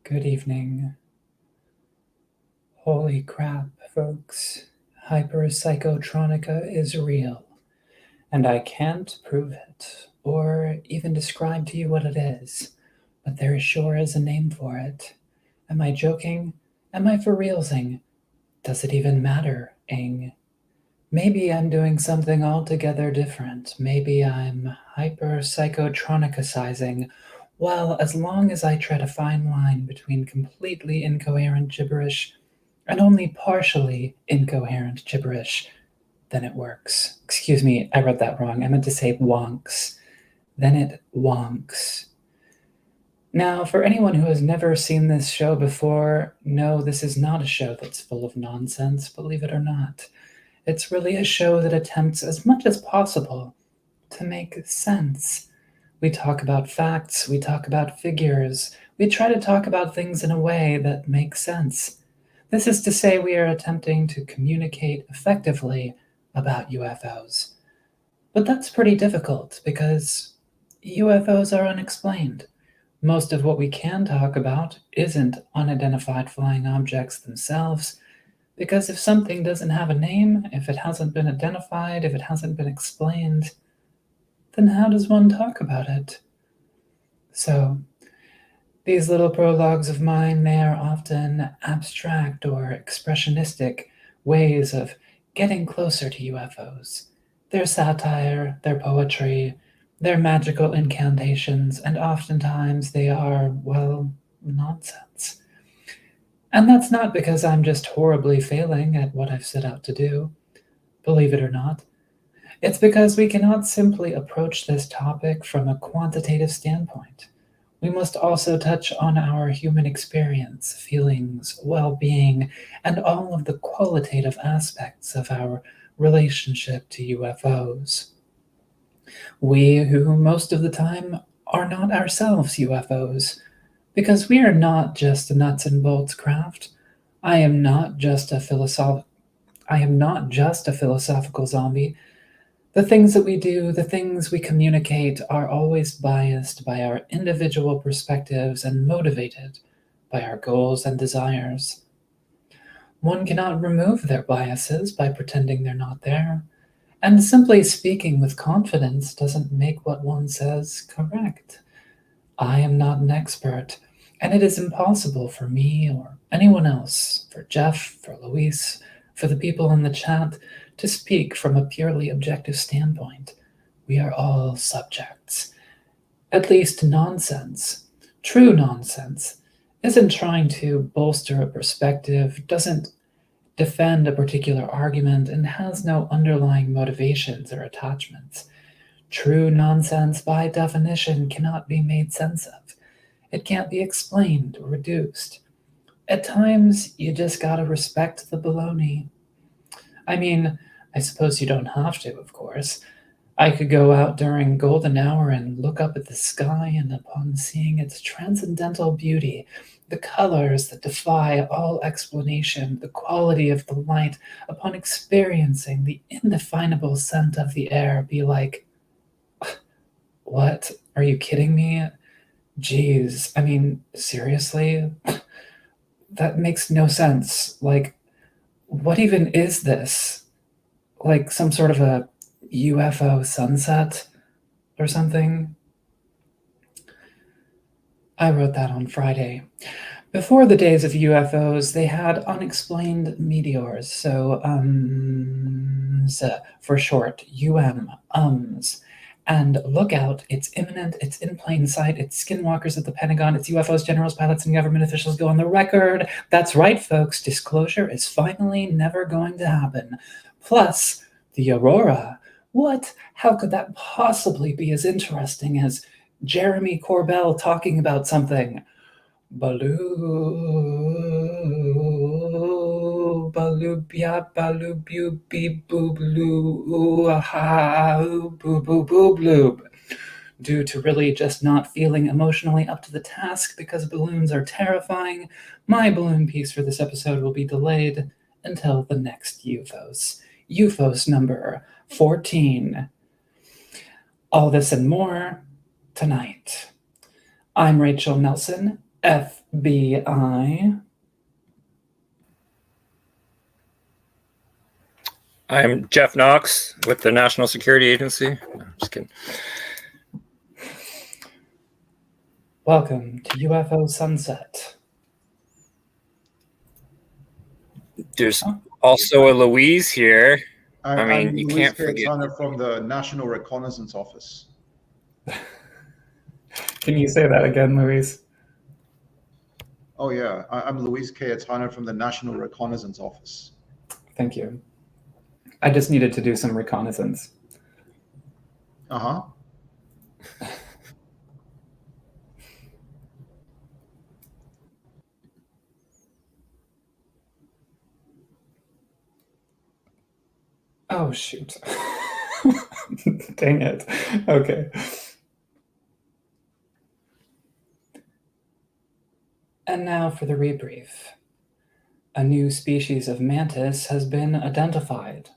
Good evening. Holy crap, folks. Hyperpsychotronica is real, and I can't prove it or even describe to you what it is, but there sure is a name for it. Am I joking? Am I for realsing? Does it even matter, Ing? Maybe I'm doing something altogether different. Maybe I'm hyperpsychotronicizing. Well, as long as I tread a fine line between completely incoherent gibberish and only partially incoherent gibberish, then it works. Excuse me, I read that wrong. I meant to say wonks. Then it wonks. Now, for anyone who has never seen this show before, no, this is not a show that's full of nonsense, believe it or not. It's really a show that attempts as much as possible to make sense. We talk about facts, we talk about figures, we try to talk about things in a way that makes sense. This is to say, we are attempting to communicate effectively about UFOs. But that's pretty difficult because UFOs are unexplained. Most of what we can talk about isn't unidentified flying objects themselves, because if something doesn't have a name, if it hasn't been identified, if it hasn't been explained, then how does one talk about it? So, these little prologues of mine, they are often abstract or expressionistic ways of getting closer to UFOs. They're satire, they're poetry, they're magical incantations, and oftentimes they are, well, nonsense. And that's not because I'm just horribly failing at what I've set out to do, believe it or not. It's because we cannot simply approach this topic from a quantitative standpoint. We must also touch on our human experience, feelings, well being, and all of the qualitative aspects of our relationship to UFOs. We, who most of the time are not ourselves UFOs, because we are not just a nuts and bolts craft. I am not just a philosophical zombie. The things that we do, the things we communicate are always biased by our individual perspectives and motivated by our goals and desires. One cannot remove their biases by pretending they're not there, and simply speaking with confidence doesn't make what one says correct. I am not an expert, and it is impossible for me or anyone else, for Jeff, for Luis, for the people in the chat, to speak from a purely objective standpoint. We are all subjects. At least nonsense, true nonsense, isn't trying to bolster a perspective, doesn't defend a particular argument, and has no underlying motivations or attachments. True nonsense, by definition, cannot be made sense of. It can't be explained or reduced. At times, you just gotta respect the baloney. I mean, I suppose you don't have to, of course. I could go out during golden hour and look up at the sky, and upon seeing its transcendental beauty, the colors that defy all explanation, the quality of the light, upon experiencing the indefinable scent of the air, be like, what? Are you kidding me? Jeez, I mean, seriously? That makes no sense. Like, what even is this? Like some sort of a UFO sunset or something? I wrote that on Friday. Before the days of UFOs, they had unexplained meteors, so for short, UM. And look out, it's imminent, it's in plain sight, it's skinwalkers at the Pentagon, it's UFOs, generals, pilots, and government officials go on the record. That's right, folks, disclosure is finally never going to happen. Plus, the aurora. What? How could that possibly be as interesting as Jeremy Corbell talking about something? Baloo, baloo, bia, baloo, boo, beep, boo, blue, aha, boo, boo, boo, bloob. Due to really just not feeling emotionally up to the task because balloons are terrifying, my balloon piece for this episode will be delayed until the next UFOs. UFOs number 14. All this and more tonight. I'm Rachel Nelson, FBI. I'm Jeff Knox with the National Security Agency. No, just kidding. Welcome to Ufo Sunset. There's also a Louise here. I'm you Luis can't forget. Cayetano from the National Reconnaissance Office. Can you say that again, Luis? Oh, yeah. I'm Luis Cayetano from the National Reconnaissance Office. Thank you. I just needed to do some reconnaissance. Uh-huh. Oh, shoot. Dang it. Okay. And now for the rebrief. A new species of mantis has been identified.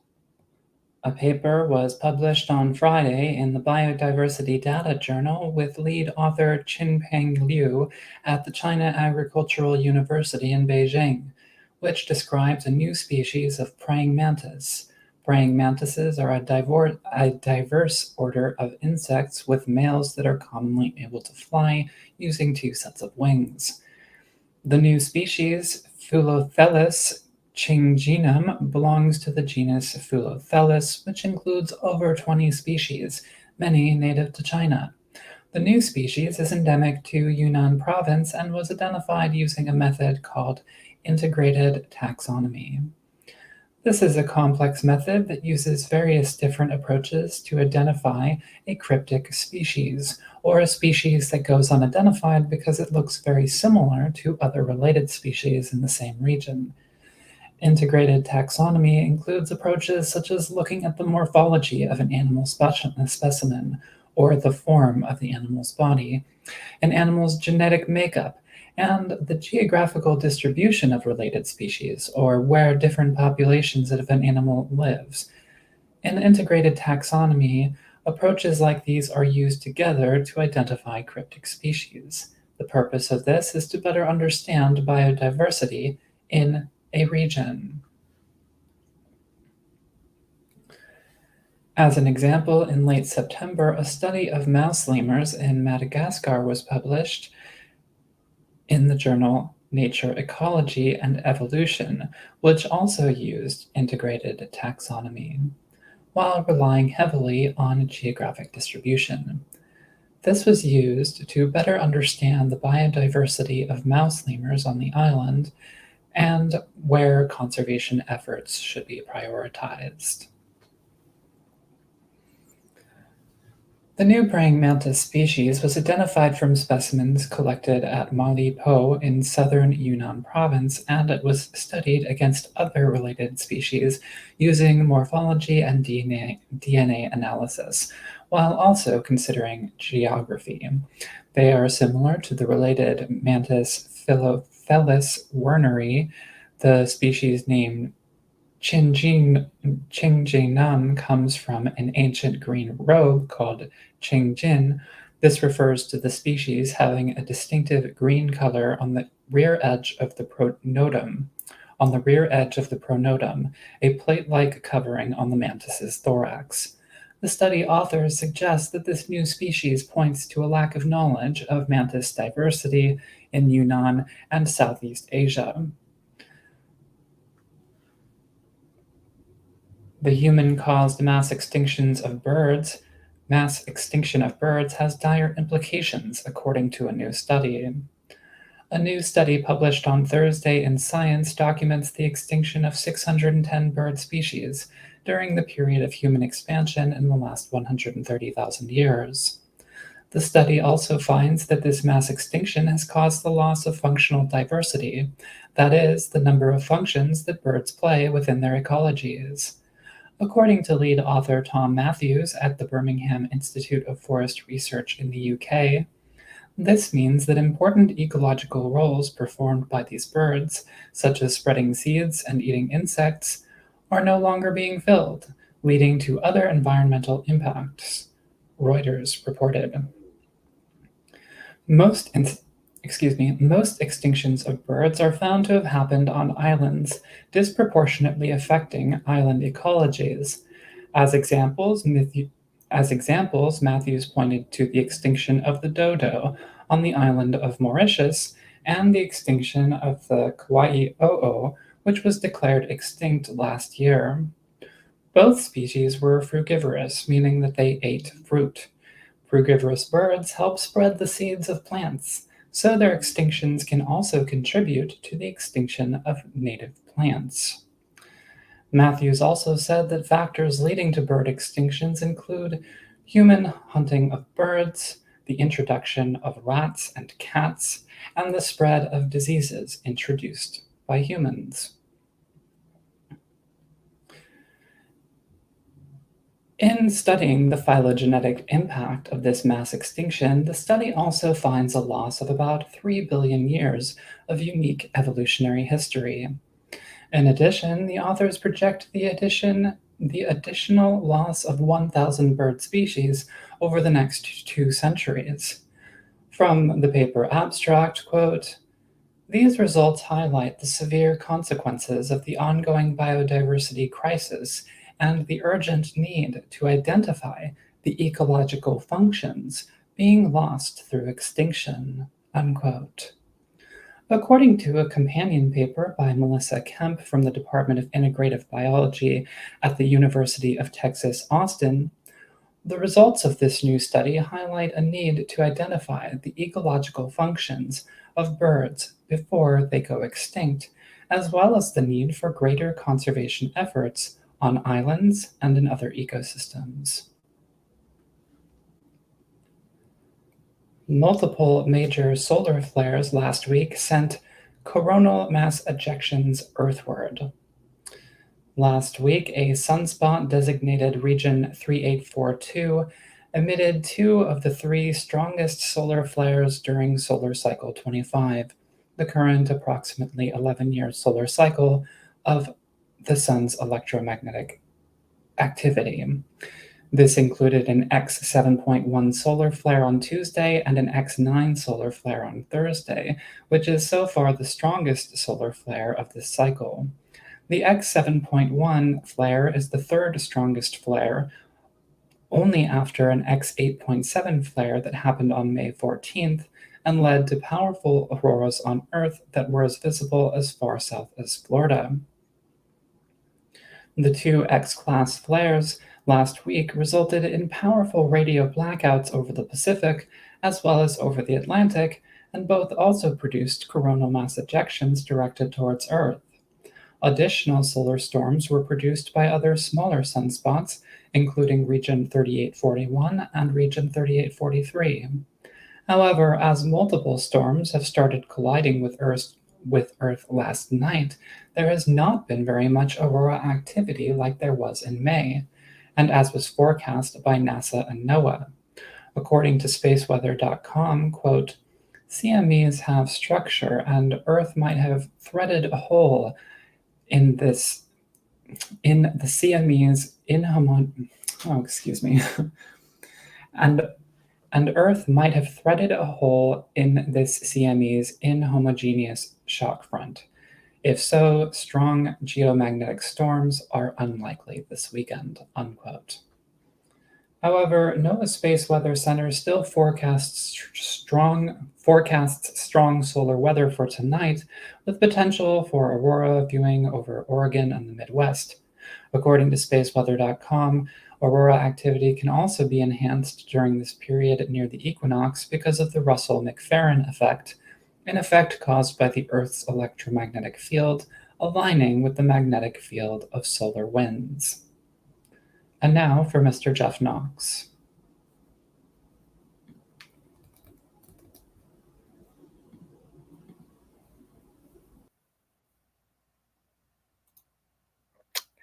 A paper was published on Friday in the Biodiversity Data Journal with lead author Qinpeng Liu at the China Agricultural University in Beijing, which describes a new species of praying mantis. Praying mantises are a diverse order of insects with males that are commonly able to fly using two sets of wings. The new species, Phyllothelis chinginum, belongs to the genus Phyllothelis, which includes over 20 species, many native to China. The new species is endemic to Yunnan province and was identified using a method called integrated taxonomy. This is a complex method that uses various different approaches to identify a cryptic species, or a species that goes unidentified because it looks very similar to other related species in the same region. Integrated taxonomy includes approaches such as looking at the morphology of an animal specimen, or the form of the animal's body, an animal's genetic makeup, and the geographical distribution of related species, or where different populations of an animal lives. In integrated taxonomy, approaches like these are used together to identify cryptic species. The purpose of this is to better understand biodiversity in a region. As an example, in late September, a study of mouse lemurs in Madagascar was published in the journal Nature Ecology and Evolution, which also used integrated taxonomy, while relying heavily on geographic distribution. This was used to better understand the biodiversity of mouse lemurs on the island and where conservation efforts should be prioritized. The new praying mantis species was identified from specimens collected at Mali Po in southern Yunnan province, and it was studied against other related species using morphology and DNA analysis, while also considering geography. They are similar to the related mantis Phyllothelis werneri, the species name Qingjinam comes from an ancient green robe called Qingjin. This refers to the species having a distinctive green color on the rear edge of the pronotum. A plate-like covering on the mantis's thorax. The study authors suggest that this new species points to a lack of knowledge of mantis diversity in Yunnan and Southeast Asia. The human-caused mass extinction of birds has dire implications, according to a new study. A new study published on Thursday in Science documents the extinction of 610 bird species during the period of human expansion in the last 130,000 years. The study also finds that this mass extinction has caused the loss of functional diversity, that is, the number of functions that birds play within their ecologies. According to lead author Tom Matthews at the Birmingham Institute of Forest Research in the UK, this means that important ecological roles performed by these birds, such as spreading seeds and eating insects, are no longer being filled, leading to other environmental impacts, Reuters reported. Most most extinctions of birds are found to have happened on islands, disproportionately affecting island ecologies. As examples, Matthews pointed to the extinction of the dodo on the island of Mauritius and the extinction of the Kauai-o'o, which was declared extinct last year. Both species were frugivorous, meaning that they ate fruit. Frugivorous birds help spread the seeds of plants, so their extinctions can also contribute to the extinction of native plants. Matthews also said that factors leading to bird extinctions include human hunting of birds, the introduction of rats and cats, and the spread of diseases introduced by humans. In studying the phylogenetic impact of this mass extinction, the study also finds a loss of about 3 billion years of unique evolutionary history. In addition, the authors project the additional loss of 1,000 bird species over the next 2 centuries. From the paper abstract, quote, "These results highlight the severe consequences of the ongoing biodiversity crisis and the urgent need to identify the ecological functions being lost through extinction." Unquote. According to a companion paper by Melissa Kemp from the Department of Integrative Biology at the University of Texas, Austin, the results of this new study highlight a need to identify the ecological functions of birds before they go extinct, as well as the need for greater conservation efforts on islands and in other ecosystems. Multiple major solar flares last week sent coronal mass ejections earthward. Last week, a sunspot designated region 3842 emitted 2 of the 3 strongest solar flares during solar cycle 25, the current approximately 11-year solar cycle of the sun's electromagnetic activity. This included an X7.1 solar flare on Tuesday and an X9 solar flare on Thursday, which is so far the strongest solar flare of this cycle. The X7.1 flare is the 3rd strongest flare, only after an X8.7 flare that happened on May 14th and led to powerful auroras on Earth that were as visible as far south as Florida. The 2 X-class flares last week resulted in powerful radio blackouts over the Pacific as well as over the Atlantic, and both also produced coronal mass ejections directed towards Earth. Additional solar storms were produced by other smaller sunspots, including region 3841 and region 3843. However, as multiple storms have started colliding with Earth last night, there has not been very much aurora activity like there was in May, and as was forecast by NASA and NOAA. According to spaceweather.com, quote, "CMEs have structure and Earth might have threaded a hole in the CMEs and Earth might have threaded a hole in this CME's inhomogeneous shock front. If so, strong geomagnetic storms are unlikely this weekend." Unquote. However, NOAA Space Weather Center still forecasts strong solar weather for tonight, with potential for aurora viewing over Oregon and the Midwest. According to spaceweather.com, aurora activity can also be enhanced during this period near the equinox because of the Russell-McFerrin effect, an effect caused by the Earth's electromagnetic field aligning with the magnetic field of solar winds. And now for Mr. Jeff Knox.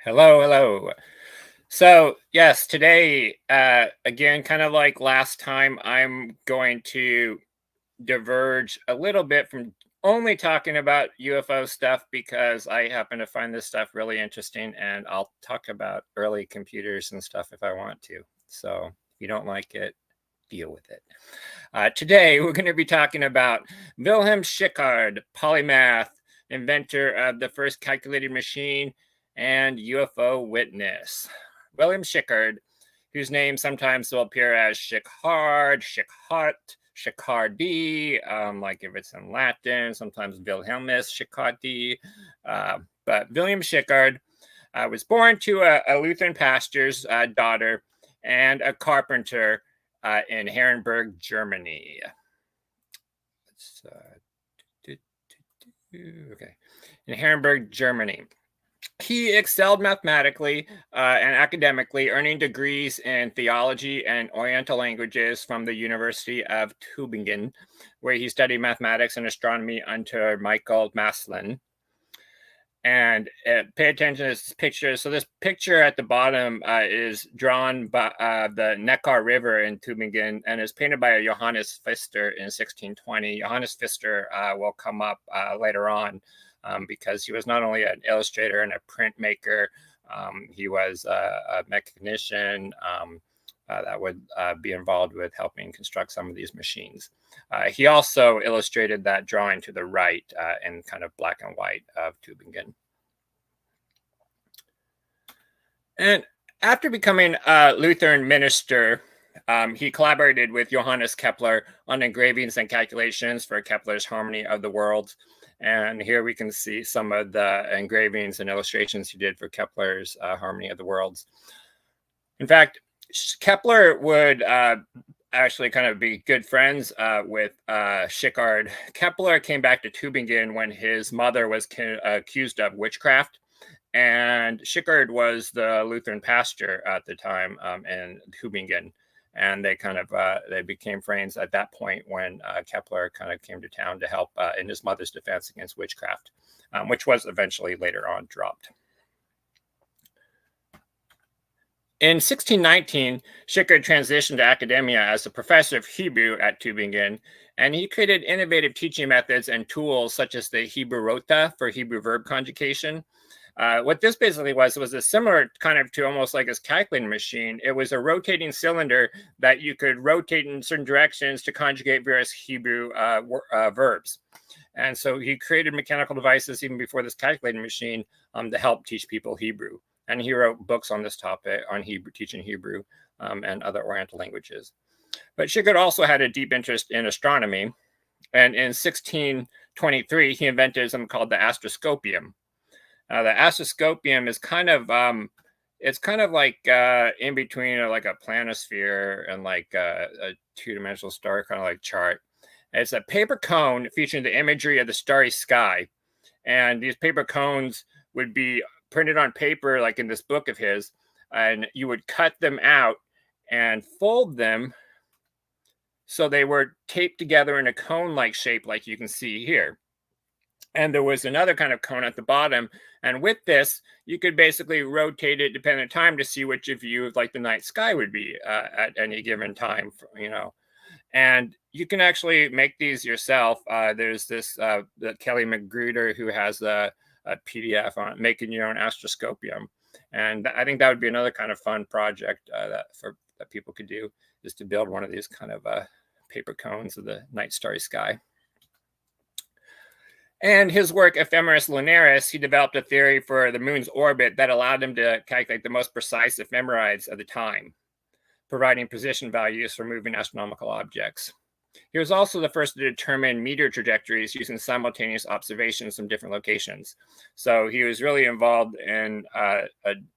Hello. So, yes, today, again, kind of like last time, I'm going to diverge a little bit from only talking about UFO stuff because I happen to find this stuff really interesting, and I'll talk about early computers and stuff if I want to. So, if you don't like it, deal with it. Today, we're going to be talking about Wilhelm Schickard, polymath, inventor of the first calculated machine, and UFO witness. Wilhelm Schickard, whose name sometimes will appear as Schickard, Schickhart, Schickardi, like if it's in Latin, sometimes Wilhelmus Schickardi. But William Schickard was born to a Lutheran pastor's daughter and a carpenter in Herrenberg, Germany. Okay, in Herrenberg, Germany. He excelled mathematically and academically, earning degrees in theology and Oriental languages from the University of Tübingen, where he studied mathematics and astronomy under Michael Maslin. And pay attention to this picture. So this picture at the bottom is drawn by the Neckar River in Tübingen and is painted by Johannes Pfister in 1620. Johannes Pfister will come up later on because he was not only an illustrator and a printmaker, he was a mechanician that would be involved with helping construct some of these machines. He also illustrated that drawing to the right in kind of black and white of Tübingen. And after becoming a Lutheran minister, he collaborated with Johannes Kepler on engravings and calculations for Kepler's Harmony of the Worlds. And here we can see some of the engravings and illustrations he did for Kepler's Harmony of the Worlds. In fact, Kepler would actually kind of be good friends with Schickard. Kepler came back to Tübingen when his mother was accused of witchcraft, and Schickard was the Lutheran pastor at the time in Tübingen, and they kind of they became friends at that point when Kepler kind of came to town to help in his mother's defense against witchcraft, which was eventually later on dropped. In 1619, Schickard transitioned to academia as a professor of Hebrew at Tübingen, and he created innovative teaching methods and tools such as the Hebrew rota for Hebrew verb conjugation. What this basically was a similar kind of to almost like his calculating machine. It was a rotating cylinder that you could rotate in certain directions to conjugate various Hebrew verbs. And so he created mechanical devices even before this calculating machine to help teach people Hebrew. And he wrote books on this topic, on Hebrew, teaching Hebrew and other Oriental languages. But Schickard also had a deep interest in astronomy. And in 1623, he invented something called the astroscopium. The astroscopium is kind of, it's kind of like in between like a planisphere and like a two-dimensional star kind of like chart. It's a paper cone featuring the imagery of the starry sky. And these paper cones would be printed on paper, like in this book of his, and you would cut them out and fold them so they were taped together in a cone-like shape, like you can see here. And there was another kind of cone at the bottom, and with this, you could basically rotate it depending on time to see which view of like the night sky would be at any given time, you know. And you can actually make these yourself. There's this Kelly Magruder who has a PDF on making your own astroscopium, and I think that would be another kind of fun project that people could do, is to build one of these kind of paper cones of the night starry sky. And his work Ephemeris Lunaris, he developed a theory for the moon's orbit that allowed him to calculate the most precise ephemerides of the time, providing position values for moving astronomical objects. He was also the first to determine meteor trajectories using simultaneous observations from different locations. So he was really involved in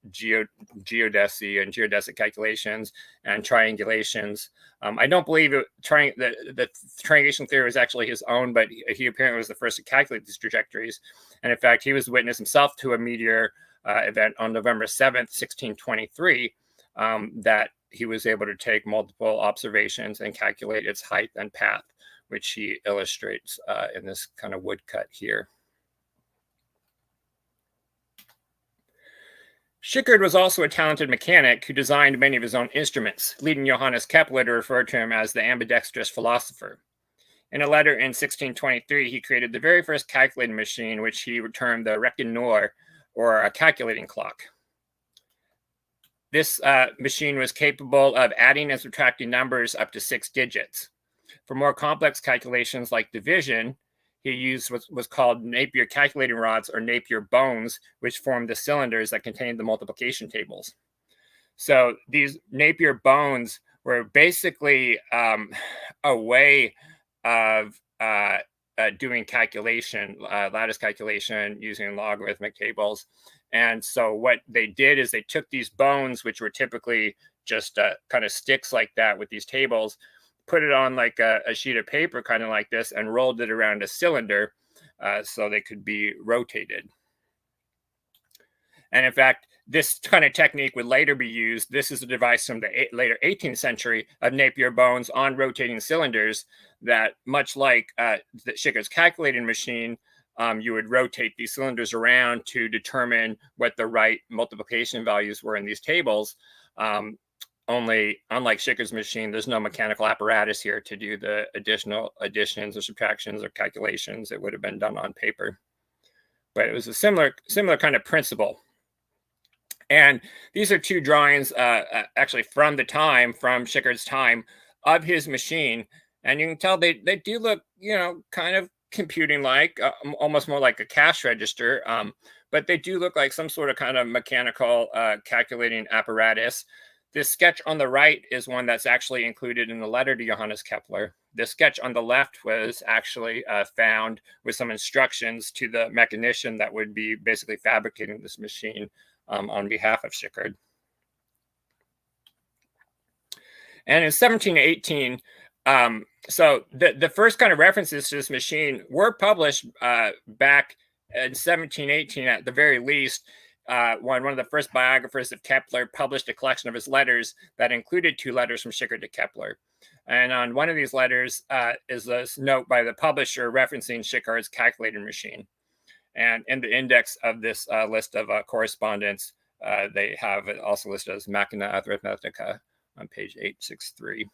geodesy and geodesic calculations and triangulations. I don't believe the triangulation theory was actually his own, but he apparently was the first to calculate these trajectories. And in fact, he was witness himself to a meteor event on November 7th, 1623, that he was able to take multiple observations and calculate its height and path, which he illustrates in this kind of woodcut here. Schickard was also a talented mechanic who designed many of his own instruments, leading Johannes Kepler to refer to him as the ambidextrous philosopher. In a letter in 1623, he created the very first calculating machine, which he termed the Reckonor, or a calculating clock. this machine was capable of adding and subtracting numbers up to 6 digits. For more complex calculations like division, he used what was called Napier calculating rods or Napier bones, which formed the cylinders that contained the multiplication tables. So these Napier bones were basically a way of doing calculation, lattice calculation using logarithmic tables. And so what they did is they took these bones, which were typically just kind of sticks like that with these tables, put it on like a sheet of paper, kind of like this, and rolled it around a cylinder so they could be rotated. And in fact, this kind of technique would later be used. This is a device from the later 18th century of Napier bones on rotating cylinders that, much like Schickert's calculating machine, you would rotate these cylinders around to determine what the right multiplication values were in these tables. Only, unlike Schickert's machine, there's no mechanical apparatus here to do the additional additions or subtractions or calculations. It would have been done on paper. But it was a similar kind of principle. And these are two drawings actually from Schickert's time of his machine. And you can tell they do look, kind of computing like, almost more like a cash register. But they do look like some sort of kind of mechanical calculating apparatus. This sketch on the right is one that's actually included in the letter to Johannes Kepler. The sketch on the left was actually found with some instructions to the mechanician that would be basically fabricating this machine on behalf of Schickard. And in 1718, so the first kind of references to this machine were published back in 1718 at the very least. One of the first biographers of Kepler published a collection of his letters that included 2 letters from Schickard to Kepler. And on one of these letters is a note by the publisher referencing Schickard's calculating machine. And in the index of this list of correspondence, they have it also listed as Machina Arithmetica on page 863.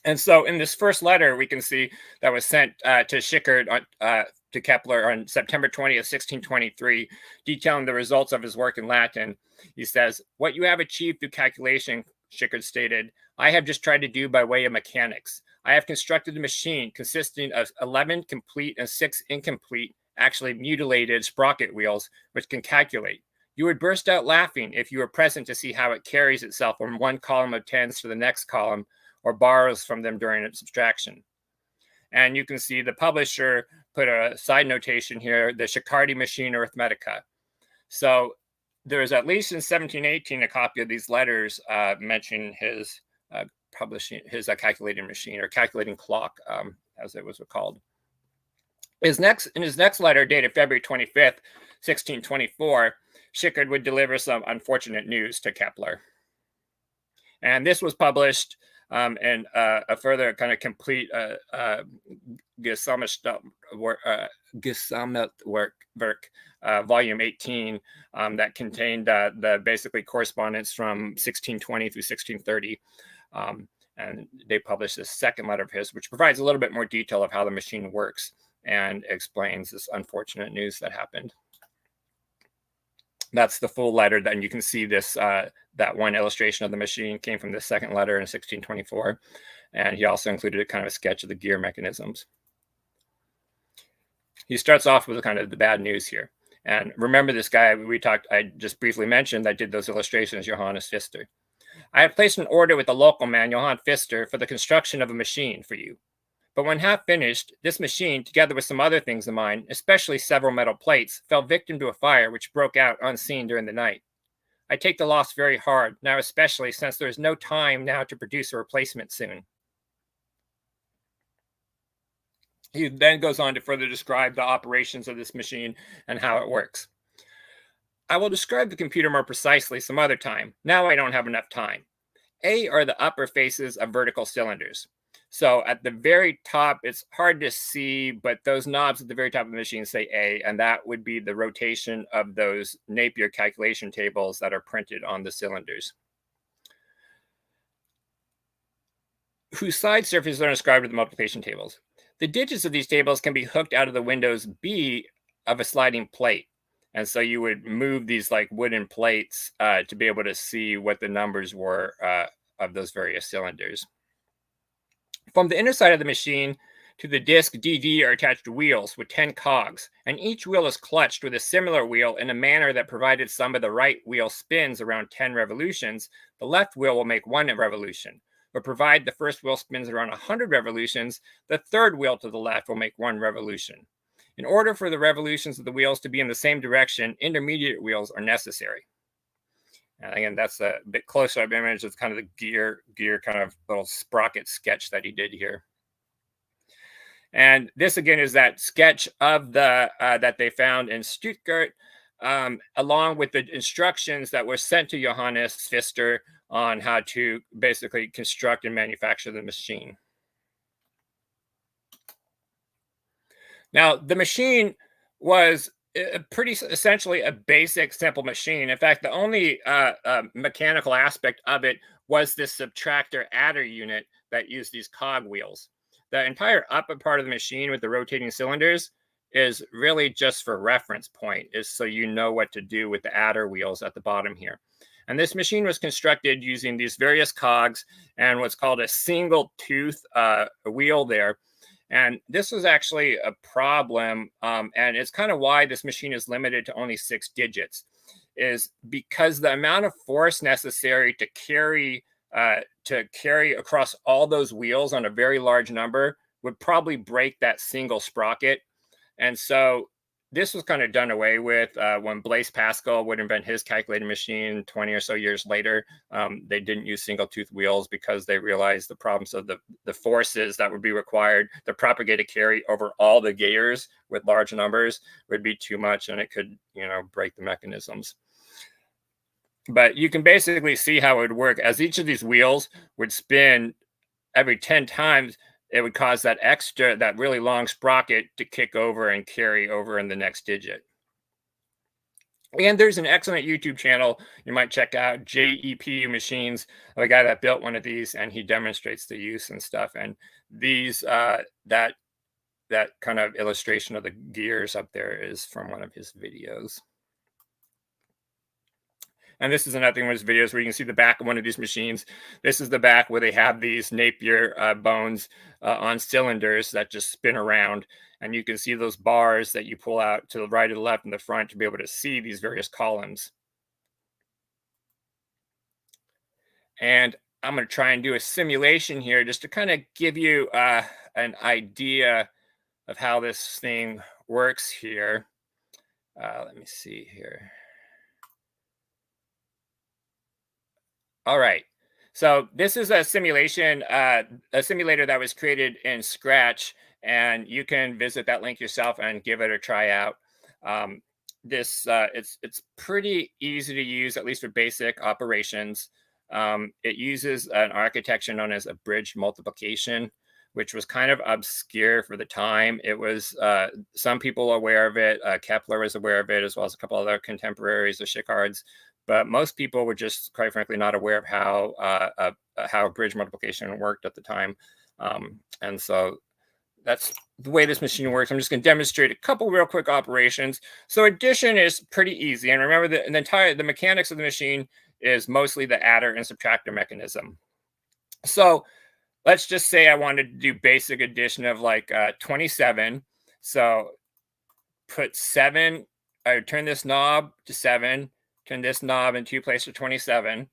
And so in this first letter, we can see that was sent to Schickard to Kepler on September 20th, 1623, detailing the results of his work in Latin. He says, "What you have achieved through calculation," Schickard stated, "I have just tried to do by way of mechanics. I have constructed a machine consisting of 11 complete and 6 incomplete, actually mutilated sprocket wheels, which can calculate. You would burst out laughing if you were present to see how it carries itself from one column of tens to the next column, or borrows from them during its subtraction." And you can see the publisher put a side notation here, the Schickardi machine Arithmetica. So there's at least in 1718 a copy of these letters mentioning his publishing his calculating machine or calculating clock, as it was called. In his next letter, dated February 25th, 1624, Schickard would deliver some unfortunate news to Kepler. And this was published and a further kind of complete Gesamtwerk, volume 18, that contained the basically correspondence from 1620 through 1630. And they published this second letter of his, which provides a little bit more detail of how the machine works and explains this unfortunate news that happened. That's the full letter. Then you can see this, that one illustration of the machine came from the second letter in 1624. And he also included a kind of a sketch of the gear mechanisms. He starts off with kind of the bad news here. And remember this guy I just briefly mentioned that did those illustrations, Johannes Pfister. "I have placed an order with the local man, Johann Pfister, for the construction of a machine for you. But when half finished, this machine, together with some other things of mine, especially several metal plates, fell victim to a fire which broke out unseen during the night. I take the loss very hard, now especially since there is no time now to produce a replacement soon." He then goes on to further describe the operations of this machine and how it works. "I will describe the computer more precisely some other time. Now I don't have enough time. A are the upper faces of vertical cylinders. So at the very top, it's hard to see, but those knobs at the very top of the machine say A, and that would be the rotation of those Napier calculation tables that are printed on the cylinders, whose side surfaces are described with the multiplication tables. The digits of these tables can be hooked out of the windows B of a sliding plate. And so you would move these like wooden plates to be able to see what the numbers were of those various cylinders. From the inner side of the machine to the disc DD are attached wheels with 10 cogs, and each wheel is clutched with a similar wheel in a manner that provided some of the right wheel spins around 10 revolutions, the left wheel will make 1 revolution. But provide the first wheel spins around 100 revolutions, the third wheel to the left will make 1 revolution. In order for the revolutions of the wheels to be in the same direction, intermediate wheels are necessary. And again, that's a bit closer up image. It's kind of the gear kind of little sprocket sketch that he did here. And this again is that sketch of the that they found in Stuttgart, along with the instructions that were sent to Johannes Pfister on how to basically construct and manufacture the machine. Now, the machine was pretty essentially a basic, simple machine. In fact, the only mechanical aspect of it was this subtractor adder unit that used these cog wheels. The entire upper part of the machine with the rotating cylinders is really just for reference point, is so you know what to do with the adder wheels at the bottom here. And this machine was constructed using these various cogs and what's called a single tooth wheel there. And this was actually a problem, and it's kind of why this machine is limited to only 6 digits, is because the amount of force necessary to carry across all those wheels on a very large number would probably break that single sprocket. And so this was kind of done away with when Blaise Pascal would invent his calculating machine 20 or so years later. They didn't use single tooth wheels because they realized the problems of the forces that would be required to propagate a carry over all the gears with large numbers would be too much, and it could, break the mechanisms. But you can basically see how it would work. As each of these wheels would spin every 10 times, it would cause that really long sprocket to kick over and carry over in the next digit. And there's an excellent YouTube channel you might check out, JEPU Machines, the guy that built one of these, and he demonstrates the use and stuff. And these that kind of illustration of the gears up there is from one of his videos. And this is another one of his videos where you can see the back of one of these machines. This is the back where they have these Napier bones on cylinders that just spin around. And you can see those bars that you pull out to the right or the left and the front to be able to see these various columns. And I'm going to try and do a simulation here just to kind of give you an idea of how this thing works here. Let me see here. All right. So this is a simulation, a simulator that was created in Scratch, and you can visit that link yourself and give it a try out. It's pretty easy to use, at least for basic operations. It uses an architecture known as abridged multiplication, which was kind of obscure for the time. It was some people aware of it. Kepler was aware of it, as well as a couple other contemporaries of Shicard's. But most people were just, quite frankly, not aware of how bridge multiplication worked at the time. And so that's the way this machine works. I'm just going to demonstrate a couple real quick operations. So addition is pretty easy. And remember that the mechanics of the machine is mostly the adder and subtractor mechanism. So let's just say I wanted to do basic addition of like 27. So put 7, I would turn this knob to 7. Turn this knob in 2 places to 27,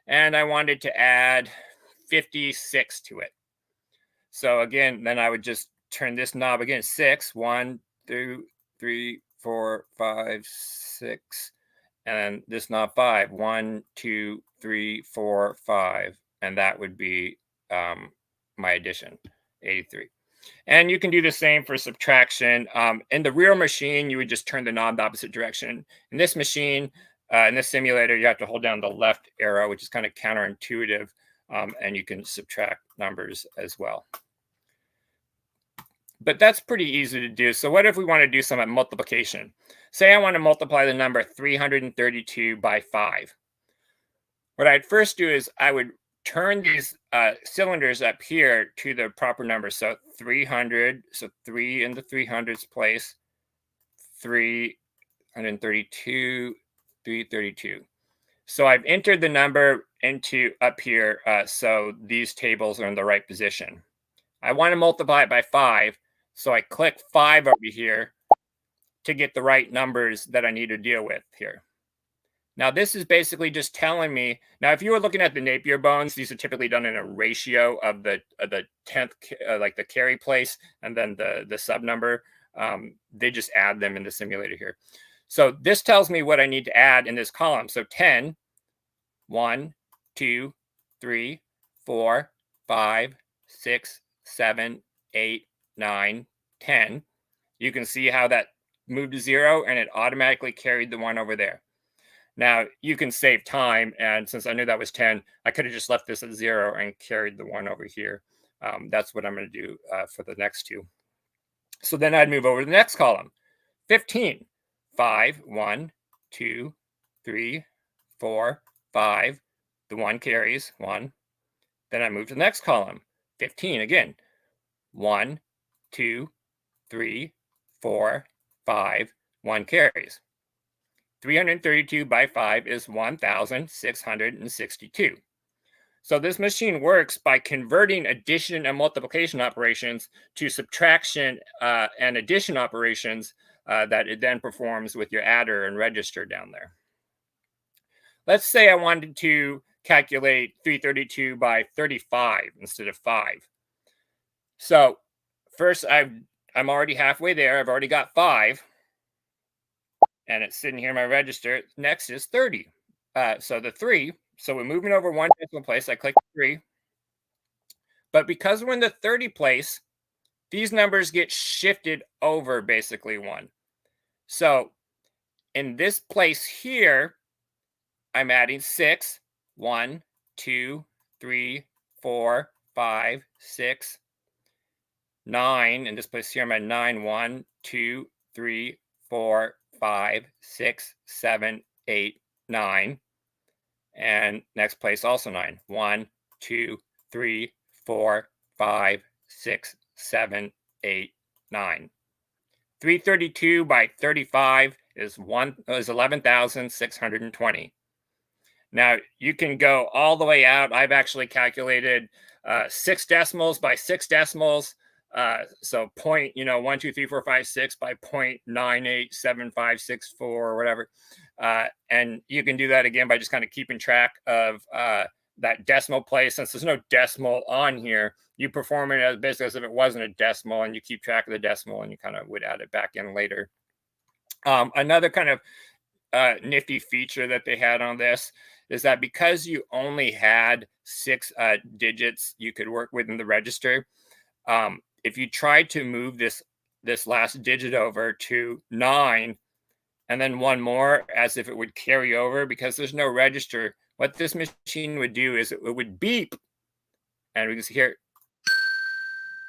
and I wanted to add 56 to it. So again, then I would just turn this knob again, 6, 1, 2, 3, 4, 5, 6, and this knob 5, 1, 2, 3, 4, 5, and that would be my addition, 83. And you can do the same for subtraction. In the real machine, you would just turn the knob the opposite direction. In this machine, in this simulator, you have to hold down the left arrow, which is kind of counterintuitive, and you can subtract numbers as well. But that's pretty easy to do. So what if we want to do some multiplication? Say I want to multiply the number 332 by 5. What I'd first do is I would turn these cylinders up here to the proper number. So 300, so 3 in the 300s place, 300 132, 332. So I've entered the number into up here, so these tables are in the right position. I want to multiply it by 5, so I click 5 over here to get the right numbers that I need to deal with here. Now, this is basically just telling me, now, if you were looking at the Napier bones, these are typically done in a ratio of the 10th, like the carry place, and then the sub number. They just add them in the simulator here. So this tells me what I need to add in this column. So 10, 1, 2, 3, 4, 5, 6, 7, 8, 9, 10. You can see how that moved to 0, and it automatically carried the 1 over there. Now, you can save time, and since I knew that was 10, I could have just left this at 0 and carried the 1 over here. That's what I'm going to do for the next two. So then I'd move over to the next column. 15, 5, 1, 2, 3, 4, 5. The 1 carries, 1. Then I move to the next column. 15 again. 1, 2, 3, 4, 5. 1 carries. 332 by 5 is 1,662. So this machine works by converting addition and multiplication operations to subtraction and addition operations that it then performs with your adder and register down there. Let's say I wanted to calculate 332 by 35 instead of 5. So first, I'm already halfway there. I've already got 5. And it's sitting here in my register. Next is 30. So the 3. So we're moving over one decimal place. I click 3. But because we're in the 30 place, these numbers get shifted over basically 1. So in this place here, I'm adding 6. 1, 2, 3, 4, 5, 6, 9. In this place here, I'm at 9. 1, 2, 3, 4, 5, 6, 7, 8, 9. And next place also 9. 1, 2, 3, 4, 5, 6, 7, 8, 9. 332 by 35 is 11,620. Now you can go all the way out. I've actually calculated 6 decimals by 6 decimals. So point, 1, 2, 3, 4, 5, 6 by 0.987564 or whatever. And you can do that again by just kind of keeping track of that decimal place. Since there's no decimal on here, you perform it as basically as if it wasn't a decimal, and you keep track of the decimal, and you kind of would add it back in later. Another kind of nifty feature that they had on this is that because you only had 6 digits you could work with in the register, if you tried to move this last digit over to 9 and then one more as if it would carry over, because there's no register, what this machine would do is it would beep, and we can see here,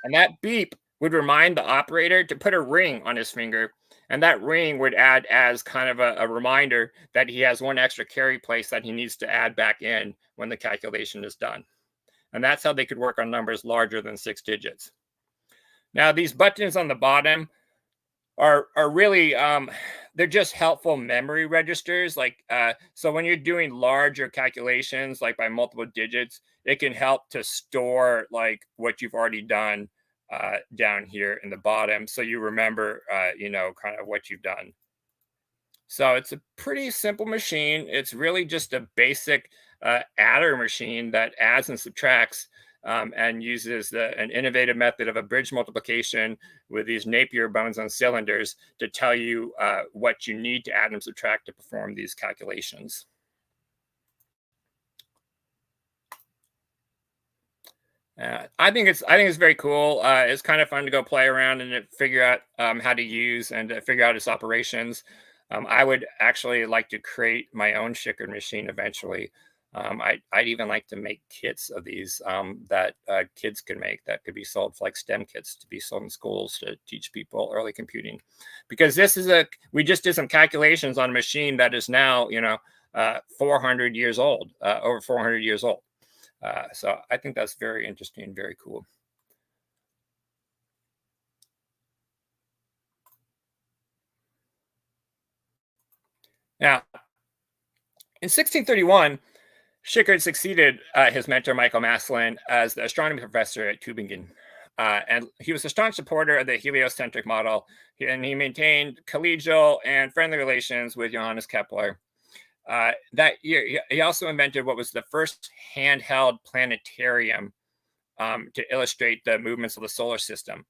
and that beep would remind the operator to put a ring on his finger, and that ring would add as kind of a reminder that he has 1 extra carry place that he needs to add back in when the calculation is done. And that's how they could work on numbers larger than 6 digits. Now, these buttons on the bottom are really, they're just helpful memory registers. Like, so when you're doing larger calculations, like by multiple digits, it can help to store like what you've already done down here in the bottom, so you remember, kind of what you've done. So it's a pretty simple machine. It's really just a basic adder machine that adds and subtracts and uses an innovative method of abridged multiplication with these Napier bones on cylinders to tell you what you need to add and subtract to perform these calculations. I think it's very cool. It's kind of fun to go play around and figure out how to use and figure out its operations. I would actually like to create my own Shikard machine eventually. I'd even like to make kits of these that kids could make, that could be sold for like STEM kits to be sold in schools to teach people early computing. Because we just did some calculations on a machine that is now, 400 years old, over 400 years old. So I think that's very interesting, very cool. Now, in 1631, Schickard succeeded his mentor, Michael Maslin, as the astronomy professor at Tübingen. And he was a strong supporter of the heliocentric model, and he maintained collegial and friendly relations with Johannes Kepler. That year, he also invented what was the first handheld planetarium to illustrate the movements of the solar system.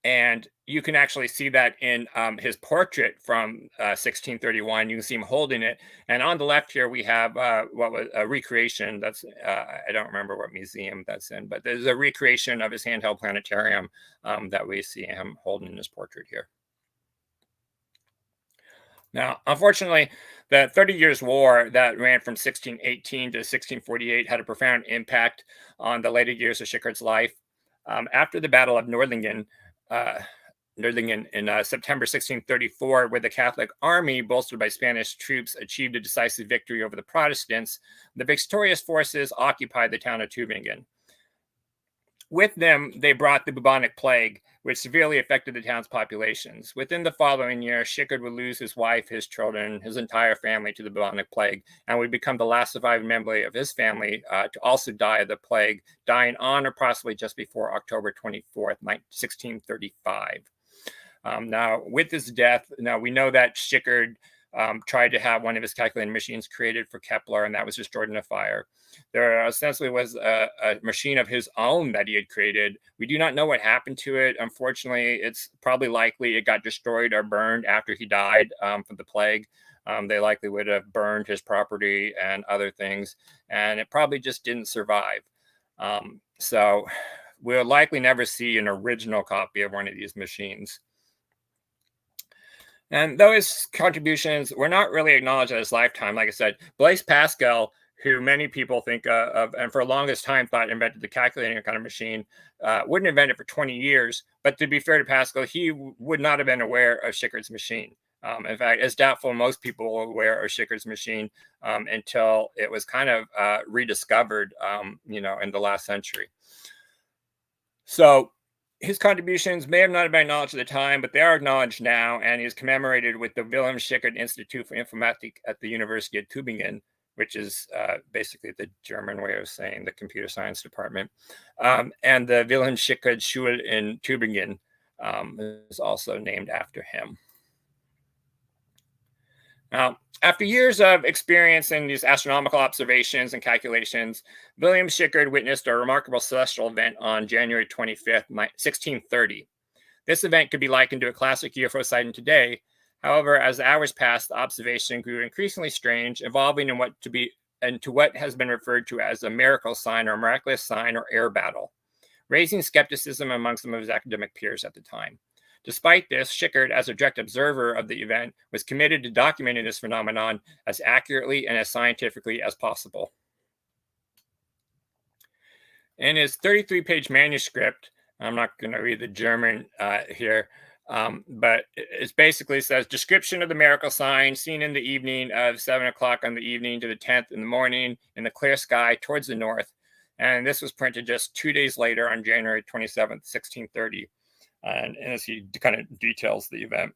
And you can actually see that in his portrait from 1631. You can see him holding it. And on the left here, we have what was a recreation. That's I don't remember what museum that's in, but there's a recreation of his handheld planetarium that we see him holding in his portrait here. Now, unfortunately, the 30 Years' War that ran from 1618 to 1648 had a profound impact on the later years of Schickard's life. After the Battle of Nördlingen in September 1634, where the Catholic army, bolstered by Spanish troops, achieved a decisive victory over the Protestants, the victorious forces occupied the town of Tübingen. With them, they brought the bubonic plague, which severely affected the town's populations. Within the following year, Schickard would lose his wife, his children, his entire family to the bubonic plague, and would become the last surviving member of his family to also die of the plague, dying on or possibly just before October 24th, 1635. Now, with his death, now we know that Schickard tried to have one of his calculating machines created for Kepler, and that was destroyed in a fire. There essentially was a machine of his own that he had created. We do not know what happened to it. Unfortunately, it's probably likely it got destroyed or burned after he died from the plague. They likely would have burned his property and other things, and it probably just didn't survive. So we'll likely never see an original copy of one of these machines. And though his contributions were not really acknowledged in his lifetime, like I said, Blaise Pascal, who many people think of, and for the longest time thought invented the calculating kind of machine, wouldn't invent it for 20 years. But to be fair to Pascal, he would not have been aware of Schickard's machine. In fact, it's doubtful most people were aware of Schickard's machine until it was kind of rediscovered, in the last century. So his contributions may have not been acknowledged at the time, but they are acknowledged now, and he is commemorated with the Wilhelm Schickard Institute for Informatik at the University of Tübingen, which is basically the German way of saying the computer science department. And the Wilhelm Schickard Schule in Tübingen is also named after him. Now, after years of experience in these astronomical observations and calculations, William Schickard witnessed a remarkable celestial event on January 25th, 1630. This event could be likened to a classic UFO sighting today. However, as the hours passed, the observation grew increasingly strange, evolving into what has been referred to as a miracle sign or miraculous sign or air battle, raising skepticism among some of his academic peers at the time. Despite this, Schickard, as a direct observer of the event, was committed to documenting this phenomenon as accurately and as scientifically as possible. In his 33-page manuscript, I'm not going to read the German here, but it basically says, description of the miracle sign seen in the evening of 7 o'clock on the evening to the 10th in the morning in the clear sky towards the north. And this was printed just 2 days later on January 27th, 1630. And as he kind of details the event.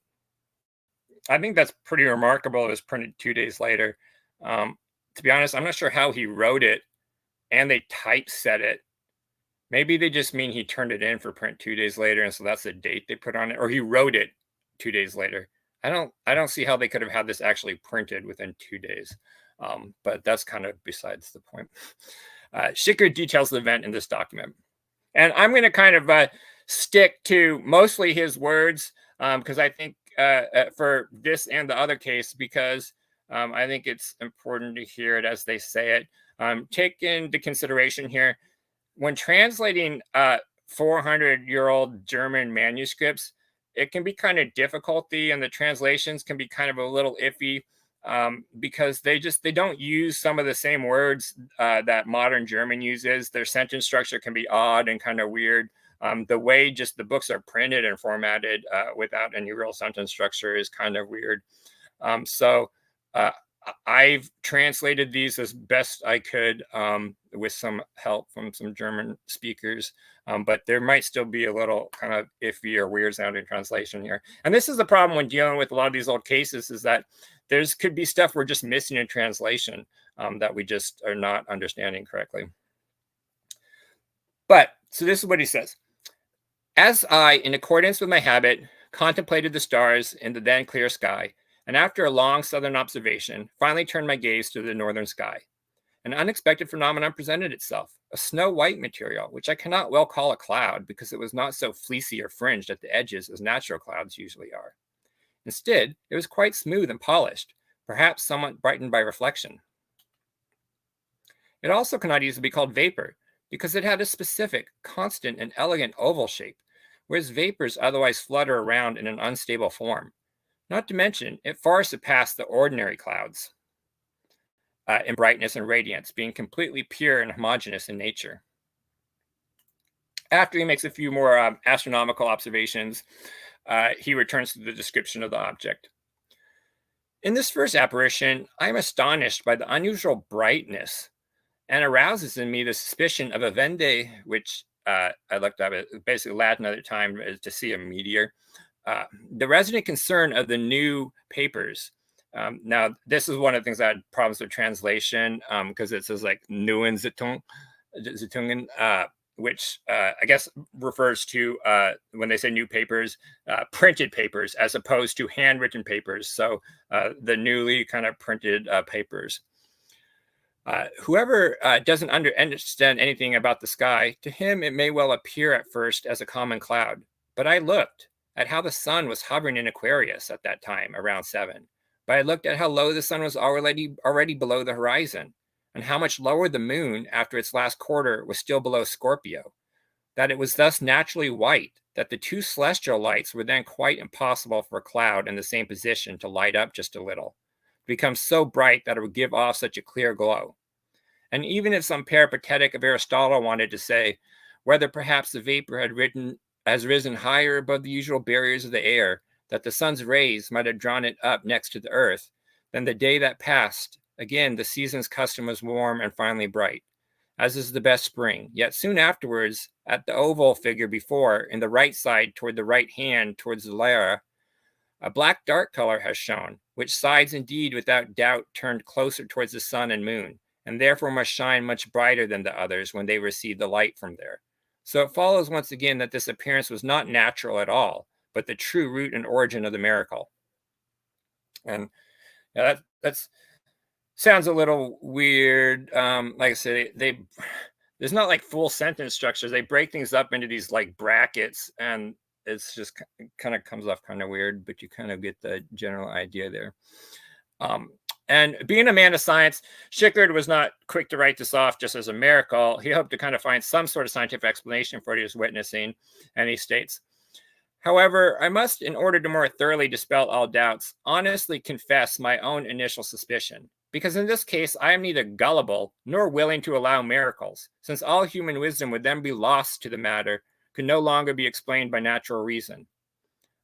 I think that's pretty remarkable. It was printed 2 days later. To be honest, I'm not sure how he wrote it, and they typeset it. Maybe they just mean he turned it in for print 2 days later, and so that's the date they put on it, or he wrote it 2 days later. I don't see how they could have had this actually printed within 2 days, but that's kind of besides the point. Schickard details the event in this document, and I'm going to kind of stick to mostly his words because I think for this and the other case, because I think it's important to hear it as they say it. Take into consideration here, when translating 400-year-old German manuscripts, it can be kind of difficulty, and the translations can be kind of a little iffy because they don't use some of the same words that modern German uses. Their sentence structure can be odd and kind of weird. The way just the books are printed and formatted without any real sentence structure is kind of weird. So I've translated these as best I could with some help from some German speakers, but there might still be a little kind of iffy or weird sounding translation here. And this is the problem when dealing with a lot of these old cases, is that there's could be stuff we're just missing in translation that we just are not understanding correctly. But, so this is what he says. As I, in accordance with my habit, contemplated the stars in the then clear sky, and after a long southern observation, finally turned my gaze to the northern sky, an unexpected phenomenon presented itself, a snow-white material, which I cannot well call a cloud because it was not so fleecy or fringed at the edges as natural clouds usually are. Instead, it was quite smooth and polished, perhaps somewhat brightened by reflection. It also cannot easily be called vapor, because it had a specific, constant, and elegant oval shape, whereas vapors otherwise flutter around in an unstable form. Not to mention, it far surpassed the ordinary clouds in brightness and radiance, being completely pure and homogeneous in nature. After he makes a few more astronomical observations, he returns to the description of the object. In this first apparition, I am astonished by the unusual brightness and arouses in me the suspicion of a vende, which I looked up, basically Latin at the time, is to see a meteor. The resident concern of the new papers. Now, this is one of the things that had problems with translation because it says like Neuen Zeitungen, which I guess refers to when they say new papers, printed papers as opposed to handwritten papers. So the newly kind of printed papers. Whoever doesn't understand anything about the sky, to him it may well appear at first as a common cloud. But I looked at how the sun was hovering in Aquarius at that time, around 7. But I looked at how low the sun was already below the horizon, and how much lower the moon after its last quarter was still below Scorpio, that it was thus naturally white, that the two celestial lights were then quite impossible for a cloud in the same position to light up just a little, to become so bright that it would give off such a clear glow. And even if some peripatetic of Aristotle wanted to say whether perhaps the vapor has risen higher above the usual barriers of the air, that the sun's rays might have drawn it up next to the earth, then the day that passed, again the season's custom was warm and finally bright, as is the best spring. Yet soon afterwards, at the oval figure before, in the right side toward the right hand towards the Lyra, a black dark color has shown, which sides indeed without doubt turned closer towards the sun and moon, and therefore must shine much brighter than the others when they receive the light from there. So it follows once again that this appearance was not natural at all, but the true root and origin of the miracle. And yeah, that's sounds a little weird. Like I said, there's not like full sentence structures. They break things up into these like brackets, and it's just kind of comes off kind of weird, but you kind of get the general idea there. And being a man of science, Schickard was not quick to write this off just as a miracle. He hoped to kind of find some sort of scientific explanation for what he was witnessing, and he states, however, I must, in order to more thoroughly dispel all doubts, honestly confess my own initial suspicion. Because in this case, I am neither gullible nor willing to allow miracles, since all human wisdom would then be lost to the matter, could no longer be explained by natural reason.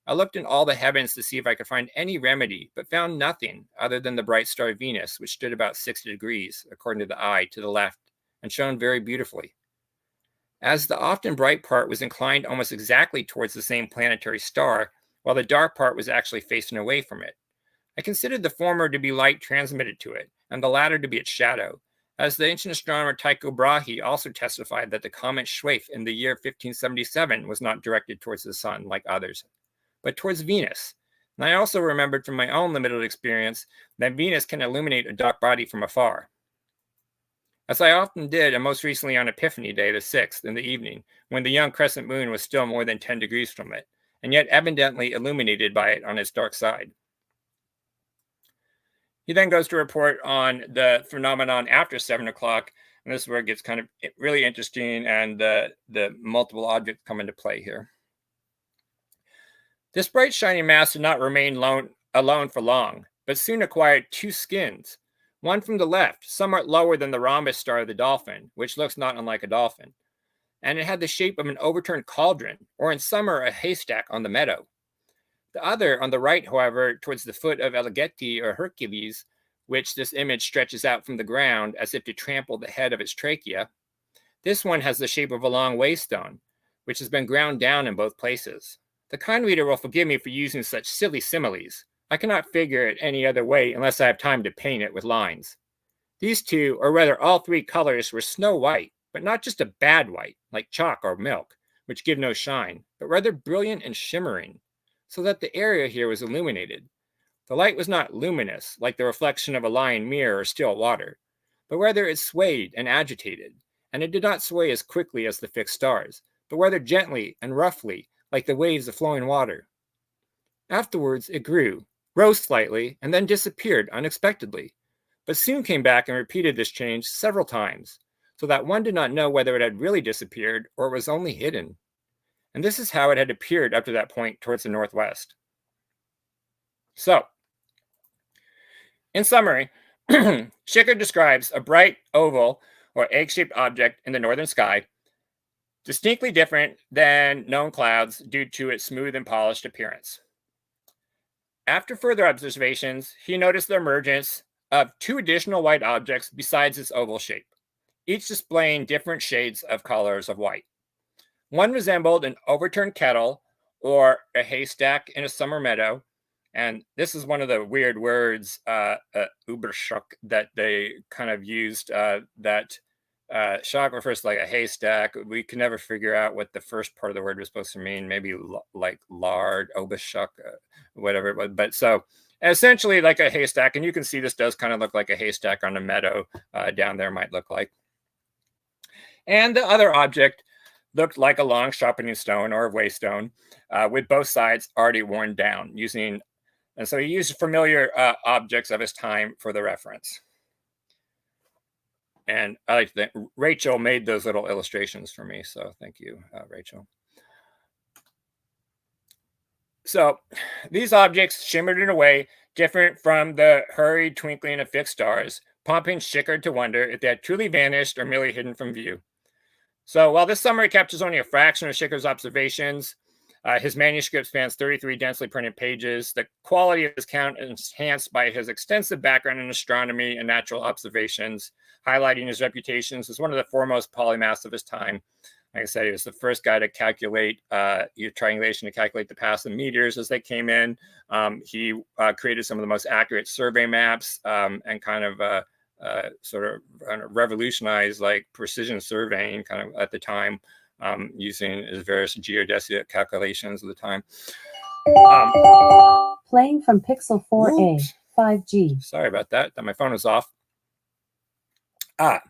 I looked in all the heavens to see if I could find any remedy, but found nothing other than the bright star Venus, which stood about 60 degrees, according to the eye, to the left, and shone very beautifully. As the often bright part was inclined almost exactly towards the same planetary star, while the dark part was actually facing away from it. I considered the former to be light transmitted to it, and the latter to be its shadow, as the ancient astronomer Tycho Brahe also testified that the comet Schweif in the year 1577 was not directed towards the sun like others, but towards Venus. And I also remembered from my own limited experience that Venus can illuminate a dark body from afar, as I often did, and most recently on Epiphany Day, the 6th, in the evening, when the young crescent moon was still more than 10 degrees from it, and yet evidently illuminated by it on its dark side. He then goes to report on the phenomenon after 7 o'clock, and this is where it gets kind of really interesting, and the multiple objects come into play here. This bright shining mass did not remain alone for long, but soon acquired two skins, one from the left, somewhat lower than the rhombus star of the dolphin, which looks not unlike a dolphin, and it had the shape of an overturned cauldron, or in summer a haystack on the meadow. The other, on the right, however, towards the foot of Alleghetti or Hercules, which this image stretches out from the ground as if to trample the head of its trachea. This one has the shape of a long waystone, which has been ground down in both places. The kind reader will forgive me for using such silly similes. I cannot figure it any other way unless I have time to paint it with lines. These two, or rather all three colors, were snow white, but not just a bad white, like chalk or milk, which give no shine, but rather brilliant and shimmering, so that the area here was illuminated. The light was not luminous, like the reflection of a lying mirror or still water, but rather it swayed and agitated, and it did not sway as quickly as the fixed stars, but rather gently and roughly, like the waves of flowing water. Afterwards, it grew, rose slightly, and then disappeared unexpectedly, but soon came back and repeated this change several times, so that one did not know whether it had really disappeared or was only hidden. And this is how it had appeared up to that point towards the northwest. So, in summary, Schicker describes a bright oval or egg-shaped object in the northern sky, distinctly different than known clouds due to its smooth and polished appearance. After further observations, he noticed the emergence of two additional white objects besides its oval shape, each displaying different shades of colors of white. One resembled an overturned kettle or a haystack in a summer meadow. And this is one of the weird words, Überschock, that they kind of used, that shock refers to like a haystack. We can never figure out what the first part of the word was supposed to mean. Maybe like lard, Oberschock, whatever. But so essentially like a haystack. And you can see this does kind of look like a haystack on a meadow down there might look like. And the other object looked like a long sharpening stone or a waystone with both sides already worn down and so he used familiar objects of his time for the reference. And I like to think Rachel made those little illustrations for me. So thank you, Rachel. So these objects shimmered in a way different from the hurried twinkling of fixed stars, prompting Schicker to wonder if they had truly vanished or merely hidden from view. So while this summary captures only a fraction of Schicker's observations, his manuscript spans 33 densely printed pages. The quality of his count is enhanced by his extensive background in astronomy and natural observations, highlighting his reputations as one of the foremost polymaths of his time. Like I said, he was the first guy to calculate triangulation to calculate the paths of meteors as they came in. He created some of the most accurate survey maps and kind of sort of revolutionized like precision surveying kind of at the time. Using his various geodesic calculations of the time. Playing from Pixel 4a, 5G. Sorry about that. My phone was off. But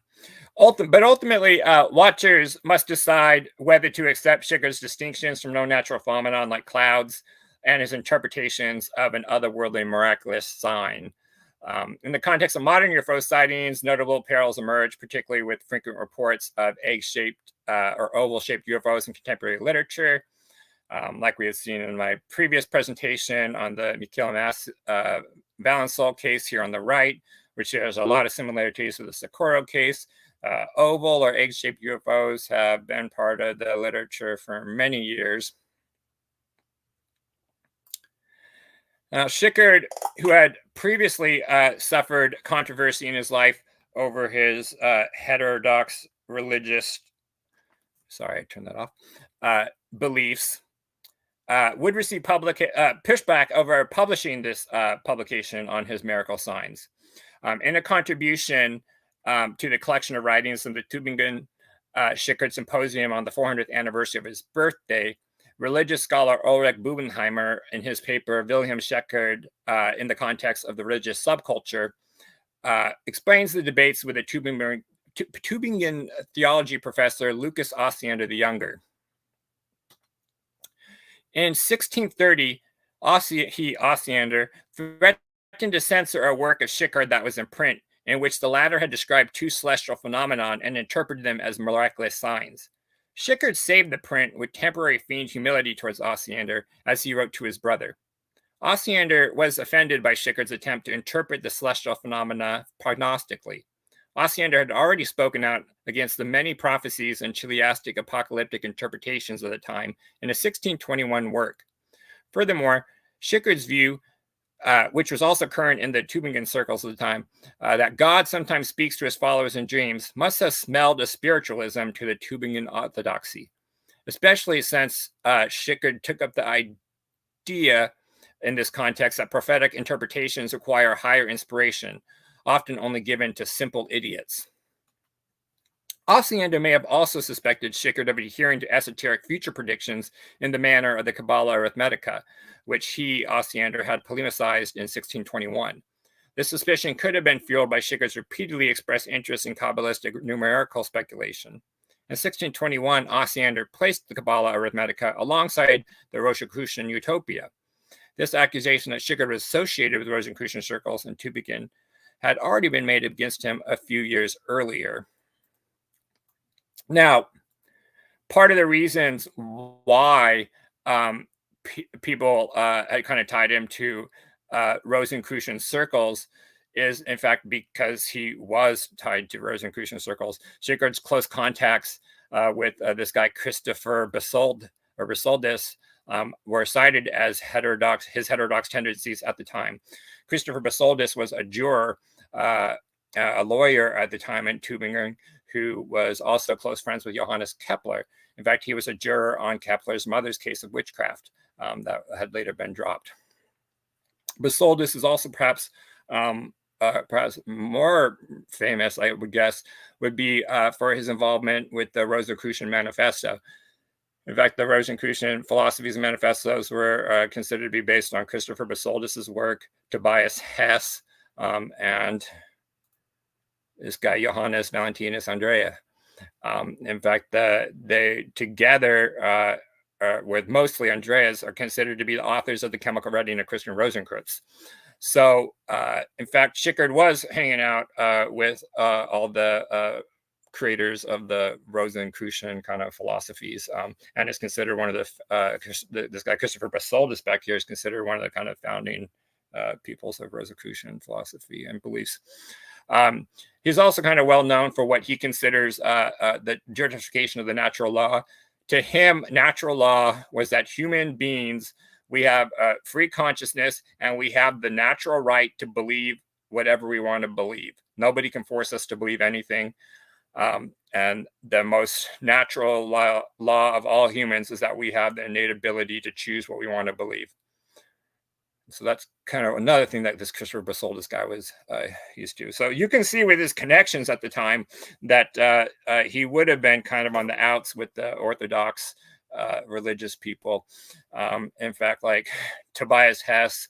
ultimately, watchers must decide whether to accept Schicker's distinctions from known natural phenomenon like clouds and his interpretations of an otherworldly miraculous sign. In the context of modern UFO sightings, notable parallels emerge, particularly with frequent reports of egg-shaped or oval-shaped UFOs in contemporary literature, like we had seen in my previous presentation on the Mikhail Valençol case here on the right, which has a lot of similarities with the Socorro case. Oval or egg-shaped UFOs have been part of the literature for many years. Now, Schicker, who had previously suffered controversy in his life over his heterodox religious, sorry, I turned that off, beliefs, would receive public pushback over publishing this publication on his miracle signs. In a contribution to the collection of writings in the Tübingen Schicker Symposium on the 400th anniversary of his birthday, religious scholar Ulrich Bubenheimer, in his paper Wilhelm Schicker in the context of the religious subculture, explains the debates with a Tübingen theology professor, Lucas Osiander the Younger. In 1630, Osiander threatened to censor a work of Schicker that was in print, in which the latter had described two celestial phenomena and interpreted them as miraculous signs. Schicker saved the print with temporary feigned humility towards Osiander, as he wrote to his brother. Osiander was offended by Schicker's attempt to interpret the celestial phenomena prognostically. Osiander had already spoken out against the many prophecies and chiliastic apocalyptic interpretations of the time in a 1621 work. Furthermore, Schicker's view which was also current in the Tübingen circles at the time, that God sometimes speaks to his followers in dreams, must have smelled a spiritualism to the Tübingen orthodoxy, especially since Schickard took up the idea in this context that prophetic interpretations require higher inspiration, often only given to simple idiots. Osiander may have also suspected Schickard of adhering to esoteric future predictions in the manner of the Kabbalah Arithmetica, which he, Osiander, had polemicized in 1621. This suspicion could have been fueled by Schickard's repeatedly expressed interest in Kabbalistic numerical speculation. In 1621, Osiander placed the Kabbalah Arithmetica alongside the Rosicrucian Utopia. This accusation that Schickard was associated with Rosicrucian circles in Tübingen had already been made against him a few years earlier. Now, part of the reasons why people had kind of tied him to Rosicrucian circles is, in fact, because he was tied to Rosicrucian circles. Schickard's close contacts with this guy Christopher Besoldis were cited as his heterodox tendencies at the time. Christopher Besoldis was a juror, a lawyer at the time in Tübingen, who was also close friends with Johannes Kepler. In fact, he was a juror on Kepler's mother's case of witchcraft that had later been dropped. Besoldis is also perhaps more famous, I would guess, would be for his involvement with the Rosicrucian Manifesto. In fact, the Rosicrucian philosophies and manifestos were considered to be based on Christopher Besoldis's work, Tobias Hess, and this guy Johannes Valentinus Andrea. In fact, they together with mostly Andreas are considered to be the authors of the chemical writing of Christian Rosenkreuz. So, in fact, Schickard was hanging out with all the creators of the Rosicrucian kind of philosophies, and is considered one of this guy Christopher Besoldis back here is considered one of the kind of founding peoples of Rosicrucian philosophy and beliefs. He's also kind of well known for what he considers the justification of the natural law. To him, natural law was that human beings, we have free consciousness and we have the natural right to believe whatever we want to believe. Nobody can force us to believe anything. And the most natural law of all humans is that we have the innate ability to choose what we want to believe. So that's kind of another thing that this Christopher Besoldis guy was used to. So you can see with his connections at the time that he would have been kind of on the outs with the Orthodox religious people. In fact, like Tobias Hess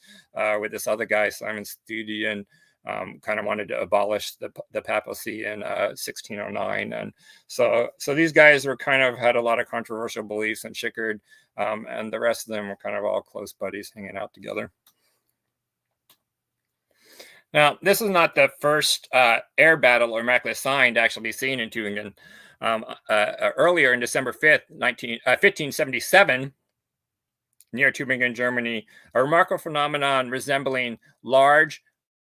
with this other guy, Simon Stedian, kind of wanted to abolish the papacy in 1609. And so these guys were kind of had a lot of controversial beliefs, and Schickard and the rest of them were kind of all close buddies hanging out together. Now, this is not the first air battle or miraculous sign to actually be seen in Tübingen. Earlier in December 5th, 1577, near Tübingen, Germany, a remarkable phenomenon resembling large,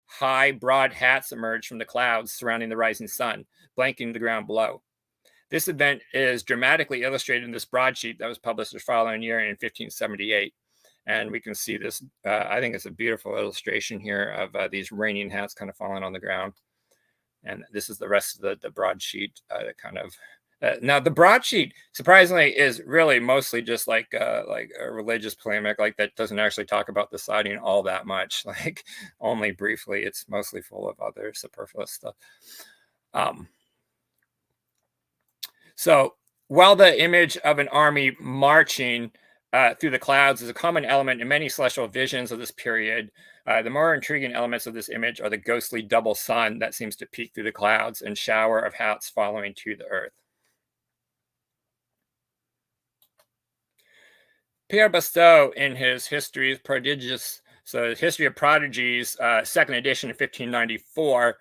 high, broad hats emerged from the clouds surrounding the rising sun, blanketing the ground below. This event is dramatically illustrated in this broadsheet that was published the following year in 1578. And we can see this, I think it's a beautiful illustration here of these raining hats kind of falling on the ground. And this is the rest of the broadsheet now the broadsheet, surprisingly, is really mostly just like a religious polemic, like that doesn't actually talk about the sighting all that much, like only briefly. It's mostly full of other superfluous stuff. So while the image of an army marching through the clouds is a common element in many celestial visions of this period, the more intriguing elements of this image are the ghostly double sun that seems to peek through the clouds and shower of hats following to the earth. Pierre Basteau, in his History of Prodigies, so History of Prodigies, second edition in 1594,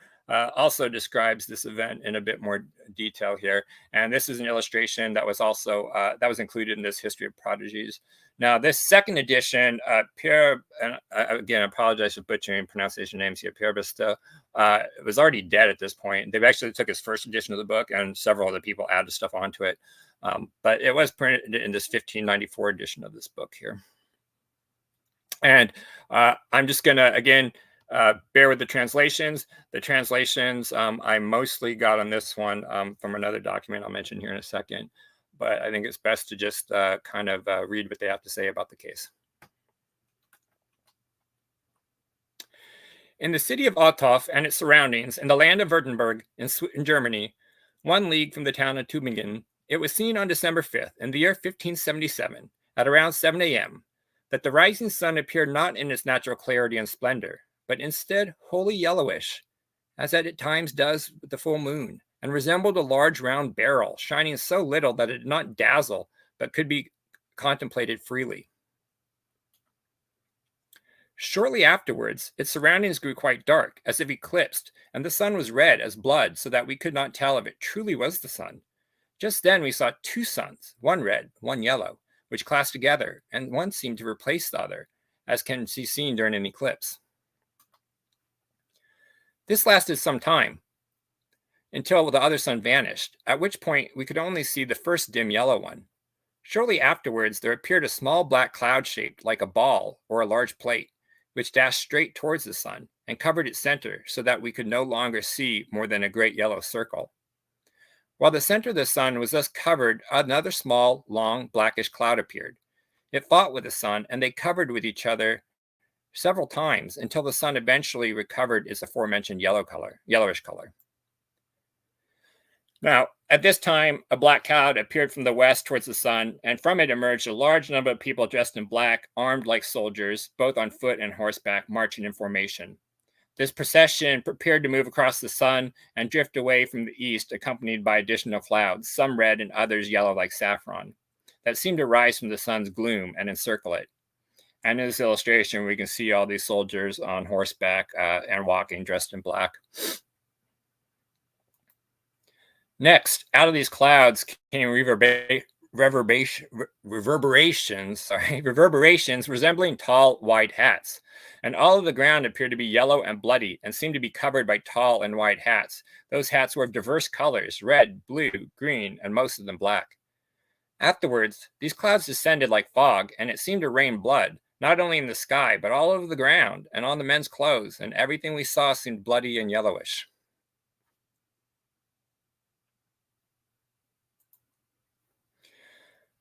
also describes this event in a bit more detail here. And this is an illustration that was also that was included in this History of Prodigies. Now, this second edition, Pierre, and again, I apologize for butchering pronunciation names here, Pierre Basteau, was already dead at this point. They've actually took his first edition of the book, and several other people added stuff onto it. But it was printed in this 1594 edition of this book here. And I'm just going to, again, bear with the translations. The translations I mostly got on this one from another document I'll mention here in a second. But I think it's best to just kind of read what they have to say about the case. In the city of Althoff and its surroundings, in the land of Württemberg in Germany, 1 league from the town of Tübingen, it was seen on December 5th in the year 1577 at around 7 a.m. that the rising sun appeared not in its natural clarity and splendor, but instead wholly yellowish, as at times does with the full moon, and resembled a large round barrel, shining so little that it did not dazzle, but could be contemplated freely. Shortly afterwards, its surroundings grew quite dark, as if eclipsed, and the sun was red as blood, so that we could not tell if it truly was the sun. Just then we saw 2 suns, one red, one yellow, which clashed together, and one seemed to replace the other, as can be seen during an eclipse. This lasted some time, until the other sun vanished, at which point we could only see the first dim yellow one. Shortly afterwards, there appeared a small black cloud shaped like a ball or a large plate, which dashed straight towards the sun and covered its center so that we could no longer see more than a great yellow circle. While the center of the sun was thus covered, another small, long, blackish cloud appeared. It fought with the sun, and they covered with each other several times until the sun eventually recovered its aforementioned yellowish color. Now, at this time, a black cloud appeared from the west towards the sun, and from it emerged a large number of people dressed in black, armed like soldiers, both on foot and horseback, marching in formation. This procession prepared to move across the sun and drift away from the east, accompanied by additional clouds, some red and others yellow like saffron, that seemed to rise from the sun's gloom and encircle it. And in this illustration, we can see all these soldiers on horseback and walking dressed in black. Next, out of these clouds came reverberations resembling tall, wide hats. And all of the ground appeared to be yellow and bloody and seemed to be covered by tall and wide hats. Those hats were of diverse colors, red, blue, green, and most of them black. Afterwards, these clouds descended like fog, and it seemed to rain blood, not only in the sky, but all over the ground and on the men's clothes, and everything we saw seemed bloody and yellowish.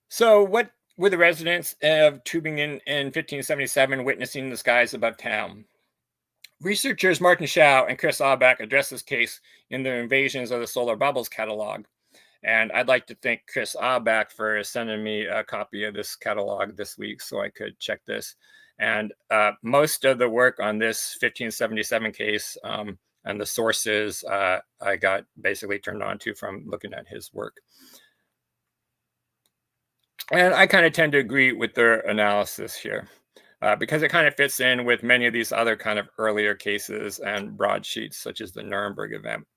So what were the residents of Tübingen in 1577 witnessing in the skies above town? Researchers Martin Schau and Chris Auerbach addressed this case in the Invasions of the Solar Bubbles catalog. And I'd like to thank Chris Auerbach for sending me a copy of this catalog this week so I could check this. And most of the work on this 1577 case and the sources I got basically turned on to from looking at his work. And I kind of tend to agree with their analysis here because it kind of fits in with many of these other kind of earlier cases and broadsheets, such as the Nuremberg event.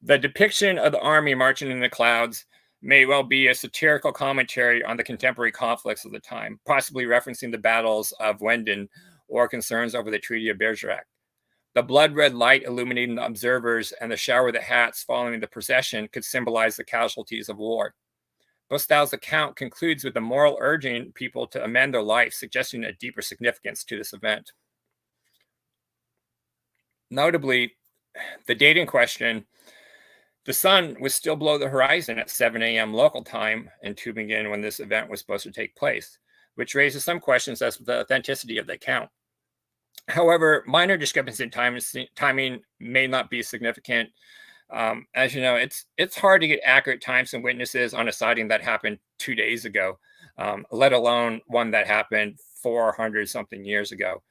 The depiction of the army marching in the clouds may well be a satirical commentary on the contemporary conflicts of the time, possibly referencing the battles of Wenden or concerns over the Treaty of Bergerac. The blood-red light illuminating the observers and the shower of the hats following the procession could symbolize the casualties of war. Bostow's account concludes with the moral urging people to amend their life, suggesting a deeper significance to this event. Notably, the date in question, the sun was still below the horizon at 7 a.m. local time in Tübingen when this event was supposed to take place, which raises some questions as to the authenticity of the account. However, minor discrepancy in timing may not be significant. As you know, it's hard to get accurate times and witnesses on a sighting that happened 2 days ago, let alone one that happened 400 something years ago.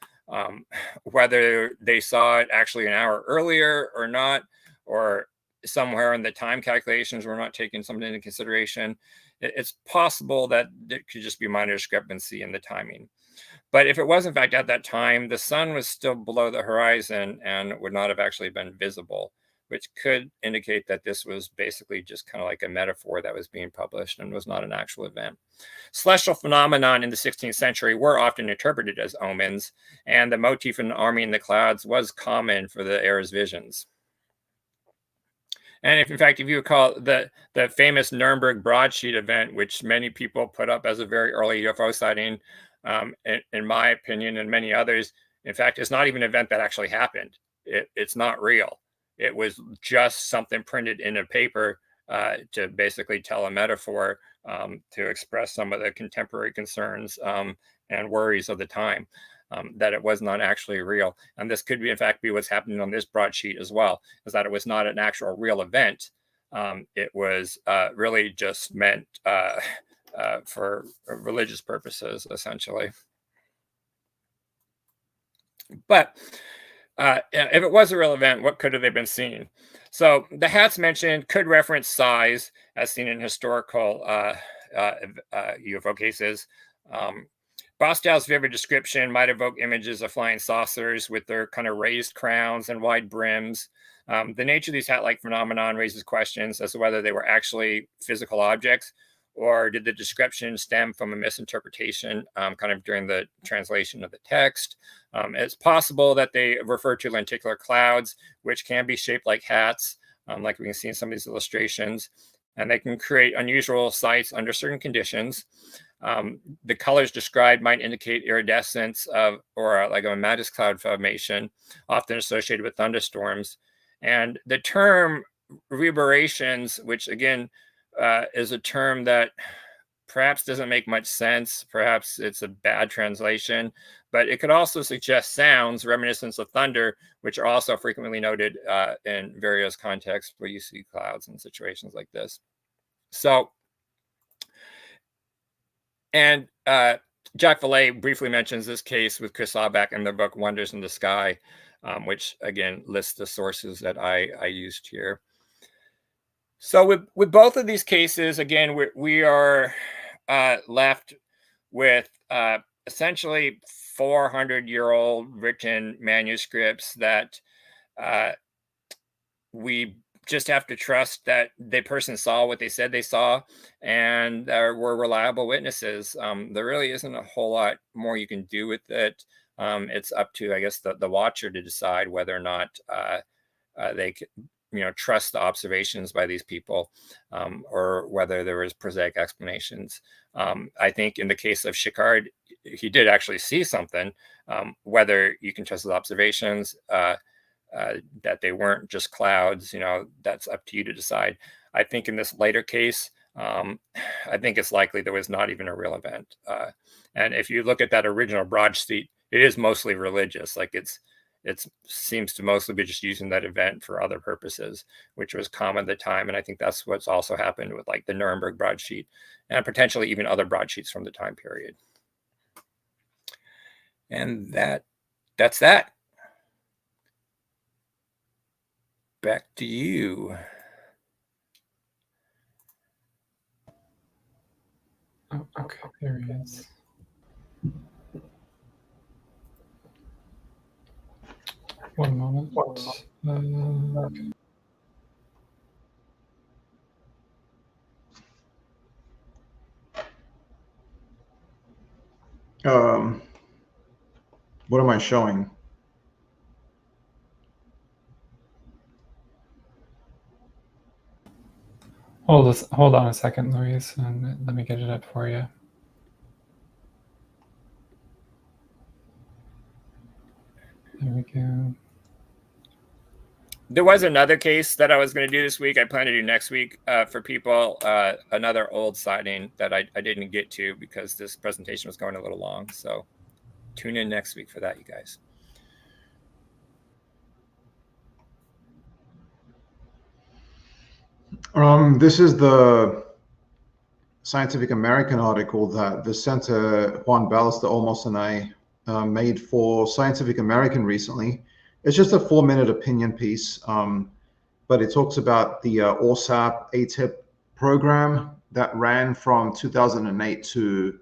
Whether they saw it actually an hour earlier or not, or somewhere in the time calculations were not taking something into consideration, it's possible that there could just be minor discrepancy in the timing. But if it was in fact at that time, the sun was still below the horizon and would not have actually been visible, which could indicate that this was basically just kind of like a metaphor that was being published and was not an actual event. Celestial phenomenon in the 16th century were often interpreted as omens, and the motif of an army in the clouds was common for the era's visions. And if you recall the famous Nuremberg broadsheet event, which many people put up as a very early UFO sighting, in my opinion and many others, in fact, it's not even an event that actually happened. It's not real. It was just something printed in a paper to basically tell a metaphor to express some of the contemporary concerns and worries of the time, that it was not actually real. And this could be, in fact, be what's happening on this broadsheet as well, is that it was not an actual real event. It was really just meant for religious purposes, essentially. But if it was a real event, what could have they been seeing? So the hats mentioned could reference size, as seen in historical UFO cases. Bostow's vivid description might evoke images of flying saucers with their kind of raised crowns and wide brims. The nature of these hat-like phenomenon raises questions as to whether they were actually physical objects, or did the description stem from a misinterpretation kind of during the translation of the text. It's possible that they refer to lenticular clouds, which can be shaped like hats, like we can see in some of these illustrations, and they can create unusual sights under certain conditions. The colors described might indicate iridescence of, or like a mantis cloud formation, often associated with thunderstorms. And the term reverberations, which again is a term that perhaps doesn't make much sense. Perhaps it's a bad translation, but it could also suggest sounds reminiscent of thunder, which are also frequently noted in various contexts where you see clouds in situations like this. So, and Jack Valet briefly mentions this case with Chris Auerbach in the book Wonders in the Sky, which again lists the sources that I used here. So with both of these cases, again, we are left with essentially 400-year-old written manuscripts that we just have to trust that the person saw what they said they saw and were reliable witnesses. There really isn't a whole lot more you can do with it. It's up to, I guess, the watcher to decide whether or not they can, trust the observations by these people, or whether there was prosaic explanations. I think in the case of Shikard, he did actually see something. Whether you can trust his observations, that they weren't just clouds, that's up to you to decide. I think in this later case, I think it's likely there was not even a real event. And if you look at that original broadsheet, it is mostly religious. Like it seems to mostly be just using that event for other purposes, which was common at the time. And I think that's what's also happened with like the Nuremberg broadsheet and potentially even other broadsheets from the time period. And that's that. Back to you. Oh, okay, there he is. One moment. Okay. What am I showing? Hold on a second, Luis, and let me get it up for you. There we go. There was another case that I was going to do this week. I plan to do next week for people, another old sighting that I didn't get to because this presentation was going a little long. So tune in next week for that, you guys. This is the Scientific American article that Vicente Juan Ballester Olmos and I made for Scientific American recently. It's just a 4-minute opinion piece, but it talks about the ORSAP ATIP program that ran from 2008 to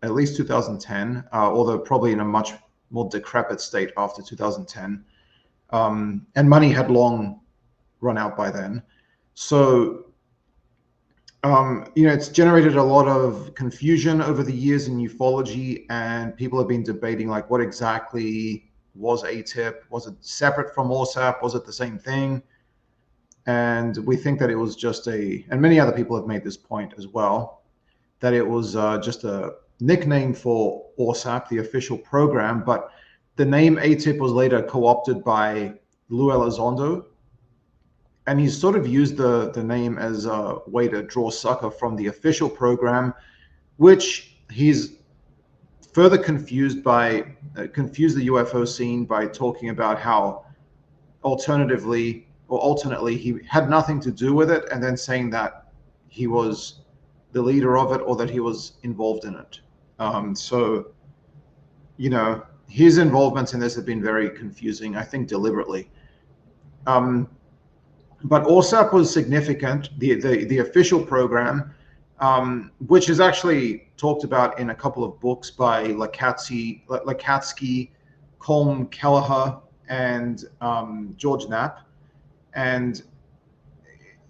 at least 2010, although probably in a much more decrepit state after 2010. And money had long run out by then. So, it's generated a lot of confusion over the years in ufology, and people have been debating like what exactly was ATIP? Was it separate from ORSAP? Was it the same thing? And we think that it was just and many other people have made this point as well, that it was just a nickname for ORSAP, the official program, but the name ATIP was later co-opted by Lou Elizondo, and he's sort of used the name as a way to draw succor from the official program, which he's further confused the UFO scene by talking about how alternately he had nothing to do with it, and then saying that he was the leader of it or that he was involved in it. So, you know, his involvements in this have been very confusing, I think deliberately. But ORSAP was significant, the official program, which is actually talked about in a couple of books by Lakatsky, Colm Kelleher, and George Knapp. And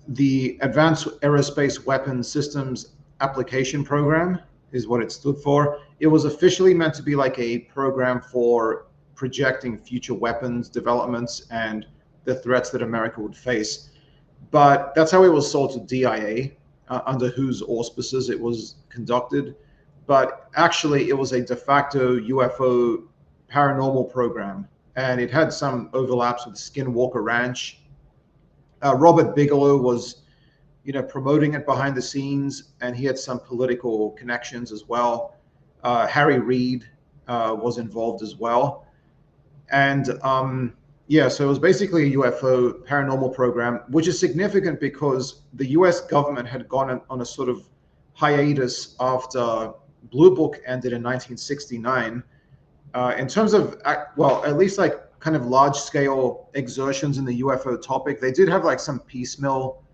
the Advanced Aerospace Weapons Systems Application Program is what it stood for. It was officially meant to be like a program for projecting future weapons developments and the threats that America would face. But that's how it was sold to DIA, under whose auspices it was conducted. But actually, it was a de facto UFO paranormal program, and it had some overlaps with Skinwalker Ranch. Robert Bigelow was, promoting it behind the scenes, and he had some political connections as well. Harry Reid was involved as well. And so it was basically a UFO paranormal program, which is significant because the US government had gone on a sort of hiatus after Blue Book ended in 1969. In terms of, at least like kind of large scale exertions in the UFO topic, they did have like some piecemeal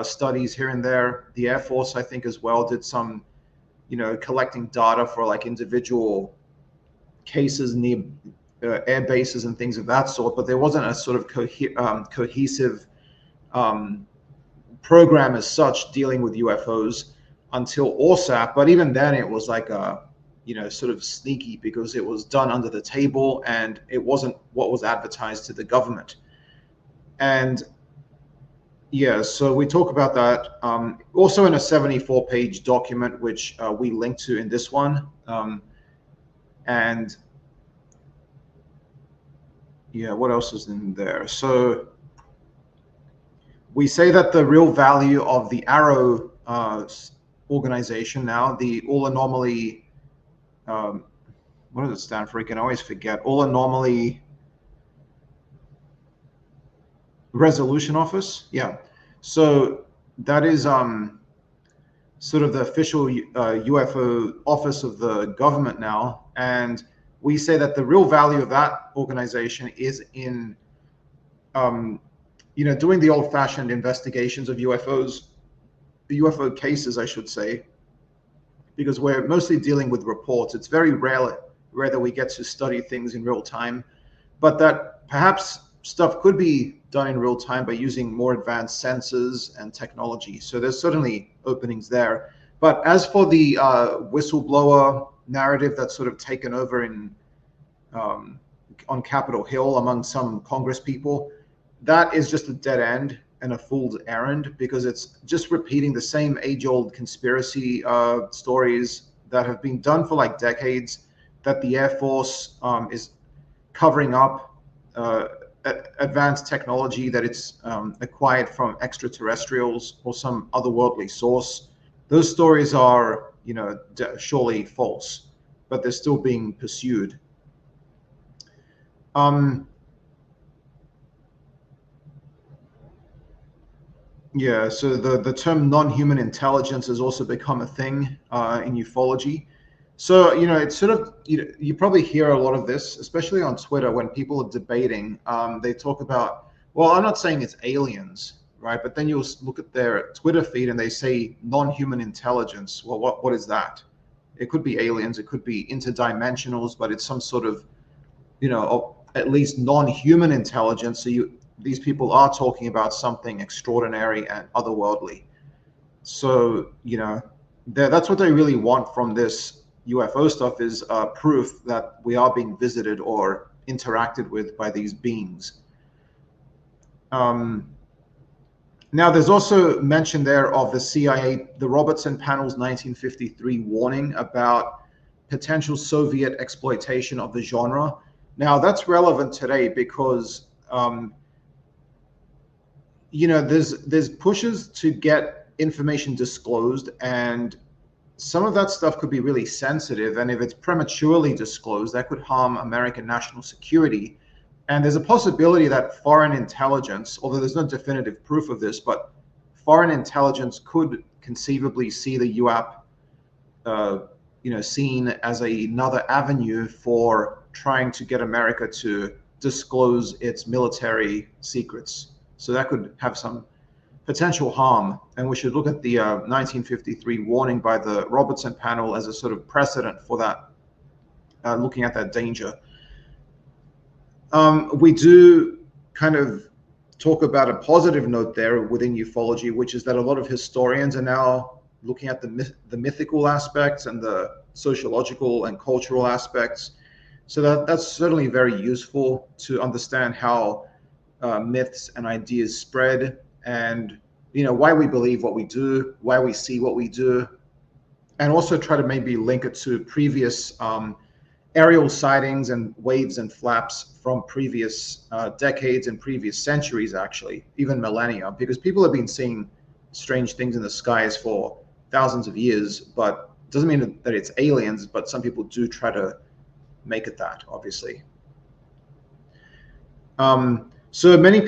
studies here and there. The Air Force, I think, as well did some, collecting data for like individual cases near air bases and things of that sort, but there wasn't a sort of cohesive program as such dealing with UFOs until ORSAP. But even then, it was like a, sort of sneaky, because it was done under the table and it wasn't what was advertised to the government. And so we talk about that also in a 74-page document, which we link to in this one. And what else is in there? So we say that the real value of the Arrow organization now, the All Anomaly, what does it stand for? I can always forget. All Anomaly Resolution Office. Yeah. So that is sort of the official UFO office of the government now. And we say that the real value of that organization is in, doing the old-fashioned investigations of UFOs, the UFO cases, I should say, because we're mostly dealing with reports. It's very rare that we get to study things in real time, but that perhaps stuff could be done in real time by using more advanced sensors and technology. So there's certainly openings there. But as for the whistleblower narrative that's sort of taken over on Capitol Hill among some Congress people, that is just a dead end and a fool's errand, because it's just repeating the same age-old conspiracy stories that have been done for like decades, that the Air Force is covering up advanced technology that it's acquired from extraterrestrials or some otherworldly source. Those stories are, surely false, but they're still being pursued. So the term non-human intelligence has also become a thing in ufology. So, it's sort of, you probably hear a lot of this, especially on Twitter, when people are debating. They talk about, well, I'm not saying it's aliens, right? But then you'll look at their Twitter feed and they say non-human intelligence. Well, what is that? It could be aliens, it could be interdimensionals, but it's some sort of, at least non-human intelligence. So these people are talking about something extraordinary and otherworldly. So, that's what they really want from this UFO stuff, is proof that we are being visited or interacted with by these beings. Now, there's also mention there of the CIA, the Robertson Panel's 1953 warning about potential Soviet exploitation of the genre. Now, that's relevant today because, there's pushes to get information disclosed, and some of that stuff could be really sensitive. And if it's prematurely disclosed, that could harm American national security. And there's a possibility that foreign intelligence, although there's no definitive proof of this, but foreign intelligence could conceivably see the UAP, seen as another avenue for trying to get America to disclose its military secrets. So that could have some potential harm. And we should look at the 1953 warning by the Robertson panel as a sort of precedent for that, looking at that danger. We do kind of talk about a positive note there within ufology, which is that a lot of historians are now looking at the mythical aspects and the sociological and cultural aspects. So that's certainly very useful to understand how myths and ideas spread, and why we believe what we do, why we see what we do, and also try to maybe link it to previous aerial sightings and waves and flaps from previous decades and previous centuries, actually, even millennia, because people have been seeing strange things in the skies for thousands of years, but it doesn't mean that it's aliens, but some people do try to make it that, obviously. So many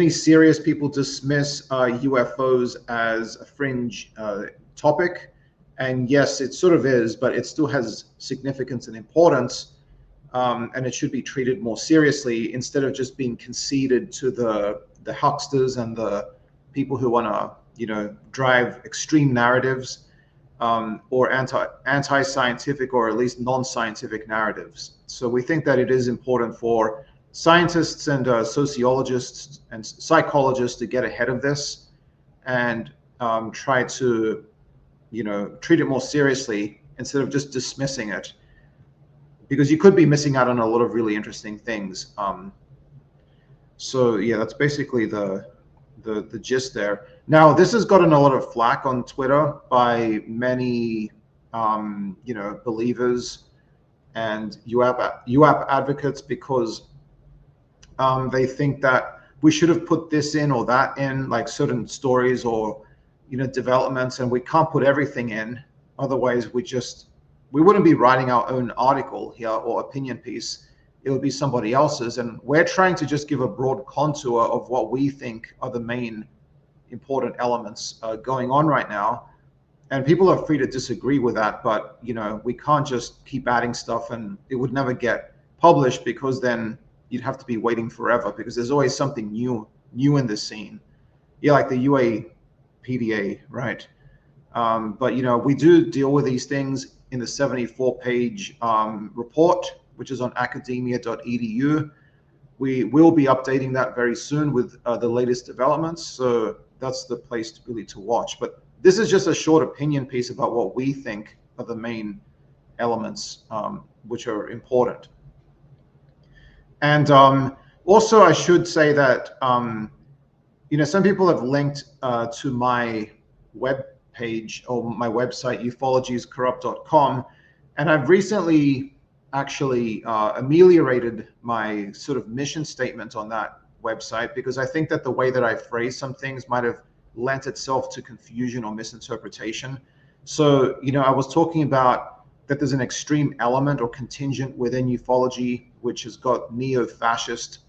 serious people dismiss UFOs as a fringe topic. And yes, it sort of is, but it still has significance and importance. And it should be treated more seriously instead of just being conceded to the hucksters and the people who want to, drive extreme narratives, or anti-scientific or at least non-scientific narratives. So we think that it is important for scientists and sociologists and psychologists to get ahead of this and try to, treat it more seriously instead of just dismissing it, because you could be missing out on a lot of really interesting things. So yeah, that's basically the gist there. Now, this has gotten a lot of flack on Twitter by many, believers and UAP advocates, because they think that we should have put this in or that in, like certain stories or developments, and we can't put everything in. Otherwise, we wouldn't be writing our own article here or opinion piece. It would be somebody else's, and we're trying to just give a broad contour of what we think are the main important elements going on right now. And people are free to disagree with that, but we can't just keep adding stuff and it would never get published, because then you'd have to be waiting forever, because there's always something new in this scene. Yeah, like the UAPDA, right? But we do deal with these things in the 74-page report, which is on academia.edu. We will be updating that very soon with the latest developments. So that's the place really to watch. But this is just a short opinion piece about what we think are the main elements which are important. And also, I should say that some people have linked to my web page or my website, ufologiescorrupt.com, and I've recently actually ameliorated my sort of mission statement on that website, because I think that the way that I phrase some things might have lent itself to confusion or misinterpretation. So, I was talking about that there's an extreme element or contingent within ufology which has got neo-fascist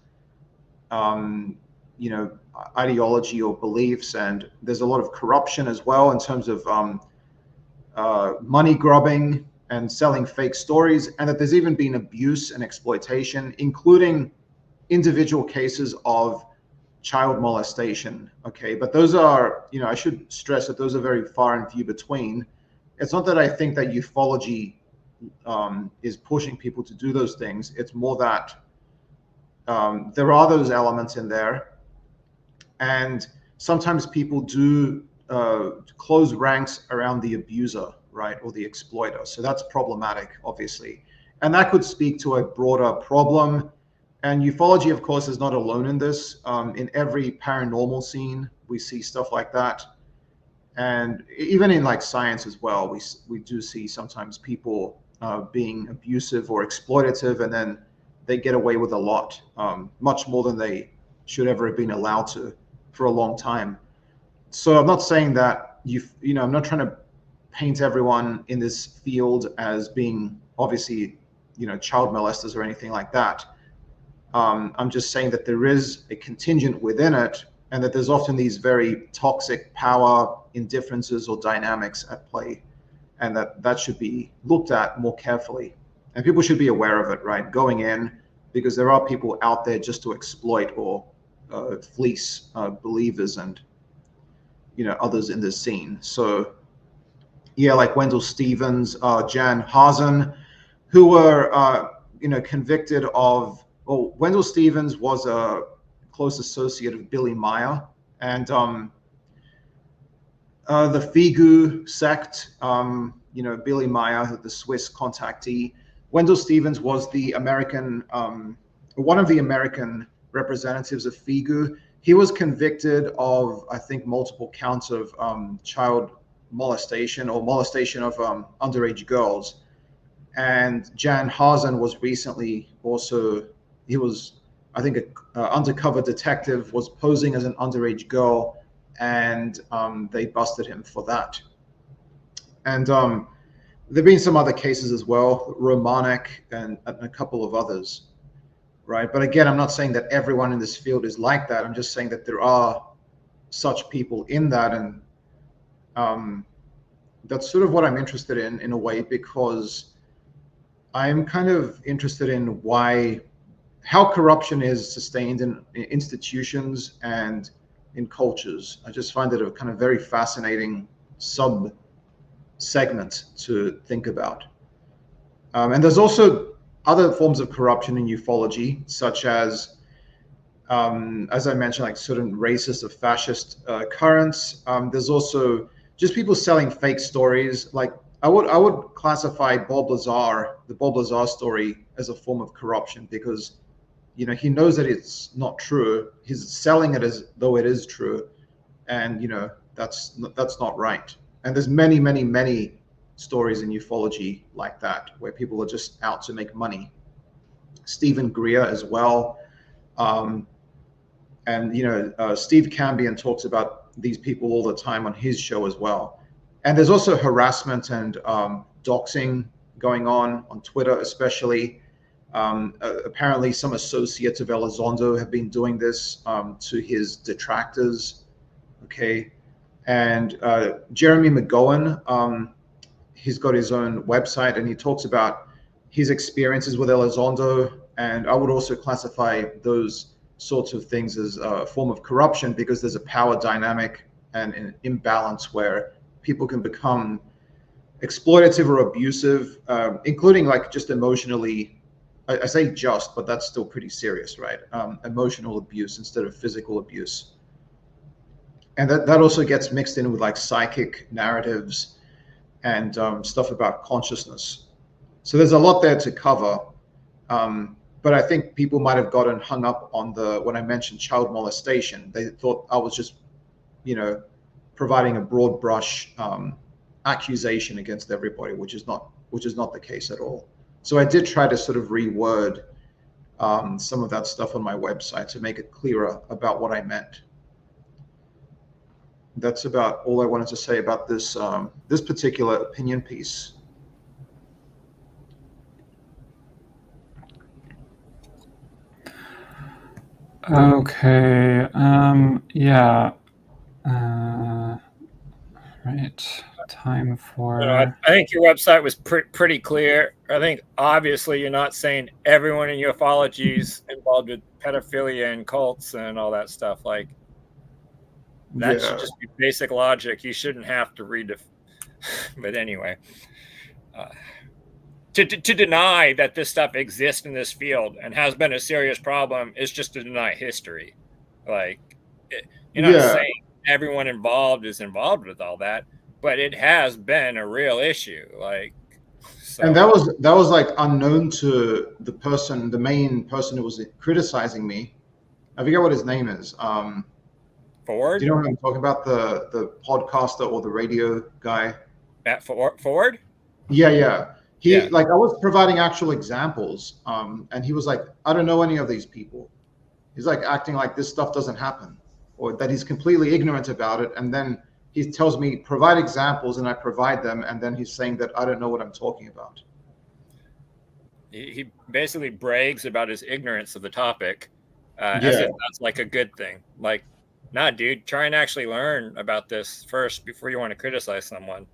ideology or beliefs, and there's a lot of corruption as well in terms of money grubbing and selling fake stories, and that there's even been abuse and exploitation, including individual cases of child molestation. Okay, but those are, I should stress that those are very far and few between. It's not that I think that ufology is pushing people to do those things. It's more that there are those elements in there, and sometimes people do close ranks around the abuser, right, or the exploiter. So that's problematic, obviously, and that could speak to a broader problem. And ufology, of course, is not alone in this. In every paranormal scene, we see stuff like that. And even in like science as well, we do see sometimes people being abusive or exploitative, and then they get away with a lot, much more than they should ever have been allowed to for a long time. So I'm not saying that I'm not trying to paint everyone in this field as being obviously, child molesters or anything like that. I'm just saying that there is a contingent within it, and that there's often these very toxic power indifferences or dynamics at play, and that should be looked at more carefully. And people should be aware of it, right, going in, because there are people out there just to exploit or fleece believers and others in this scene. So yeah, like Wendell Stevens, Jan Hazen, who were convicted of. Well, Wendell Stevens was a close associate of Billy Meier, and the Figu sect. Billy Meier, the Swiss contactee. Wendell Stevens was the American, one of the American representatives of Figu. He was convicted of, I think, multiple counts of child molestation or molestation of underage girls. And Jan Hazen was recently also, he was, I think, an undercover detective, was posing as an underage girl, and they busted him for that. And there've been some other cases as well, Romanek and a couple of others, right? But again, I'm not saying that everyone in this field is like that. I'm just saying that there are such people in that, and that's sort of what I'm interested in a way, because I'm kind of interested in how corruption is sustained in institutions and in cultures. I just find it a kind of very fascinating segment to think about. And there's also other forms of corruption in ufology, such as I mentioned, like certain racist or fascist currents. There's also just people selling fake stories. Like I would classify the Bob Lazar story, as a form of corruption, because he knows that it's not true. He's selling it as though it is true, and that's not right. And there's many, many, many stories in ufology like that, where people are just out to make money. Stephen Greer as well. And Steve Cambion talks about these people all the time on his show as well. And there's also harassment and doxing going on Twitter, especially. Apparently some associates of Elizondo have been doing this to his detractors. Okay. And Jeremy McGowan, he's got his own website, and he talks about his experiences with Elizondo. And I would also classify those sorts of things as a form of corruption, because there's a power dynamic and an imbalance where people can become exploitative or abusive, including like just emotionally. I say just, but that's still pretty serious, right? Emotional abuse instead of physical abuse. And that also gets mixed in with like psychic narratives and stuff about consciousness. So there's a lot there to cover. But I think people might have gotten hung up on when I mentioned child molestation. They thought I was just, providing a broad brush accusation against everybody, which is not the case at all. So I did try to sort of reword some of that stuff on my website to make it clearer about what I meant. That's about all I wanted to say about this this particular opinion piece. Okay. Yeah. Right. Time for. I think your website was pretty clear. I think obviously you're not saying everyone in ufology is involved with pedophilia and cults and all that stuff. Like that should just be basic logic. You shouldn't have to read it. But anyway, to deny that this stuff exists in this field and has been a serious problem is just to deny history. Like you're not saying everyone involved is involved with all that, but it has been a real issue. Like, so. And that was like unknown to the main person who was criticizing me. I forget what his name is. Ford? Do you know what I'm talking about? The podcaster or the radio guy? At Ford? Yeah. Yeah. Like, I was providing actual examples, and he was like, I don't know any of these people. He's like acting like this stuff doesn't happen, or that he's completely ignorant about it. And then he tells me, provide examples, and I provide them. And then he's saying that I don't know what I'm talking about. He basically brags about his ignorance of the topic, as if that's like a good thing. Like, nah, dude, try and actually learn about this first before you want to criticize someone.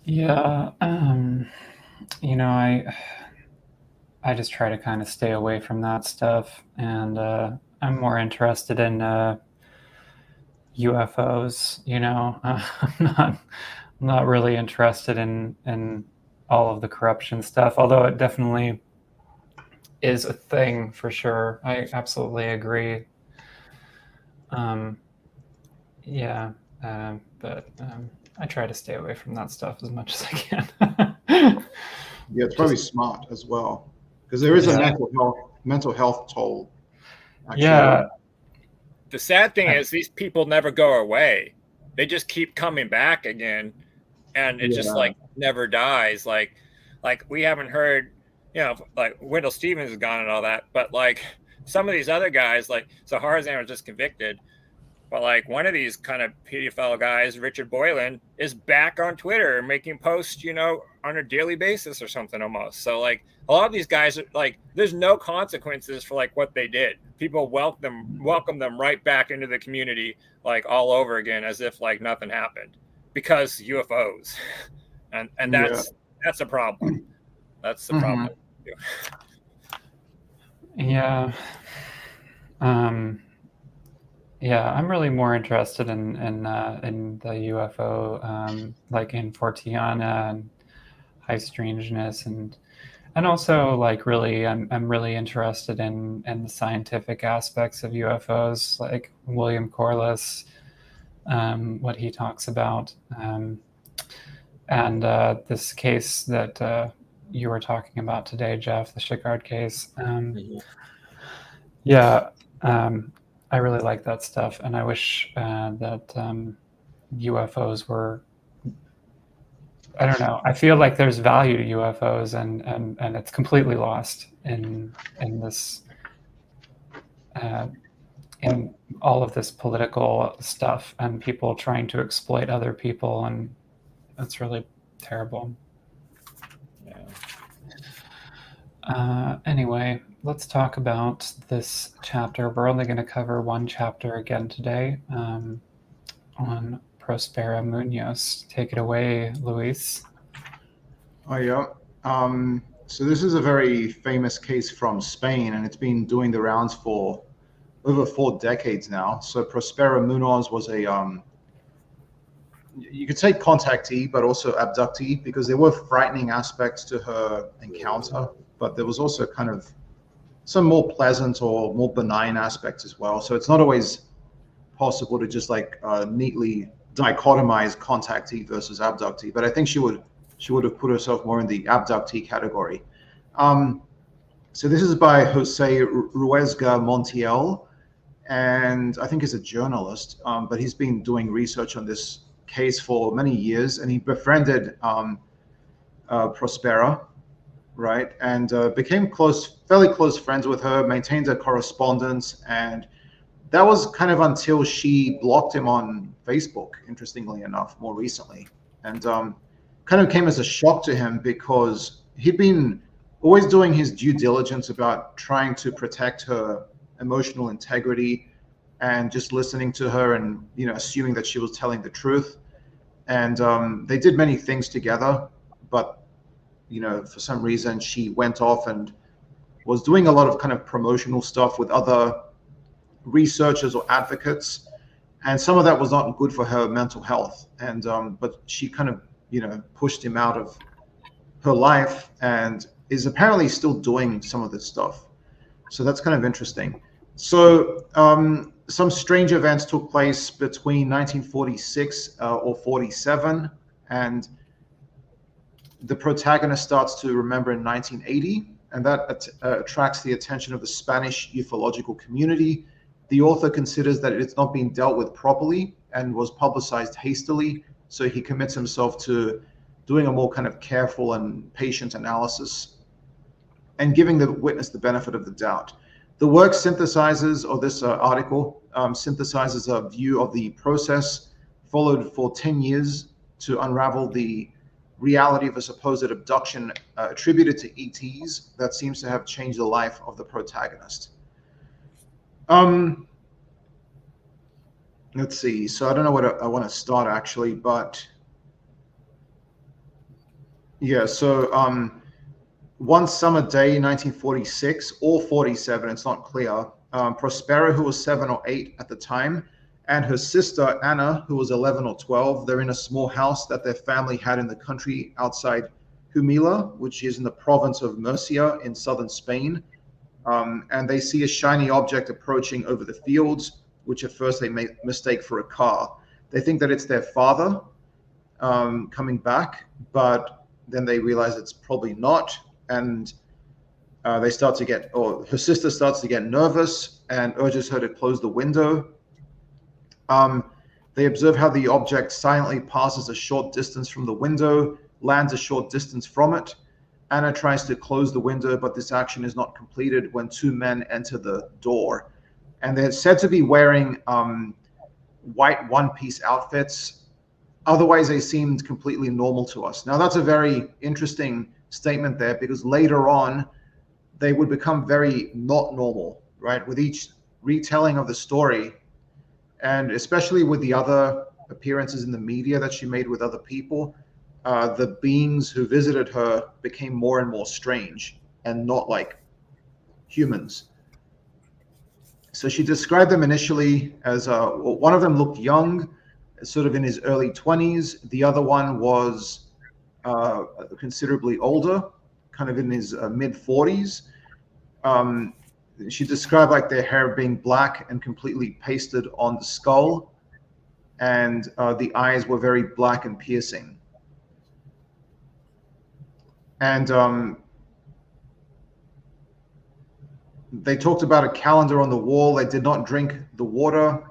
Yeah, you know, I just try to kind of stay away from that stuff, and I'm more interested in UFOs. You know, I'm not really interested in all of the corruption stuff, although it definitely is a thing for sure. I absolutely agree. Yeah, but I try to stay away from that stuff as much as I can. Yeah, it's probably smart as well, because there is a mental health toll. Actually. Yeah. The sad thing is these people never go away. They just keep coming back again, and it just like never dies. Like we haven't heard, you know, like Wendell Stevens is gone and all that, but like some of these other guys, like so Harzan was just convicted, but like one of these kind of pedophile guys, Richard Boylan, is back on Twitter making posts, you know, on a daily basis or something almost. So like a lot of these guys are like, there's no consequences for like what they did. People welcome them right back into the community, like all over again, as if like nothing happened, because UFOs, and that's a problem. That's the problem. Yeah. Yeah, I'm really more interested in the UFO, like in Fortiana and High Strangeness, and also like really, I'm really interested in the scientific aspects of UFOs, like William Corliss, what he talks about, and this case that you were talking about today, Jeff, the Schickard case. Yeah. I really like that stuff, and I wish that UFOs were. I don't know. I feel like there's value to UFOs, and it's completely lost in this in all of this political stuff and people trying to exploit other people, and that's really terrible. Anyway, let's talk about this chapter. We're only going to cover one chapter again today, on Prospera Munoz. Take it away, Luis. Oh, yeah. So this is a very famous case from Spain, and it's been doing the rounds for over 4 decades now. So Prospera Munoz was a, you could say contactee, but also abductee, because there were frightening aspects to her encounter, but there was also kind of some more pleasant or more benign aspects as well. So it's not always possible to just like neatly dichotomize contactee versus abductee, but I think she would have put herself more in the abductee category. So this is by Jose Ruesga Montiel, and I think he's a journalist, but he's been doing research on this case for many years, and he befriended Prospera, right, and became fairly close friends with her, maintained a correspondence, and that was kind of until she blocked him on Facebook, interestingly enough, more recently. And kind of came as a shock to him, because he'd been always doing his due diligence about trying to protect her emotional integrity and just listening to her and, you know, assuming that she was telling the truth. And they did many things together, but, you know, for some reason she went off and was doing a lot of kind of promotional stuff with other researchers or advocates, and some of that was not good for her mental health. And but she kind of, you know, pushed him out of her life and is apparently still doing some of this stuff. So that's kind of interesting. So some strange events took place between 1946 or 47, and the protagonist starts to remember in 1980, and that attracts the attention of the Spanish ufological community. The author considers that it's not being dealt with properly and was publicized hastily, so he commits himself to doing a more kind of careful and patient analysis and giving the witness the benefit of the doubt. The work synthesizes, or this article synthesizes a view of the process followed for 10 years to unravel the reality of a supposed abduction attributed to ETs that seems to have changed the life of the protagonist. Let's see. So I don't know what I want to start actually, but yeah. So one summer day, 1946 or 47, it's not clear. Prospero, who was 7 or 8 at the time, and her sister Anna, who was 11 or 12, they're in a small house that their family had in the country outside Humila, which is in the province of Murcia in southern Spain. And they see a shiny object approaching over the fields, which at first they mistake for a car. They think that it's their father coming back, but then they realize it's probably not. And they start to get, or her sister starts to get nervous and urges her to close the window. They observe how the object silently passes a short distance from the window, lands a short distance from it. Anna tries to close the window, but this action is not completed when 2 men enter the door. And they're said to be wearing white one-piece outfits. Otherwise, they seemed completely normal to us. Now, that's a very interesting statement there, because later on, they would become very not normal, right? With each retelling of the story, and especially with the other appearances in the media that she made with other people, the beings who visited her became more and more strange and not like humans. So she described them initially as one of them looked young, sort of in his early 20s. The other one was considerably older, kind of in his mid 40s. She described like their hair being black and completely pasted on the skull, and the eyes were very black and piercing. And they talked about a calendar on the wall. They did not drink the water.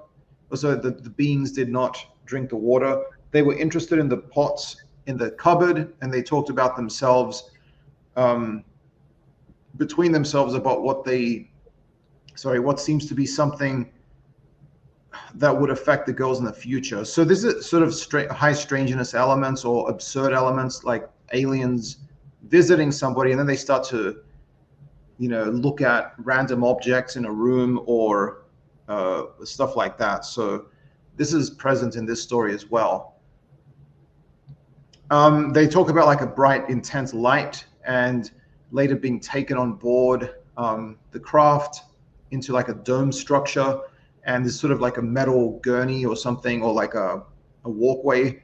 So the beings did not drink the water. They were interested in the pots in the cupboard, and they talked about themselves, between themselves, about what seems to be something that would affect the girls in the future. So this is sort of high strangeness elements or absurd elements, like aliens visiting somebody, and then they start to, look at random objects in a room or stuff like that. So this is present in this story as well. They talk about like a bright, intense light, and later being taken on board the craft into like a dome structure, and there's sort of like a metal gurney or something, or like a walkway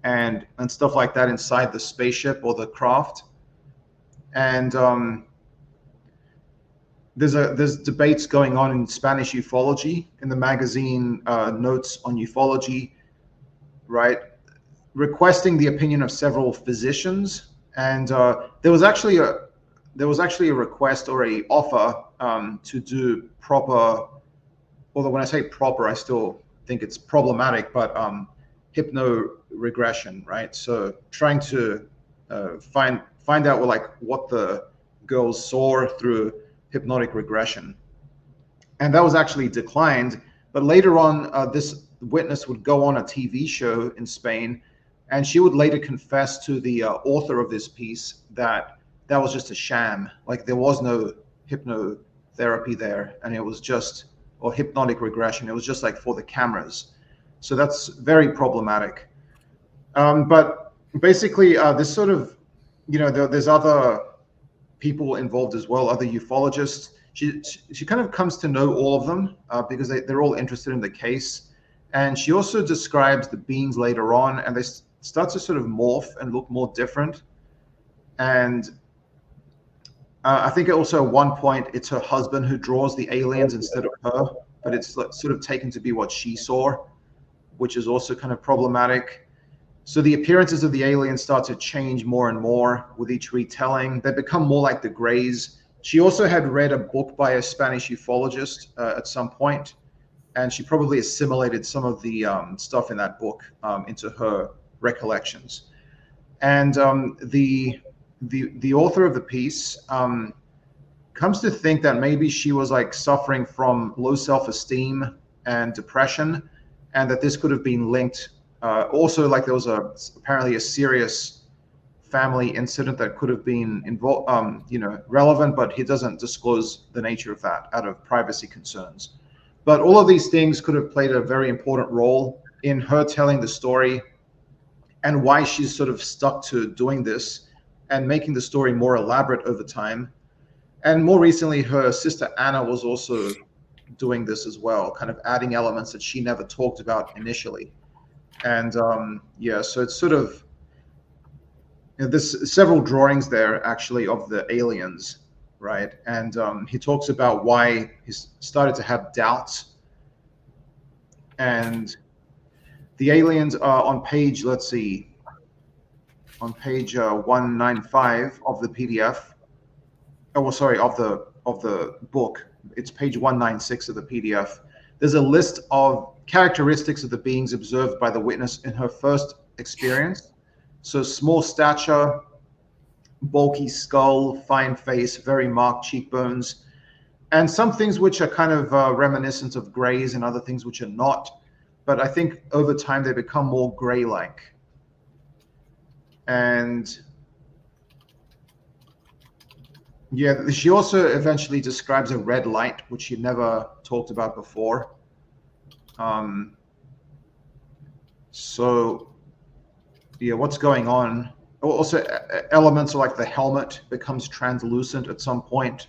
and stuff like that inside the spaceship or the craft. And there's debates going on in Spanish ufology in the magazine Notes on Ufology, right? Requesting the opinion of several physicians, and there was actually a request or a offer to do proper, although when I say proper, I still think it's problematic, but hypno-regression, right? So trying to find out what the girls saw through hypnotic regression. And that was actually declined. But later on, this witness would go on a TV show in Spain, and she would later confess to the author of this piece that was just a sham. Like there was no hypnotherapy there, and it was just, or hypnotic regression. It was just like for the cameras. So that's very problematic. But basically, this sort of, there's other people involved as well, other ufologists. She kind of comes to know all of them because they're all interested in the case. And she also describes the beings later on, and they start to sort of morph and look more different. And I think also at one point it's her husband who draws the aliens instead of her, but it's sort of taken to be what she saw, which is also kind of problematic. So the appearances of the aliens start to change more and more with each retelling. They become more like the Greys. She also had read a book by a Spanish ufologist at some point, and she probably assimilated some of the stuff in that book into her recollections. And the author of the piece comes to think that maybe she was like suffering from low self-esteem and depression, and that this could have been linked. Also, like there was apparently a serious family incident that could have been involved, relevant, but he doesn't disclose the nature of that out of privacy concerns. But all of these things could have played a very important role in her telling the story and why she's sort of stuck to doing this and making the story more elaborate over time. And more recently, her sister Anna was also doing this as well, kind of adding elements that she never talked about initially. And so it's sort of, there's several drawings there actually of the aliens, right? And he talks about why he's started to have doubts. And the aliens are on page, let's see, on page 195 of the PDF. Oh, well, sorry, of the book. It's page 196 of the PDF. There's a list of characteristics of the beings observed by the witness in her first experience. So small stature, bulky skull, fine face, very marked cheekbones, and some things which are kind of reminiscent of grays and other things which are not. But I think over time they become more gray-like. And yeah, she also eventually describes a red light, which she never talked about before. So yeah, what's going on? Also, elements like the helmet becomes translucent at some point.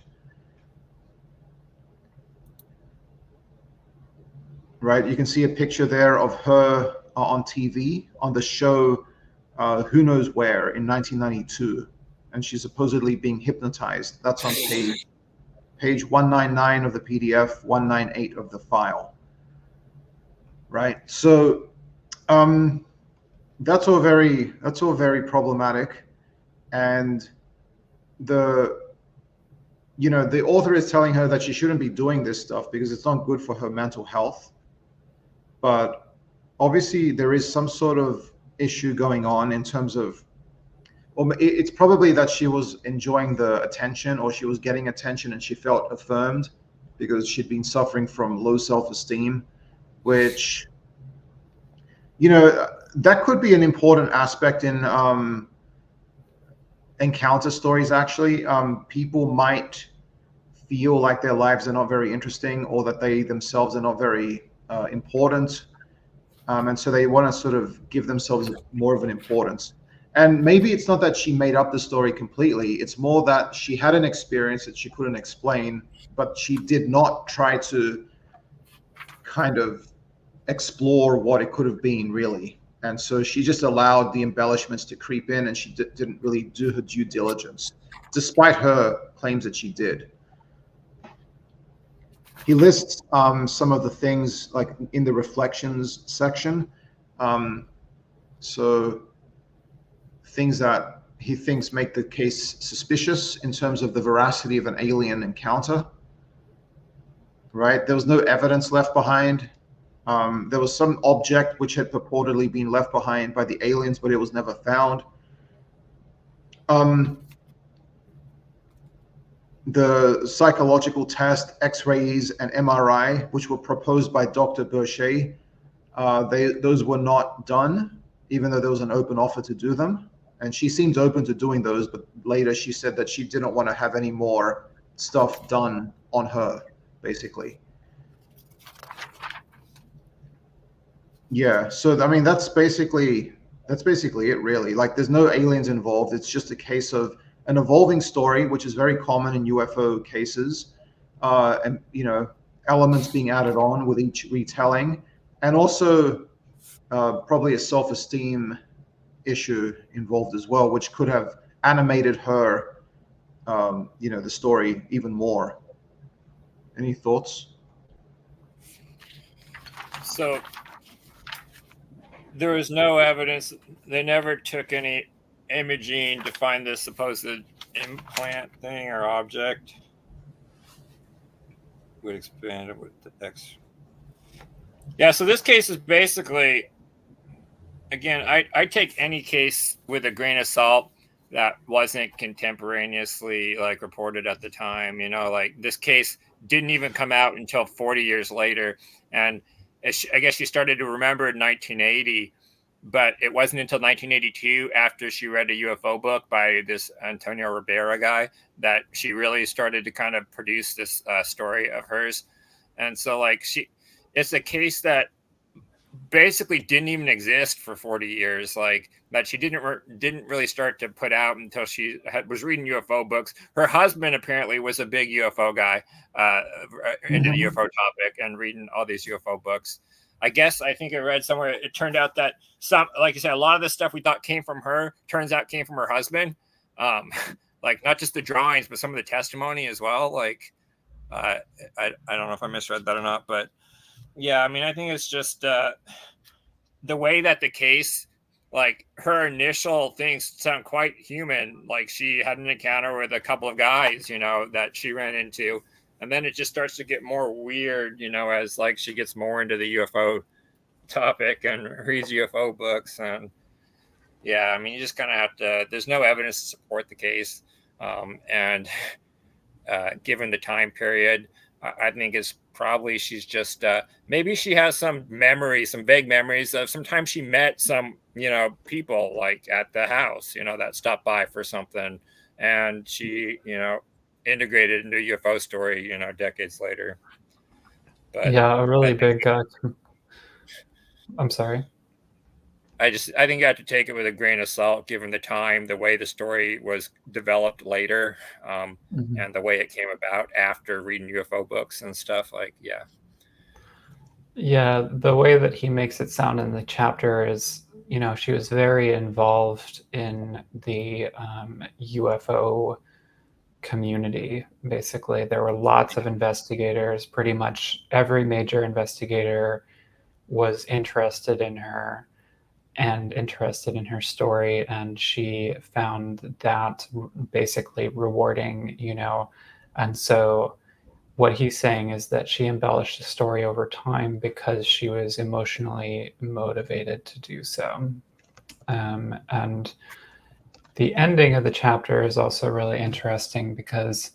Right, you can see a picture there of her on TV on the show Who Knows Where in 1992. And she's supposedly being hypnotized. That's on page 199 of the PDF, 198 of the file. Right. So that's all very problematic. And the author is telling her that she shouldn't be doing this stuff because it's not good for her mental health. But obviously there is some sort of issue going on in terms of, it's probably that she was enjoying the attention, or she was getting attention and she felt affirmed because she'd been suffering from low self-esteem, which, that could be an important aspect in encounter stories, actually. People might feel like their lives are not very interesting, or that they themselves are not very important. And so they want to sort of give themselves more of an importance. And maybe it's not that she made up the story completely. It's more that she had an experience that she couldn't explain, but she did not try to kind of explore what it could have been, really. And so she just allowed the embellishments to creep in, and she didn't really do her due diligence, despite her claims that she did. He lists some of the things like in the reflections section. So things that he thinks make the case suspicious in terms of the veracity of an alien encounter. Right? There was no evidence left behind. There was some object which had purportedly been left behind by the aliens, but it was never found. The psychological test, X-rays, and MRI, which were proposed by Dr. Berchet, those were not done, even though there was an open offer to do them. And she seemed open to doing those, but later she said that she didn't want to have any more stuff done on her, basically. Yeah, so I mean that's basically it, really. Like, there's no aliens involved. It's just a case of an evolving story, which is very common in UFO cases, and elements being added on with each retelling, and also probably a self-esteem issue involved as well, which could have animated her, the story even more. Any thoughts? So there is no evidence. They never took any imaging to find this supposed implant thing or object. Would expand it with the X. Yeah, so this case is basically, again, I take any case with a grain of salt that wasn't contemporaneously like reported at the time. You know, like this case didn't even come out until 40 years later, and I guess she started to remember in 1980, but it wasn't until 1982, after she read a UFO book by this Antonio Rivera guy, that she really started to kind of produce this story of hers. And so, like, it's a case that basically didn't even exist for 40 years, like that she didn't really start to put out until she was reading UFO books. Her husband apparently was a big UFO guy, into the UFO topic and reading all these UFO books. I guess I think I read somewhere it turned out that some, like I said, a lot of the stuff we thought came from her turns out came from her husband. Like not just the drawings, but some of the testimony as well. Like I don't know if I misread that or not, but yeah, I mean, I think it's just the way that the case, like her initial things sound quite human. Like she had an encounter with a couple of guys, you know, that she ran into. And then it just starts to get more weird, you know, as like she gets more into the UFO topic and reads UFO books. And yeah, I mean, you just kind of have to, there's no evidence to support the case. And given the time period, I think it's probably she's just maybe she has some memories, some vague memories of sometimes she met some, you know, people like at the house, you know, that stopped by for something, and she, you know, integrated into a UFO story, you know, decades later. But Yeah, a really big. I'm sorry. I think you have to take it with a grain of salt, given the time, the way the story was developed later, and the way it came about after reading UFO books and stuff. Like, yeah. Yeah, the way that he makes it sound in the chapter is, you know, she was very involved in the UFO community. Basically, there were lots of investigators. Pretty much every major investigator was interested in her and interested in her story, and she found that basically rewarding, you know. And so what he's saying is that she embellished the story over time because she was emotionally motivated to do so. And the ending of the chapter is also really interesting because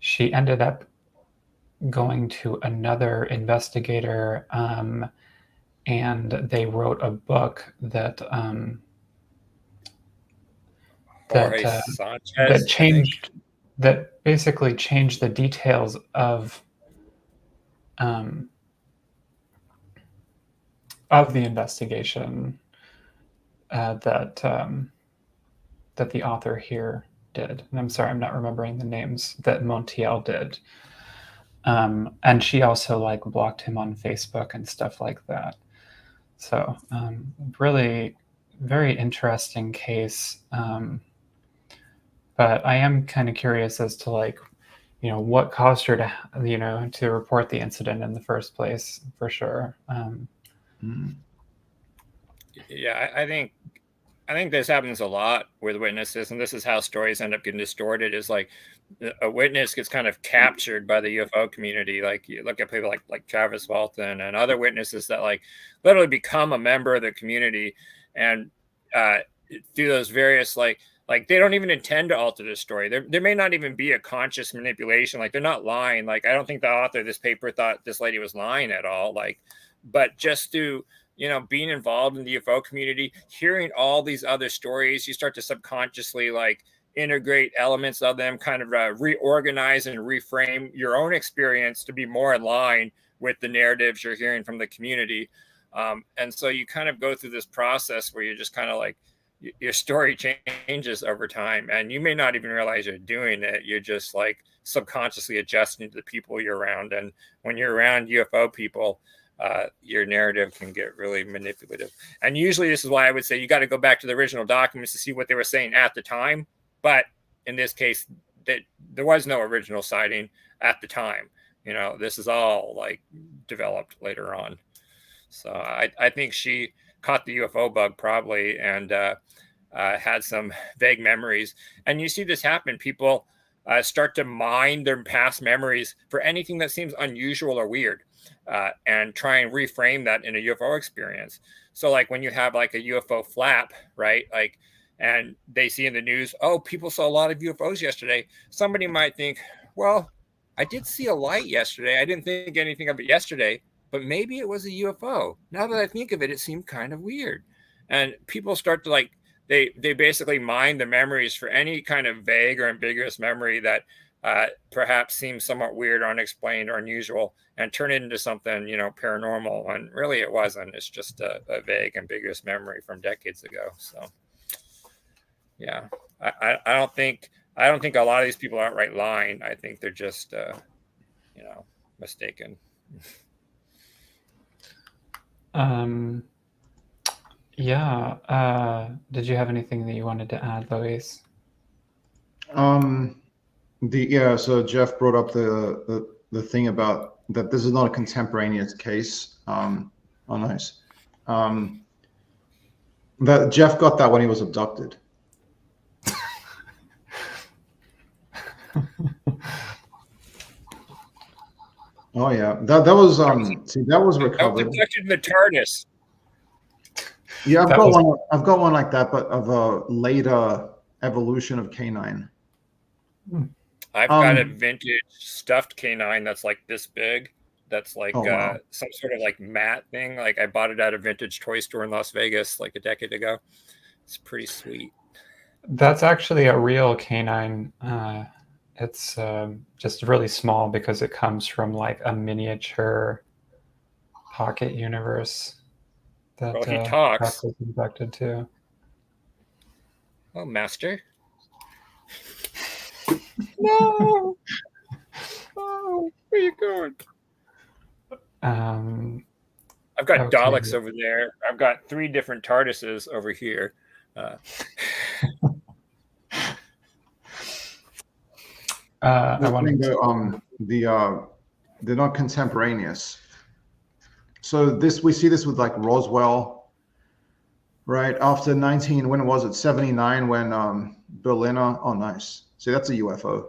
she ended up going to another investigator, and they wrote a book that that changed, that basically changed the details of the investigation that the author here did. And I'm sorry, I'm not remembering the names, that Montiel did. And she also like blocked him on Facebook and stuff like that. So really very interesting case. But I am kind of curious as to like, you know, what caused her to, you know, to report the incident in the first place, for sure. Yeah, I think this happens a lot with witnesses, and this is how stories end up getting distorted. Is like a witness gets kind of captured by the UFO community. Like you look at people like Travis Walton and other witnesses that like literally become a member of the community, and through those various like they don't even intend to alter the story. There may not even be a conscious manipulation. Like they're not lying. Like I don't think the author of this paper thought this lady was lying at all. Like, but just through, you know, being involved in the UFO community, hearing all these other stories, you start to subconsciously like integrate elements of them, kind of reorganize and reframe your own experience to be more in line with the narratives you're hearing from the community. And so you kind of go through this process where you're just kind of like, your story changes over time, and you may not even realize you're doing it. You're just like subconsciously adjusting to the people you're around. And when you're around UFO people, your narrative can get really manipulative. And usually this is why I would say you got to go back to the original documents to see what they were saying at the time. But in this case, there was no original sighting at the time. You know, this is all like developed later on. So I think she caught the UFO bug probably, and had some vague memories. And you see this happen. People start to mine their past memories for anything that seems unusual or weird. and try and reframe that in a UFO experience. So like when you have like a UFO flap, right? Like, and they see in the news, oh, people saw a lot of UFOs yesterday. Somebody might think, well, I did see a light yesterday. I didn't think anything of it yesterday, but maybe it was a UFO. Now that I think of it, it seemed kind of weird. And people start to like, they basically mine the memories for any kind of vague or ambiguous memory that perhaps seems somewhat weird or unexplained or unusual, and turn it into something, paranormal, when really it wasn't. It's just a vague, ambiguous memory from decades ago. So yeah, I don't think a lot of these people aren't right lying. I think they're just mistaken. Yeah. Did you have anything that you wanted to add, Luis? So Jeff brought up the thing about that this is not a contemporaneous case. Oh, nice. That Jeff got that when he was abducted. Oh yeah, that was that was recovered. I was abducted in the TARDIS. Yeah, I've got one like that, but of a later evolution of canine. I've got a vintage stuffed canine that's like this big. That's like some sort of like mat thing. Like I bought it at a vintage toy store in Las Vegas like a decade ago. It's pretty sweet. That's actually a real canine. It's just really small because it comes from like a miniature pocket universe that he talks. was abducted to. Oh, master. No. Oh, where are you going? I've got Daleks over there. I've got 3 different TARDISes over here. They're not contemporaneous. So we see this with like Roswell, right? After when was it? 79, when Berliner. Oh, nice. See, that's a UFO.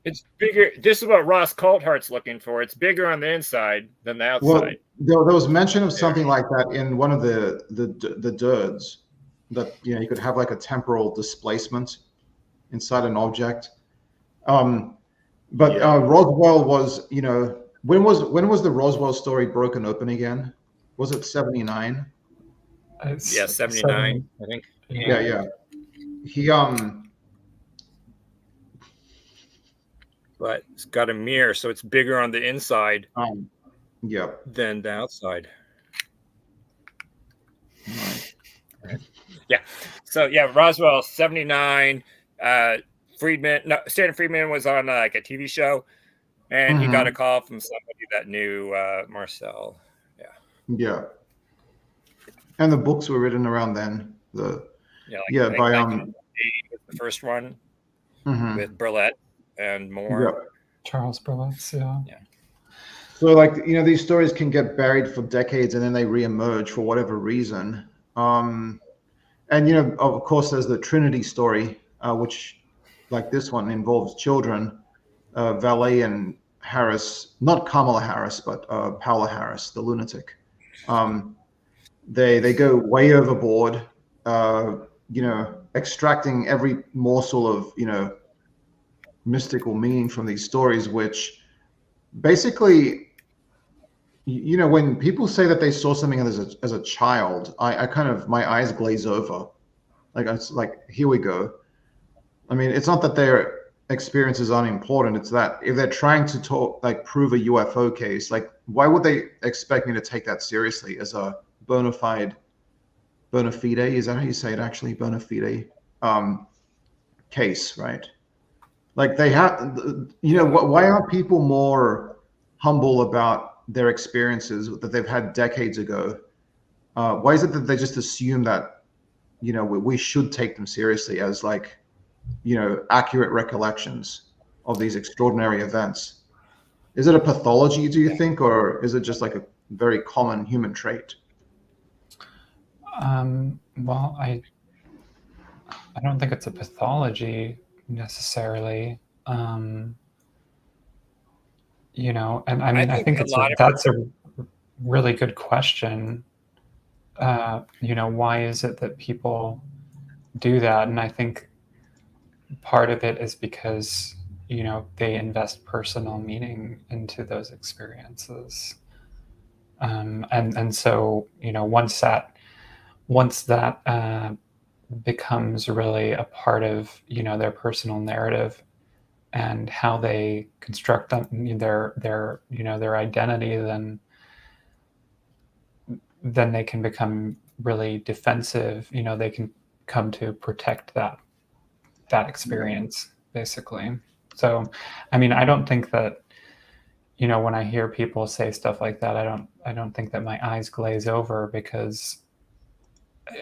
It's bigger. This is what Ross Coulthart's looking for. It's bigger on the inside than the outside. Well, there was mention of something like that in one of the DIRDs, that you could have like a temporal displacement inside an object. Roswell was, when was the Roswell story broken open again? Was it 79? Yeah, 79, I think. Yeah. He but it's got a mirror, so it's bigger on the inside than the outside. Right. Yeah. So yeah, Roswell 79. Stanton Friedman was on like a TV show, and he got a call from somebody that knew Marcel. Yeah. And the books were written around then. By the first one with Burlett and more. Charles Burlett. Yeah. So like these stories can get buried for decades and then they reemerge for whatever reason. And of course there's the Trinity story, which, like this one, involves children, Valet and Harris, not Kamala Harris, but Paola Harris, the lunatic. They go way overboard, extracting every morsel of mystical meaning from these stories, which basically, when people say that they saw something as a child, I kind of, my eyes glaze over. Like, it's like, here we go. I mean, it's not that their experiences aren't important. It's that if they're trying to prove a UFO case, like, why would they expect me to take that seriously as a bona fide, is that how you say it actually? Bona fide case, right? Like they have, why aren't people more humble about their experiences that they've had decades ago? Why is it that they just assume that, we should take them seriously as like, accurate recollections of these extraordinary events? Is it a pathology, do you think, or is it just like a very common human trait? Well, I don't think it's a pathology necessarily. you know, and I mean, I think a lot of that's a really good question. You know, why is it that people do that? And I think part of it is because, you know, they invest personal meaning into those experiences. And so, you know, once that becomes really a part of, you know, their personal narrative and how they construct their you know, their identity, then they can become really defensive. You know, they can come to protect that experience, basically. So, I mean, I don't think that, you know, when I hear people say stuff like that, I don't think that my eyes glaze over, because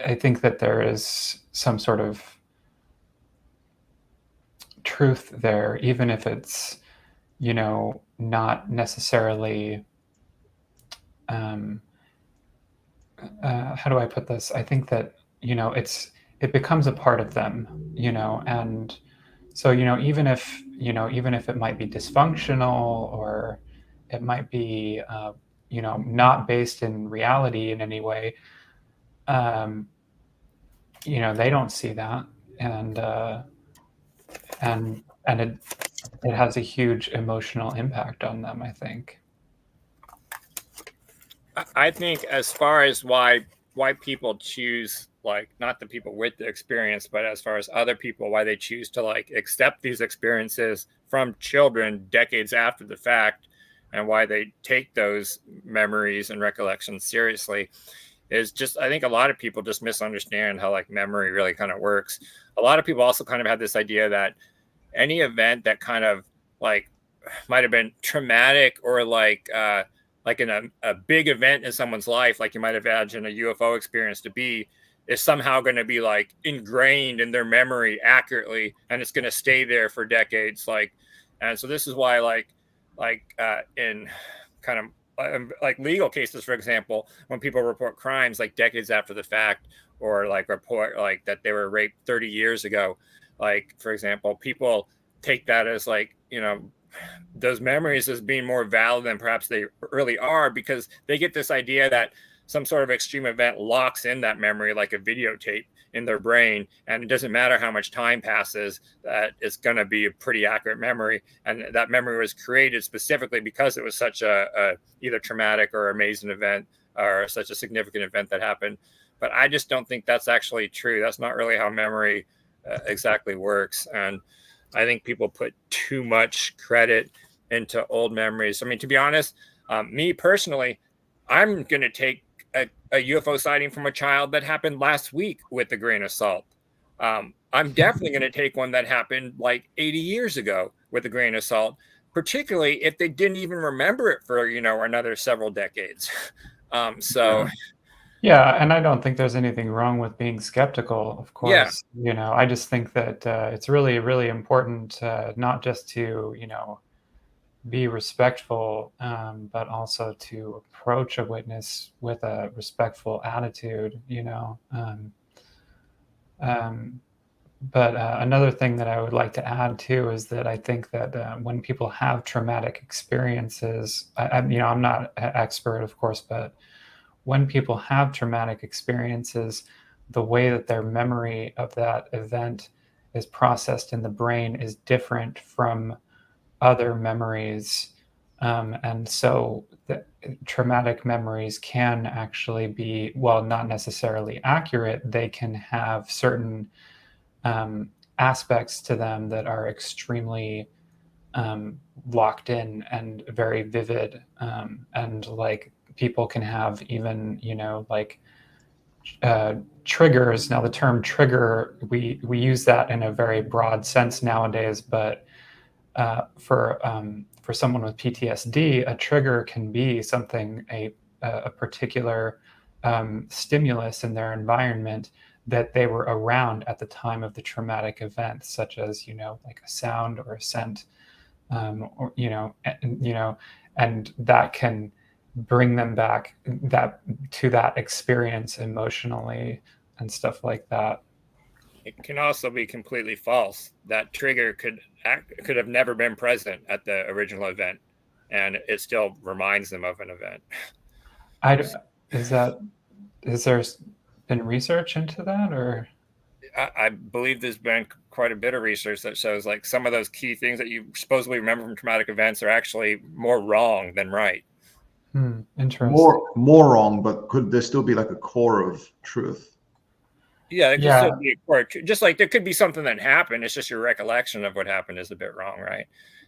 I think that there is some sort of truth there, even if it's, you know, not necessarily, how do I put this? I think that, you know, it becomes a part of them, you know, and so, you know, even if it might be dysfunctional, or it might be, you know, not based in reality in any way, you know, they don't see that, and it has a huge emotional impact on them, I think. I think as far as why people choose, like, not the people with the experience, but as far as other people, why they choose to like accept these experiences from children decades after the fact, and why they take those memories and recollections seriously, is just, I think a lot of people just misunderstand how like memory really kind of works. A lot of people also kind of have this idea that any event that kind of like might have been traumatic, or like in a big event in someone's life, like you might imagine a UFO experience to be, is somehow going to be like ingrained in their memory accurately, and it's going to stay there for decades. Like, and so this is why in kind of like legal cases, for example, when people report crimes like decades after the fact, or like report like that they were raped 30 years ago, like, for example, people take that as like, you know, those memories as being more valid than perhaps they really are, because they get this idea that some sort of extreme event locks in that memory like a videotape in their brain, and it doesn't matter how much time passes, that it's going to be a pretty accurate memory, and that memory was created specifically because it was such a either traumatic or amazing event, or such a significant event that happened. But I just don't think that's actually true. That's not really how memory exactly works. And I think people put too much credit into old memories. I mean, to be honest, me personally, I'm going to take a UFO sighting from a child that happened last week with a grain of salt. I'm definitely going to take one that happened like 80 years ago with a grain of salt, particularly if they didn't even remember it for, you know, another several decades. So, yeah, and I don't think there's anything wrong with being skeptical, of yeah. course. You know, I just think that it's really, really important, not just to, you know, be respectful, but also to approach a witness with a respectful attitude, you know. But another thing that I would like to add too is that I think that when people have traumatic experiences, you know, I'm not an expert, of course, but when people have traumatic experiences, the way that their memory of that event is processed in the brain is different from other memories. And so the traumatic memories can actually be, well, not necessarily accurate. They can have certain aspects to them that are extremely locked in and very vivid. And like people can have even, you know, like triggers. Now, the term trigger, we use that in a very broad sense nowadays, but for someone with PTSD, a trigger can be something, a particular stimulus in their environment that they were around at the time of the traumatic event, such as, you know, like a sound or a scent, or you know, and that can bring them back to that experience emotionally and stuff like that. It can also be completely false. That trigger could have never been present at the original event. and it still reminds them of an event. Has there been research into that, or? I believe there's been quite a bit of research that shows like some of those key things that you supposedly remember from traumatic events are actually more wrong than right. Interesting. More wrong, but could there still be like a core of truth? Yeah, it could still be a core. Just like there could be something that happened. It's just your recollection of what happened is a bit wrong, right?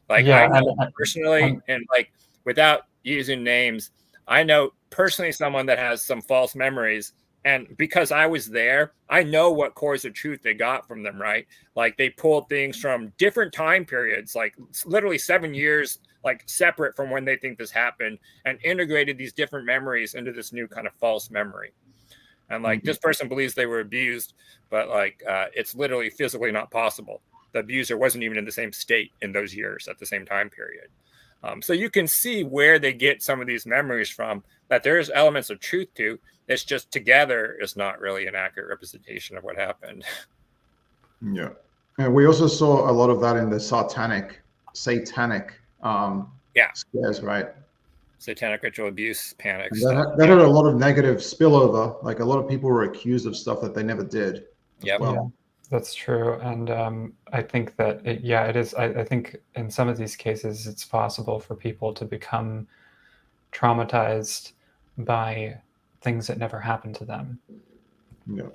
Like I know personally, and like without using names, I know personally someone that has some false memories. And because I was there, I know what cores of truth they got from them, right? Like they pulled things from different time periods, like literally 7 years, like separate from when they think this happened, and integrated these different memories into this new kind of false memory. And like this person believes they were abused, but like it's literally physically not possible. The abuser wasn't even in the same state in those years at the same time period. So you can see where they get some of these memories from, that there's elements of truth to. It's just together is not really an accurate representation of what happened. Yeah. And we also saw a lot of that in the satanic scares, right? Satanic ritual abuse, panic. That had a lot of negative spillover. Like a lot of people were accused of stuff that they never did. Yeah. That's true. And I think that, it is. I think in some of these cases, it's possible for people to become traumatized by things that never happened to them. Yeah.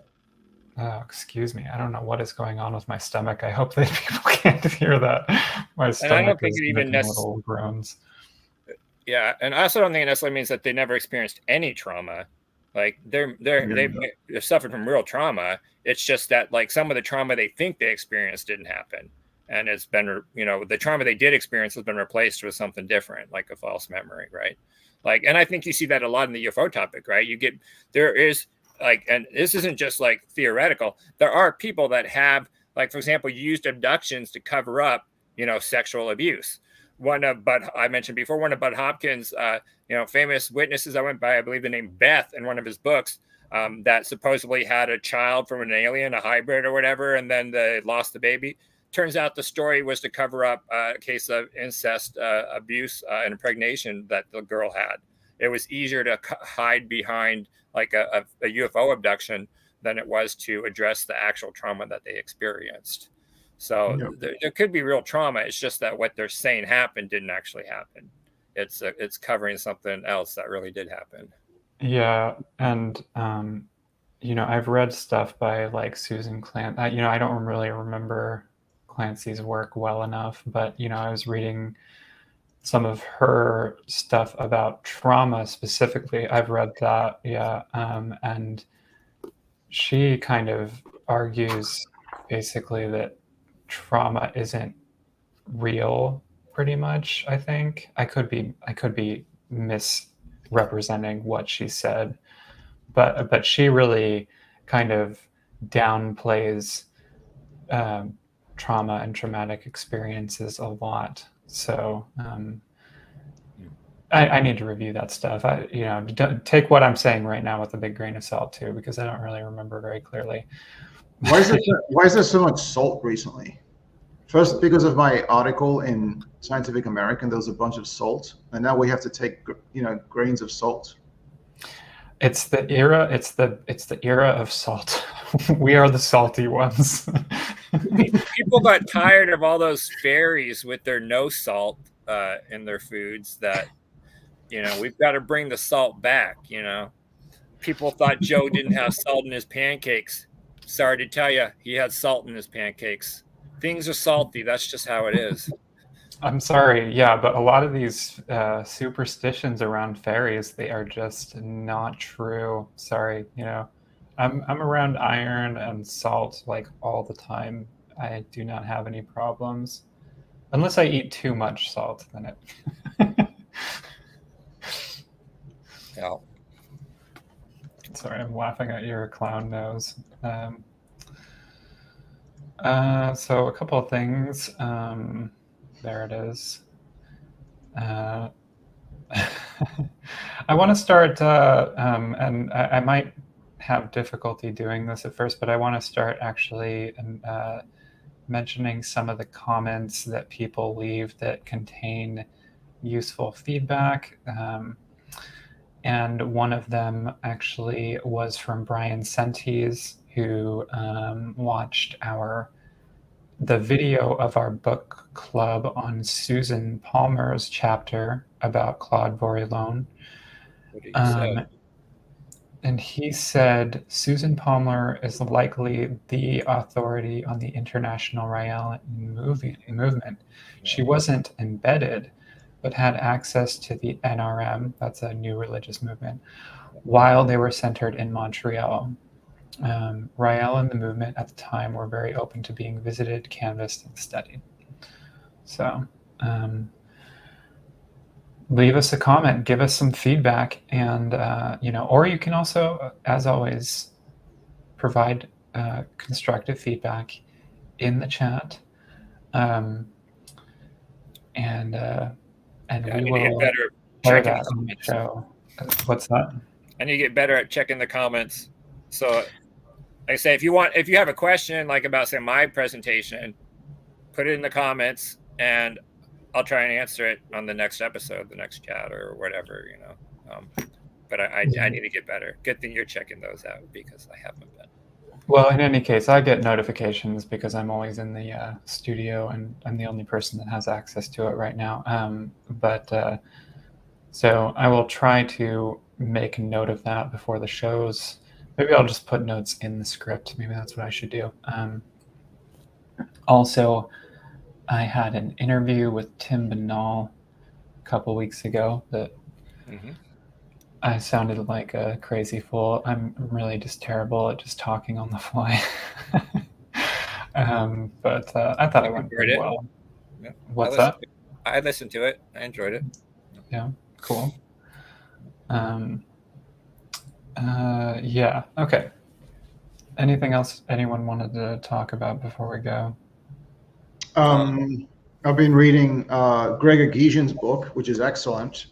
Oh, excuse me. I don't know what is going on with my stomach. I hope that people can't hear that. My stomach is making little groans. Yeah, and I also don't think it necessarily means that they never experienced any trauma. Like they've suffered from real trauma. It's just that like some of the trauma they think they experienced didn't happen, and it's been the trauma they did experience has been replaced with something different, like a false memory, right? Like, and I think you see that a lot in the UFO topic, right? There is like, and this isn't just like theoretical. There are people that have, like, for example, used abductions to cover up, sexual abuse. I mentioned before, one of Bud Hopkins, famous witnesses I went by, I believe the name Beth in one of his books, that supposedly had a child from an alien, a hybrid or whatever, and then they lost the baby. Turns out the story was to cover up a case of incest abuse and impregnation that the girl had. It was easier to hide behind like a UFO abduction than it was to address the actual trauma that they experienced. So there could be real trauma. It's just that what they're saying happened didn't actually happen. It's covering something else that really did happen. Yeah, and I've read stuff by like Susan Clancy. I don't really remember Clancy's work well enough, but I was reading some of her stuff about trauma specifically. I've read that, and she kind of argues basically that trauma isn't real, pretty much. I think I could be misrepresenting what she said, but she really kind of downplays trauma and traumatic experiences a lot. So I need to review that stuff. Take what I'm saying right now with a big grain of salt too, because I don't really remember very clearly. Why is there so much salt recently? First, because of my article in Scientific American, there was a bunch of salt, and now we have to take grains of salt. It's the era. It's the era of salt. We are the salty ones. People got tired of all those fairies with their no salt in their foods. That we've got to bring the salt back. People thought Joe didn't have salt in his pancakes. Sorry to tell you, he had salt in his pancakes. Things are salty. That's just how it is. I'm sorry, but a lot of these superstitions around fairies, they are just not true. Sorry, I'm around iron and salt like all the time. I do not have any problems, unless I eat too much salt. Then it. Yeah. Sorry, I'm laughing at your clown nose. So a couple of things. There it is. I want to start, and I might have difficulty doing this at first, but I want to start actually mentioning some of the comments that people leave that contain useful feedback. And one of them actually was from Brian Sentes, who watched the video of our book club on Susan Palmer's chapter about Claude Vorilhon. What did he say? And he said Susan Palmer is likely the authority on the international Rael movement. She wasn't embedded, but had access to the NRM, that's a new religious movement, while they were centered in Montreal. Rael and the movement at the time were very open to being visited, canvassed, and studied. So leave us a comment, give us some feedback, and or you can also, as always, provide constructive feedback in the chat, and we will get better share checking that on the show. What's that? I need to get better at checking the comments. So, like I say, if you have a question, like about say my presentation, put it in the comments, and I'll try and answer it on the next episode, the next chat, or whatever, But I need to get better. Good thing you're checking those out, because I haven't been. Well, in any case, I get notifications because I'm always in the studio, and I'm the only person that has access to it right now. So I will try to make a note of that before the shows. Maybe I'll just put notes in the script. Maybe that's what I should do. Also, I had an interview with Tim Binnall a couple weeks ago that I sounded like a crazy fool. I'm really just terrible at just talking on the fly. But I thought it went pretty well. Yeah. What's that? I listened to it. I enjoyed it. Yeah, cool. Yeah, okay. Anything else anyone wanted to talk about before we go? I've been reading Gregor Gysian's book, which is excellent.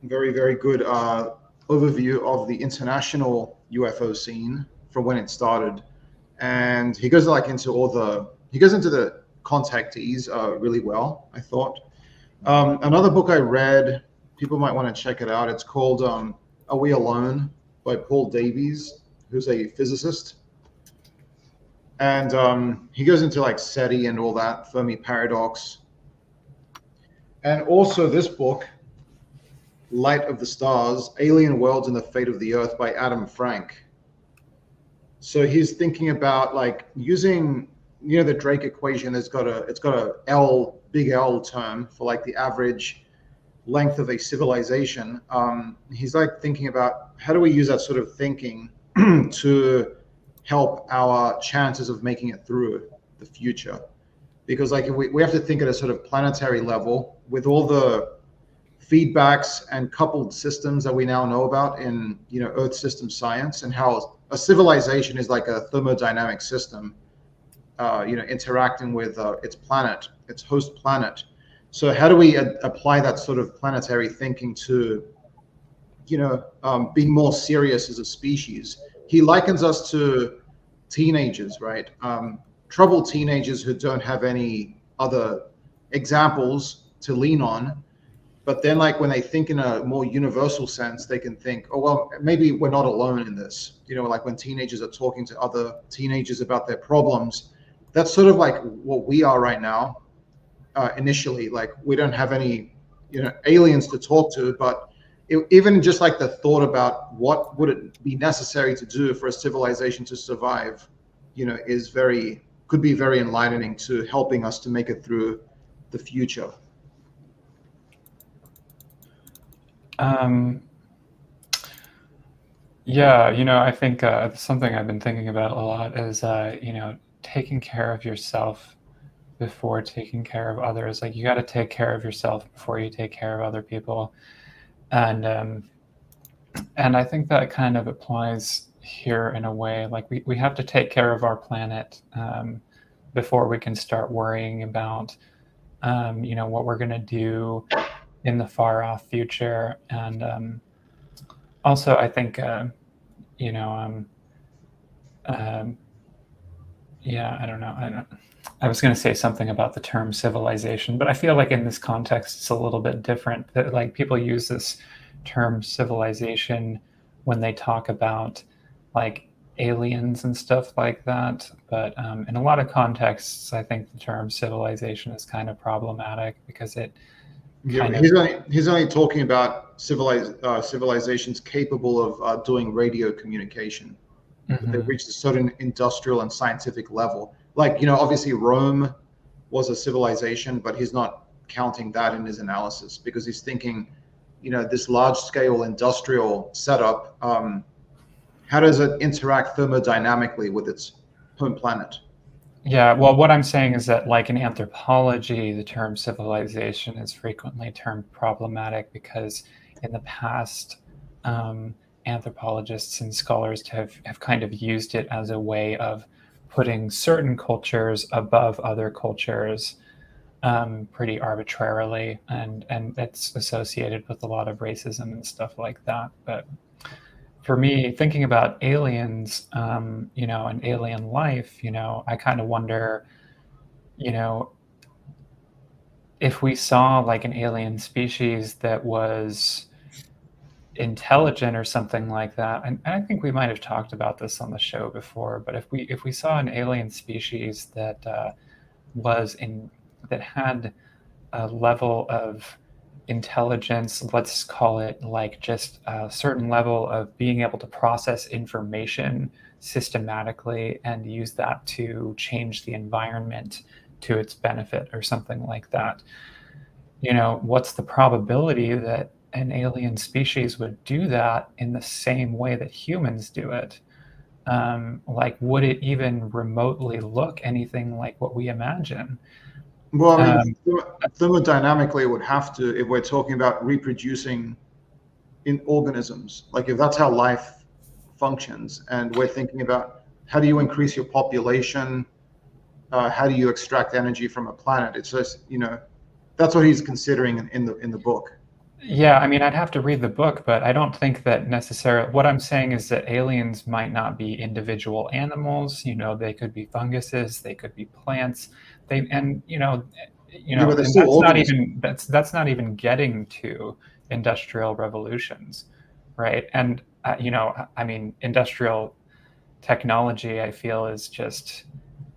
Very, very good overview of the international UFO scene from when it started. And he goes into the contactees really well, I thought. Another book I read, people might want to check it out. It's called Are We Alone by Paul Davies, who's a physicist. And he goes into like SETI and all that, Fermi paradox. And also this book, Light of the Stars, Alien Worlds and the Fate of the Earth by Adam Frank. So he's thinking about like using, the Drake equation it's got a big L term for like the average length of a civilization. He's like thinking about how do we use that sort of thinking to help our chances of making it through the future. Because like we have to think at a sort of planetary level with all the feedbacks and coupled systems that we now know about in Earth system science, and how a civilization is like a thermodynamic system, interacting with its planet, its host planet. So how do we apply that sort of planetary thinking to, being more serious as a species? He likens us to teenagers, right? Troubled teenagers who don't have any other examples to lean on. But then like when they think in a more universal sense, they can think, oh, well, maybe we're not alone in this. Like when teenagers are talking to other teenagers about their problems, that's sort of like what we are right now. Initially, like we don't have any, aliens to talk to, but even just like the thought about what would it be necessary to do for a civilization to survive, could be very enlightening to helping us to make it through the future. Yeah, I think something I've been thinking about a lot is, taking care of yourself before taking care of others. Like you got to take care of yourself before you take care of other people. And I think that kind of applies here in a way. Like we have to take care of our planet before we can start worrying about, what we're going to do in the far off future. And also I think, Yeah, I don't know. I was going to say something about the term civilization, but I feel like in this context it's a little bit different. That like people use this term civilization when they talk about like aliens and stuff like that. But in a lot of contexts, I think the term civilization is kind of problematic because it kind of He's only talking about civilizations capable of doing radio communication. They've reached a certain industrial and scientific level. Like, obviously Rome was a civilization, but he's not counting that in his analysis because he's thinking, this large scale industrial setup, how does it interact thermodynamically with its home planet? Yeah, well, what I'm saying is that, like in anthropology, the term civilization is frequently termed problematic because in the past, anthropologists and scholars have kind of used it as a way of putting certain cultures above other cultures pretty arbitrarily, and it's associated with a lot of racism and stuff like that. But for me, thinking about aliens, and alien life, I kind of wonder, if we saw like an alien species that was intelligent or something like that, and I think we might have talked about this on the show before, but if we saw an alien species that that had a level of intelligence, let's call it like just a certain level of being able to process information systematically and use that to change the environment to its benefit or something like that. What's the probability that an alien species would do that in the same way that humans do it? Like, would it even remotely look anything like what we imagine? Well, I mean, thermodynamically, it would have to, if we're talking about reproducing in organisms, like if that's how life functions, and we're thinking about how do you increase your population, how do you extract energy from a planet? It's just, that's what he's considering in the book. Yeah, I mean, I'd have to read the book, but I don't think that necessarily. What I'm saying is that aliens might not be individual animals. They could be funguses, they could be plants. But they're Yeah, and still that's not even getting to industrial revolutions, right? And I mean, industrial technology, I feel, is just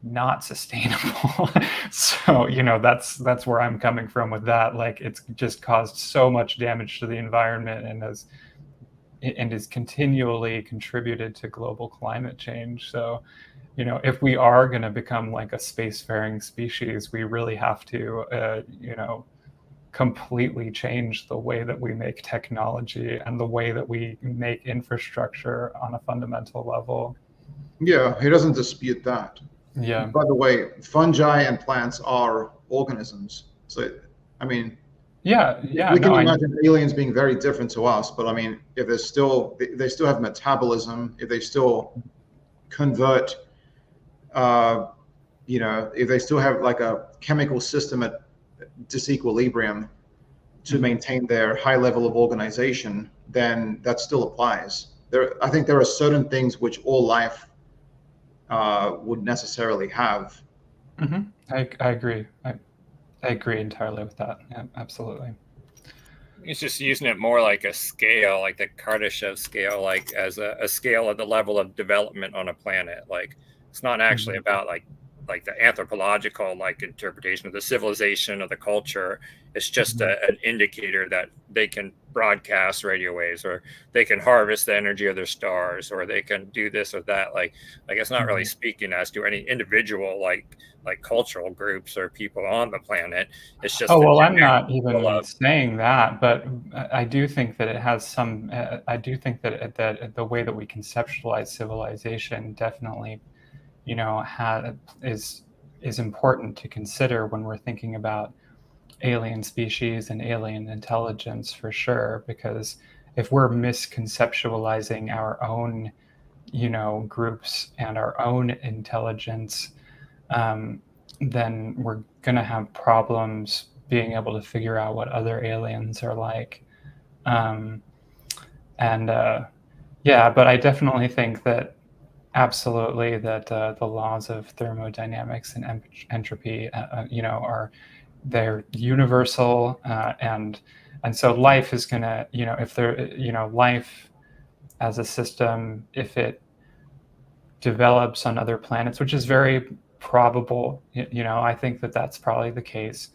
not sustainable. So that's where I'm coming from with that. Like, it's just caused so much damage to the environment and is continually contributed to global climate change. So if we are going to become like a spacefaring species, we really have to completely change the way that we make technology and the way that we make infrastructure on a fundamental level. Yeah, he doesn't dispute that. Yeah. By the way, fungi and plants are organisms. So, I mean, we can imagine aliens being very different to us, but I mean, if they still have metabolism, if they still convert, if they still have like a chemical system at disequilibrium to maintain their high level of organization, then that still applies. I think there are certain things which all life would necessarily have. Mm-hmm. I agree. I agree entirely with that. Yeah, absolutely. It's just using it more like a scale, like the Kardashev scale, like as a scale of the level of development on a planet. Like, it's not actually about like the anthropological like interpretation of the civilization of the culture. It's just an indicator that they can broadcast radio waves, or they can harvest the energy of their stars, or they can do this or that. Like it's not really speaking as to any individual like cultural groups or people on the planet. It's just I'm not even saying that, but I do think that it has some. I do think that the way that we conceptualize civilization definitely, is important to consider when we're thinking about alien species and alien intelligence, for sure. Because if we're misconceptualizing our own, groups and our own intelligence, then we're going to have problems being able to figure out what other aliens are like. But I definitely think that absolutely that the laws of thermodynamics and entropy, they're universal, and so life is gonna, if there, life as a system, if it develops on other planets, which is very probable, I think that that's probably the case,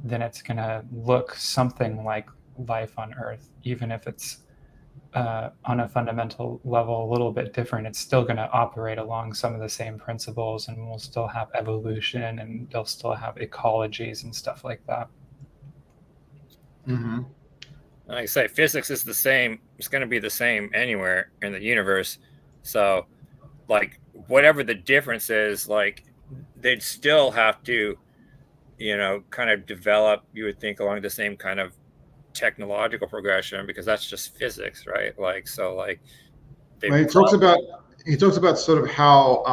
then it's gonna look something like life on Earth, even if it's on a fundamental level a little bit different. It's still going to operate along some of the same principles, and we'll still have evolution, and they'll still have ecologies and stuff like that. Mm-hmm. Like I say, physics is the same. It's going to be the same anywhere in the universe. So, like, whatever the difference is, like, they'd still have to, kind of develop, you would think, along the same kind of technological progression, because that's just physics, right? Like, so, like, well, he talks about sort of how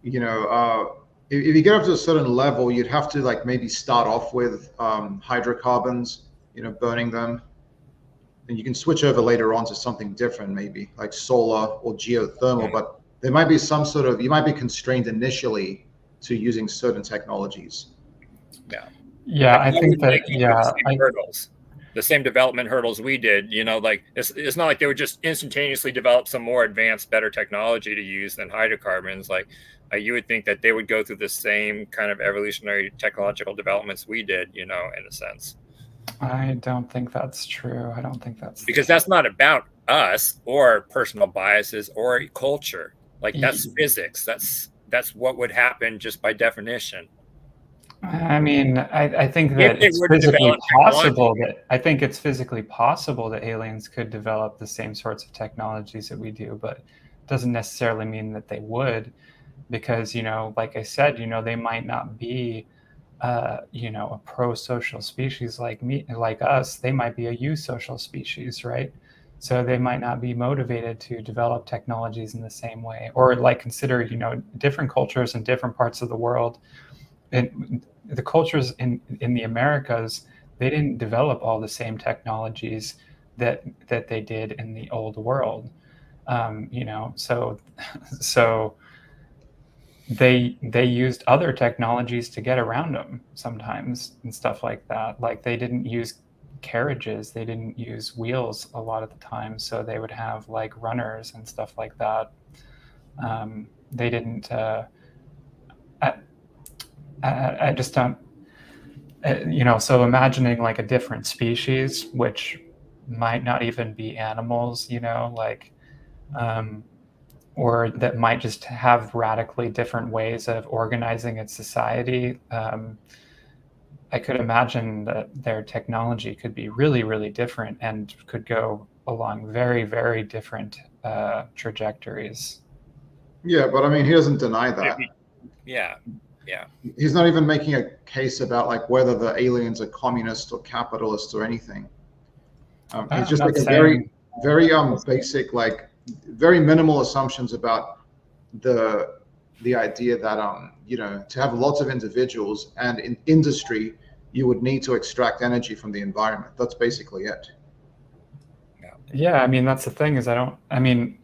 if you get up to a certain level, you'd have to like maybe start off with hydrocarbons, burning them, and you can switch over later on to something different, maybe like solar or geothermal. Right. But there might be some sort of, you might be constrained initially to using certain technologies. Yeah, Like, I think that, hurdles, the same development hurdles we did, like it's not like they would just instantaneously develop some more advanced, better technology to use than hydrocarbons. Like, you would think that they would go through the same kind of evolutionary technological developments we did, in a sense. I don't think that's true. I don't think that's because that's not about us or personal biases or culture. Like, that's physics. That's what would happen just by definition. I mean, I think that it's physically possible that aliens could develop the same sorts of technologies that we do, but it doesn't necessarily mean that they would, because, like I said, they might not be, a pro-social species like us. They might be a eusocial species, right? So they might not be motivated to develop technologies in the same way, or like consider, different cultures in different parts of the world. And the cultures in the Americas, they didn't develop all the same technologies that they did in the old world. So they used other technologies to get around them sometimes and stuff like that. Like, they didn't use carriages, they didn't use wheels a lot of the time, so they would have like runners and stuff like that. They didn't. I just don't. So imagining like a different species, which might not even be animals, or that might just have radically different ways of organizing its society. I could imagine that their technology could be really, really different and could go along very, very different trajectories. Yeah, but I mean, he doesn't deny that. Yeah. He's not even making a case about like whether the aliens are communist or capitalist or anything. He's just like a very, very basic, like very minimal assumptions about the idea that to have lots of individuals and in industry, you would need to extract energy from the environment. That's basically it. Yeah, I mean, that's the thing is I mean,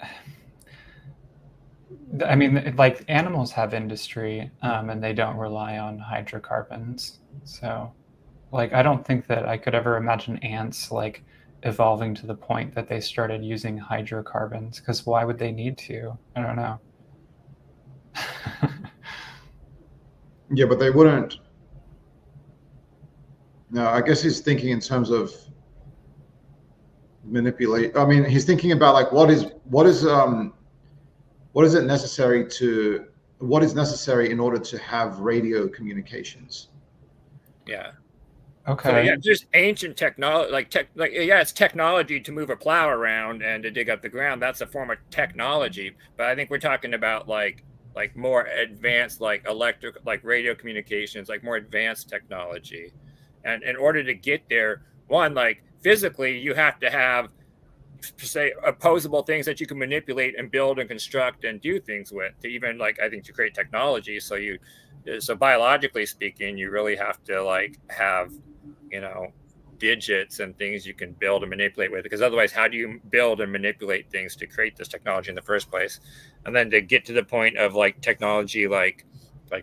like, animals have industry, and they don't rely on hydrocarbons. So, like, I don't think that I could ever imagine ants like evolving to the point that they started using hydrocarbons, because why would they need to? I don't know. Yeah, but they wouldn't. No, I guess he's thinking in terms of manipulate. I mean, he's thinking about like what is necessary in order to have radio communications. Yeah. Okay. So, yeah, just ancient technology, it's technology to move a plow around and to dig up the ground. That's a form of technology. But I think we're talking about like more advanced, like electric, like radio communications, like more advanced technology. And in order to get there, one, like physically, you have to have, say, opposable things that you can manipulate and build and construct and do things with, to even, like, I think, to create technology. So biologically speaking, you really have to like have digits and things you can build and manipulate with, because otherwise how do you build and manipulate things to create this technology in the first place? And then to get to the point of like technology like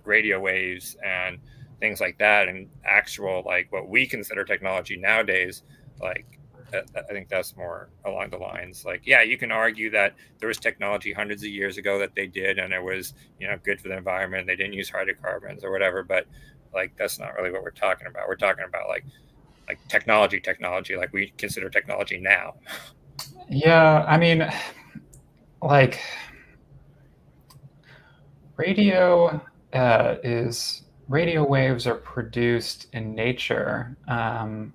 radio waves and things like that, and actual like what we consider technology nowadays, like I think that's more along the lines like, yeah, you can argue that there was technology hundreds of years ago that they did and it was, you know, good for the environment, they didn't use hydrocarbons or whatever, but like that's not really what we're talking about. We're talking about like technology like we consider technology now. Yeah, I mean, like radio waves are produced in nature, and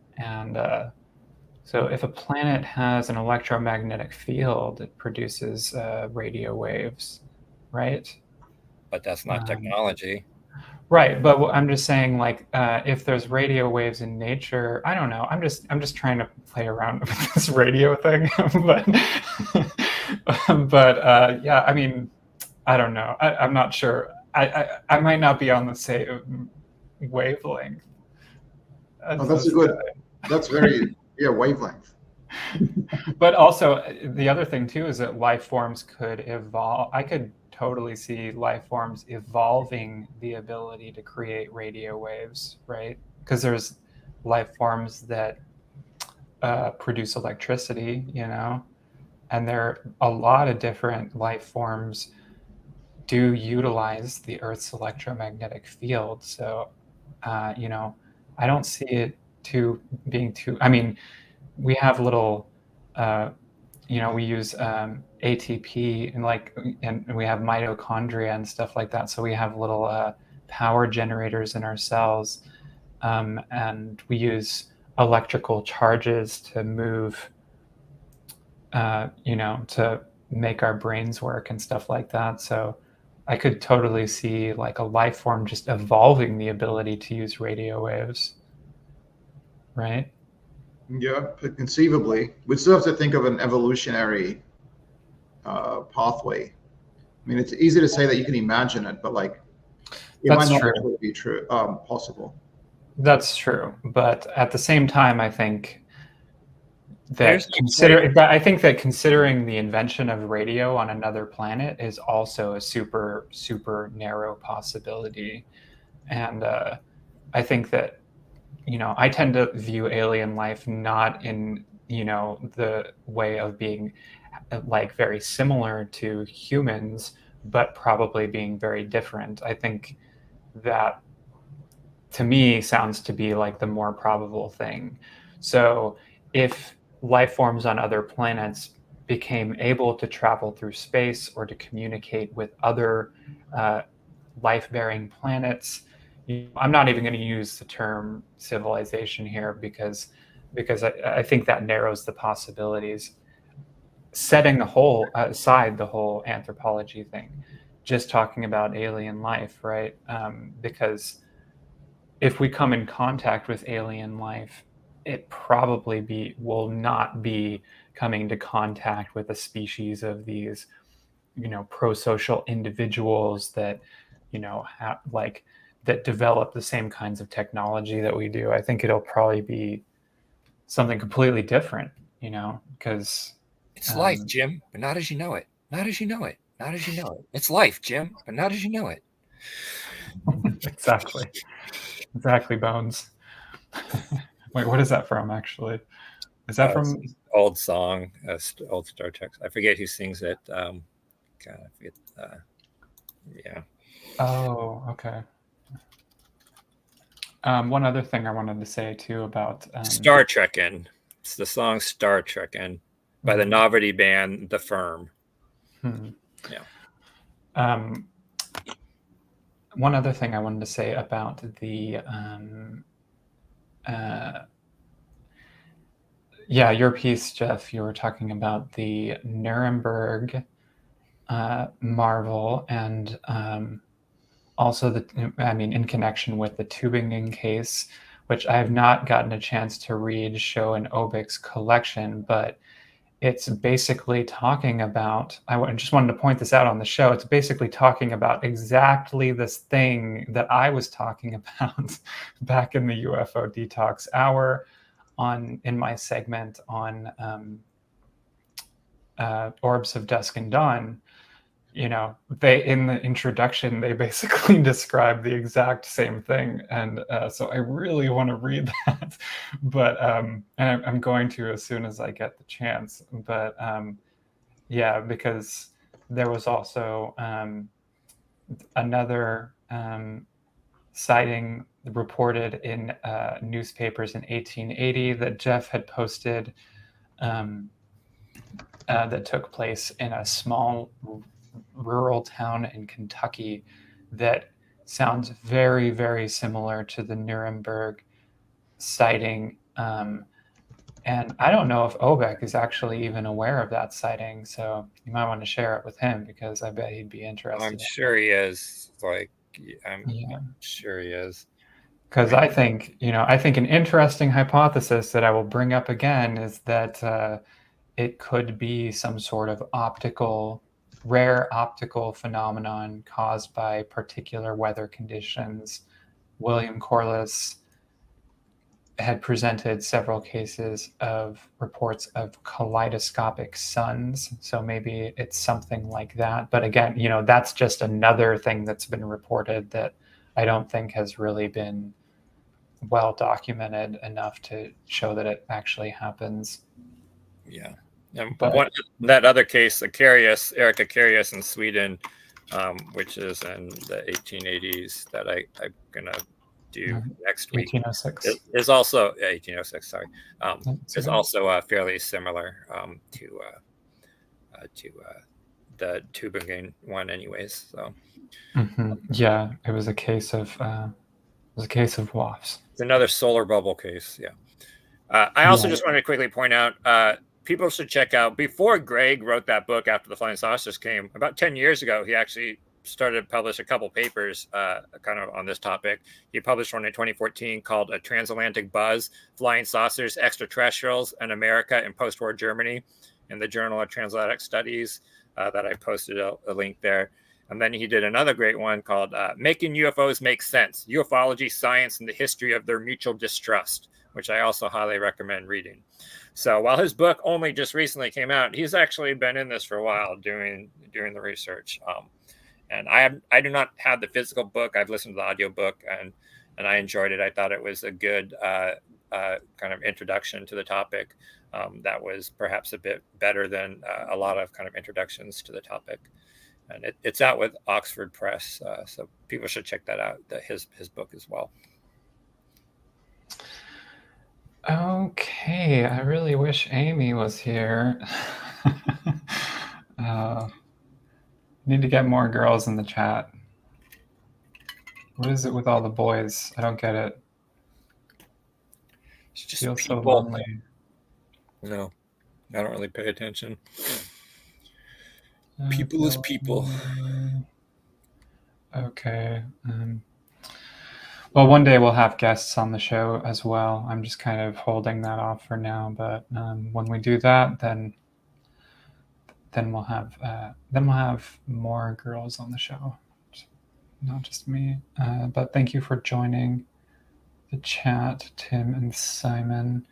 so if a planet has an electromagnetic field, it produces radio waves, right? But that's not technology. Right, but I'm just saying, like, if there's radio waves in nature, I don't know. I'm just trying to play around with this radio thing, but yeah, I mean, I don't know. I'm not sure. I might not be on the same wavelength. Oh, that's a good. That's very wavelength. But also, the other thing too is that life forms could evolve. I could totally see life forms evolving the ability to create radio waves, right? Because there's life forms that produce electricity, you know, and there are a lot of different life forms do utilize the Earth's electromagnetic field. So, you know, I don't see it being too. I mean, we have little. You know, we use ATP and we have mitochondria and stuff like that. So we have little power generators in our cells, and we use electrical charges to move, you know, to make our brains work and stuff like that. So I could totally see like a life form just evolving the ability to use radio waves, right? Yeah, conceivably. We still have to think of an evolutionary pathway. I mean, it's easy to say that you can imagine it, but like, it might not actually be true, possible. That's true, but at the same time, I think that considering the invention of radio on another planet is also a super, super narrow possibility, and I think that, you know, I tend to view alien life not in, you know, the way of being like very similar to humans, but probably being very different. I think that, to me, sounds to be like the more probable thing. So if life forms on other planets became able to travel through space or to communicate with other life-bearing planets, I'm not even going to use the term civilization here because I think that narrows the possibilities. Setting aside the whole anthropology thing, just talking about alien life, right? Because if we come in contact with alien life, it probably will not be coming to contact with a species of these, you know, pro-social individuals that, you know, that develop the same kinds of technology that we do. I think it'll probably be something completely different, you know, because it's life, Jim, but not as you know it. Not as you know it. Not as you know it. It's life, Jim, but not as you know it. Exactly, Bones. Wait, what is that from, actually? Is that from old song, old Star Trek? I forget who sings it. God, I forget. Yeah. Oh, okay. One other thing I wanted to say too about Star Trekkin'. It's the song Star Trekkin' by the novelty band The Firm. Yeah. One other thing I wanted to say about the your piece, Jeff, you were talking about the Nuremberg marvel and also in connection with the Tübingen case, which I have not gotten a chance to read Show and Obik's collection, but it's basically talking about, I just wanted to point this out on the show, it's basically talking about exactly this thing that I was talking about back in the UFO Detox Hour. in my segment on Orbs of Dusk and Dawn, they, in the introduction, they basically describe the exact same thing, and so I really want to read that, but and I'm going to as soon as I get the chance. But yeah, because there was also another sighting reported in newspapers in 1880 that Jeff had posted, that took place in a small rural town in Kentucky that sounds very, very similar to the Nuremberg sighting. And I don't know if Obek is actually even aware of that sighting, so you might want to share it with him, because I bet he'd be interested. I'm sure he is. I'm sure he is. Because I think an interesting hypothesis that I will bring up again is that it could be some sort of rare optical phenomenon caused by particular weather conditions. William Corliss had presented several cases of reports of kaleidoscopic suns, so maybe it's something like that. But again, that's just another thing that's been reported that I don't think has really been well documented enough to show that it actually happens. Yeah. That other case, Erica Carius in Sweden, which is in the 1880s, that I'm gonna do next week. 1806 is also 1806. Sorry, is also fairly similar to the Tübingen one, anyways. So yeah, it was a case of WAFs. It's another solar bubble case. Yeah. I also just wanted to quickly point out, people should check out, before Greg wrote that book after the flying saucers came, about 10 years ago, he actually started to publish a couple papers kind of on this topic. He published one in 2014 called A Transatlantic Buzz, Flying Saucers, Extraterrestrials, and America in Post-War Germany, in the Journal of Transatlantic Studies, that I posted a link there. And then he did another great one called Making UFOs Make Sense, Ufology, Science, and the History of Their Mutual Distrust, which I also highly recommend reading. So while his book only just recently came out, he's actually been in this for a while doing the research. And I do not have the physical book. I've listened to the audiobook, and I enjoyed it. I thought it was a good kind of introduction to the topic that was perhaps a bit better than a lot of kind of introductions to the topic. And it's out with Oxford Press, so people should check that out, his book as well. Okay, I really wish Amy was here. Need to get more girls in the chat. What is it with all the boys? I don't get it. It's just feels people. So lonely. No, I don't really pay attention. People is people. Okay. Well, one day we'll have guests on the show as well. I'm just kind of holding that off for now, but when we do that, then we'll have more girls on the show, not just me. But thank you for joining the chat, Tim and Simon.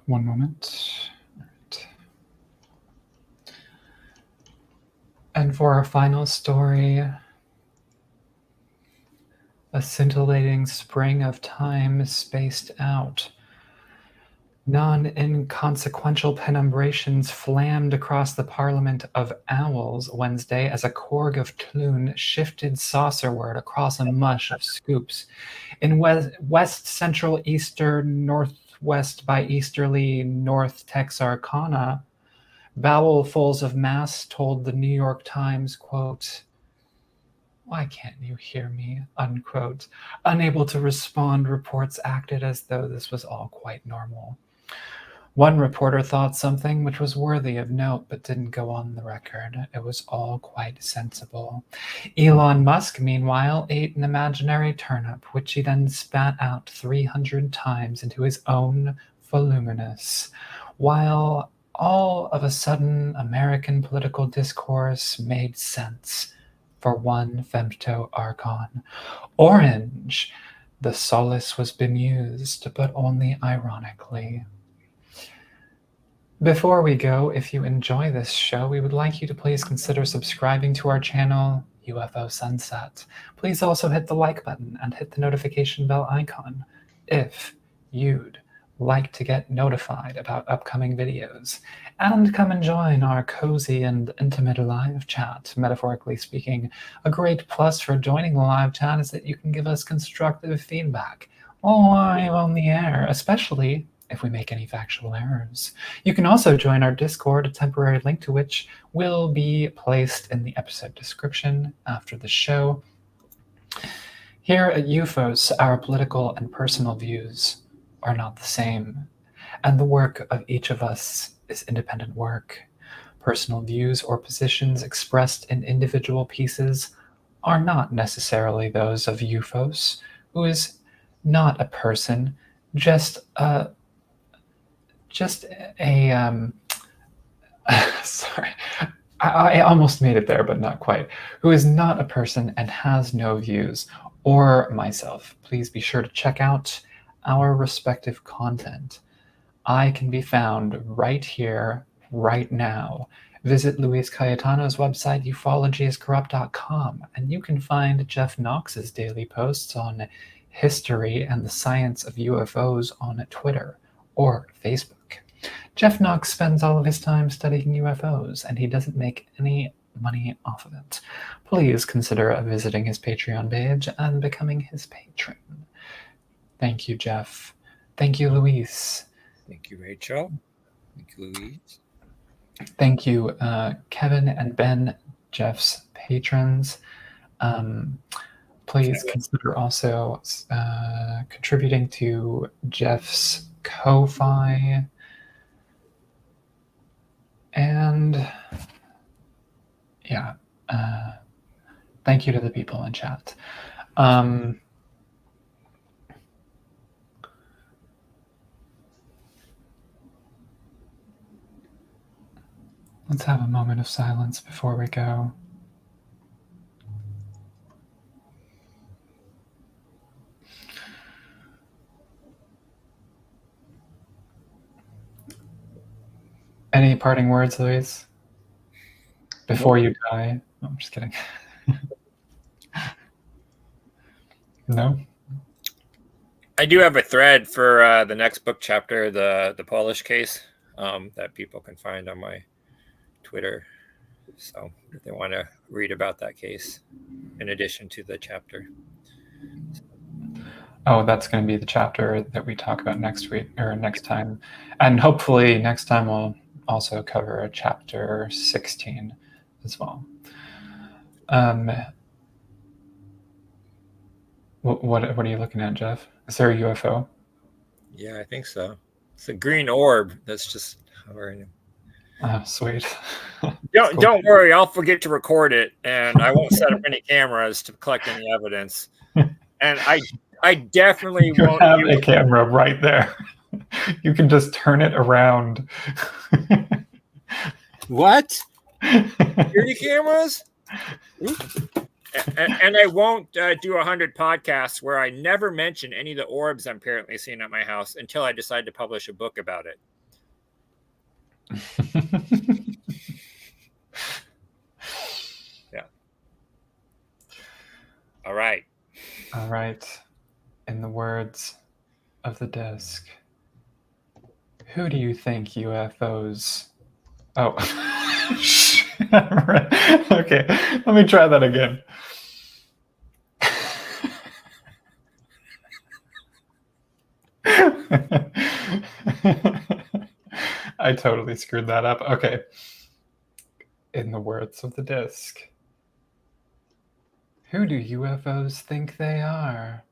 One moment. All right. And for our final story, a scintillating spring of time spaced out. Non-inconsequential penumbrations flammed across the Parliament of Owls Wednesday as a Korg of Tlun shifted saucerward across a mush of scoops. In west central eastern northwest by easterly north Texarkana, bowelfuls of mass told the New York Times, quote, "Why can't you hear me?" unquote. Unable to respond, reports acted as though this was all quite normal. One reporter thought something which was worthy of note but didn't go on the record. It was all quite sensible. Elon Musk, meanwhile, ate an imaginary turnip, which he then spat out 300 times into his own voluminous, while all of a sudden American political discourse made sense for 1 femto archon. Orange, the solace was bemused, but only ironically. Before we go, if you enjoy this show, we would like you to please consider subscribing to our channel, Ufo Sunset. Please also hit the like button and hit the notification bell icon if you'd like to get notified about upcoming videos. And come and join our cozy and intimate live chat. Metaphorically speaking, a great plus for joining the live chat is that you can give us constructive feedback live on the air, especially if we make any factual errors. You can also join our Discord, a temporary link to which will be placed in the episode description after the show. Here at Ufos, our political and personal views are not the same, and the work of each of us is independent work. Personal views or positions expressed in individual pieces are not necessarily those of Ufos, who is not a person, just a sorry, I almost made it there, but not quite. Who is not a person and has no views, or myself. Please be sure to check out our respective content. I can be found right here, right now. Visit Luis Cayetano's website, ufologyiscorrupt.com, and you can find Jeff Knox's daily posts on history and the science of UFOs on Twitter or Facebook. Jeff Knox spends all of his time studying UFOs, and he doesn't make any money off of it. Please consider visiting his Patreon page and becoming his patron. Thank you, Jeff. Thank you, Luis. Thank you, Rachel. Thank you, Louise. Thank you, Kevin and Ben, Jeff's patrons. Please consider also contributing to Jeff's Ko-Fi. And yeah, thank you to the people in chat. Let's have a moment of silence before we go. Any parting words, Luis? Before you die? No, I'm just kidding. No? I do have a thread for the next book chapter, the Polish case, that people can find on my Twitter. So if they want to read about that case in addition to the chapter. Oh, that's going to be the chapter that we talk about next week or next time. And hopefully next time we'll also cover a chapter 16 as well. What are you looking at, Jeff? Is there a UFO? Yeah, I think so. It's a green orb that's just hovering. Oh, sweet. Don't worry, I'll forget to record it, and I won't set up any cameras to collect any evidence. And I definitely won't have a camera right there. You can just turn it around. What? Security cameras? And I won't do 100 podcasts where I never mention any of the orbs I'm apparently seeing at my house until I decide to publish a book about it. Yeah. All right. All right. In the words of the disc, who do you think UFOs... Oh. Okay, let me try that again. I totally screwed that up. Okay. In the words of the disc, who do UFOs think they are?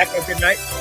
Echo, good night.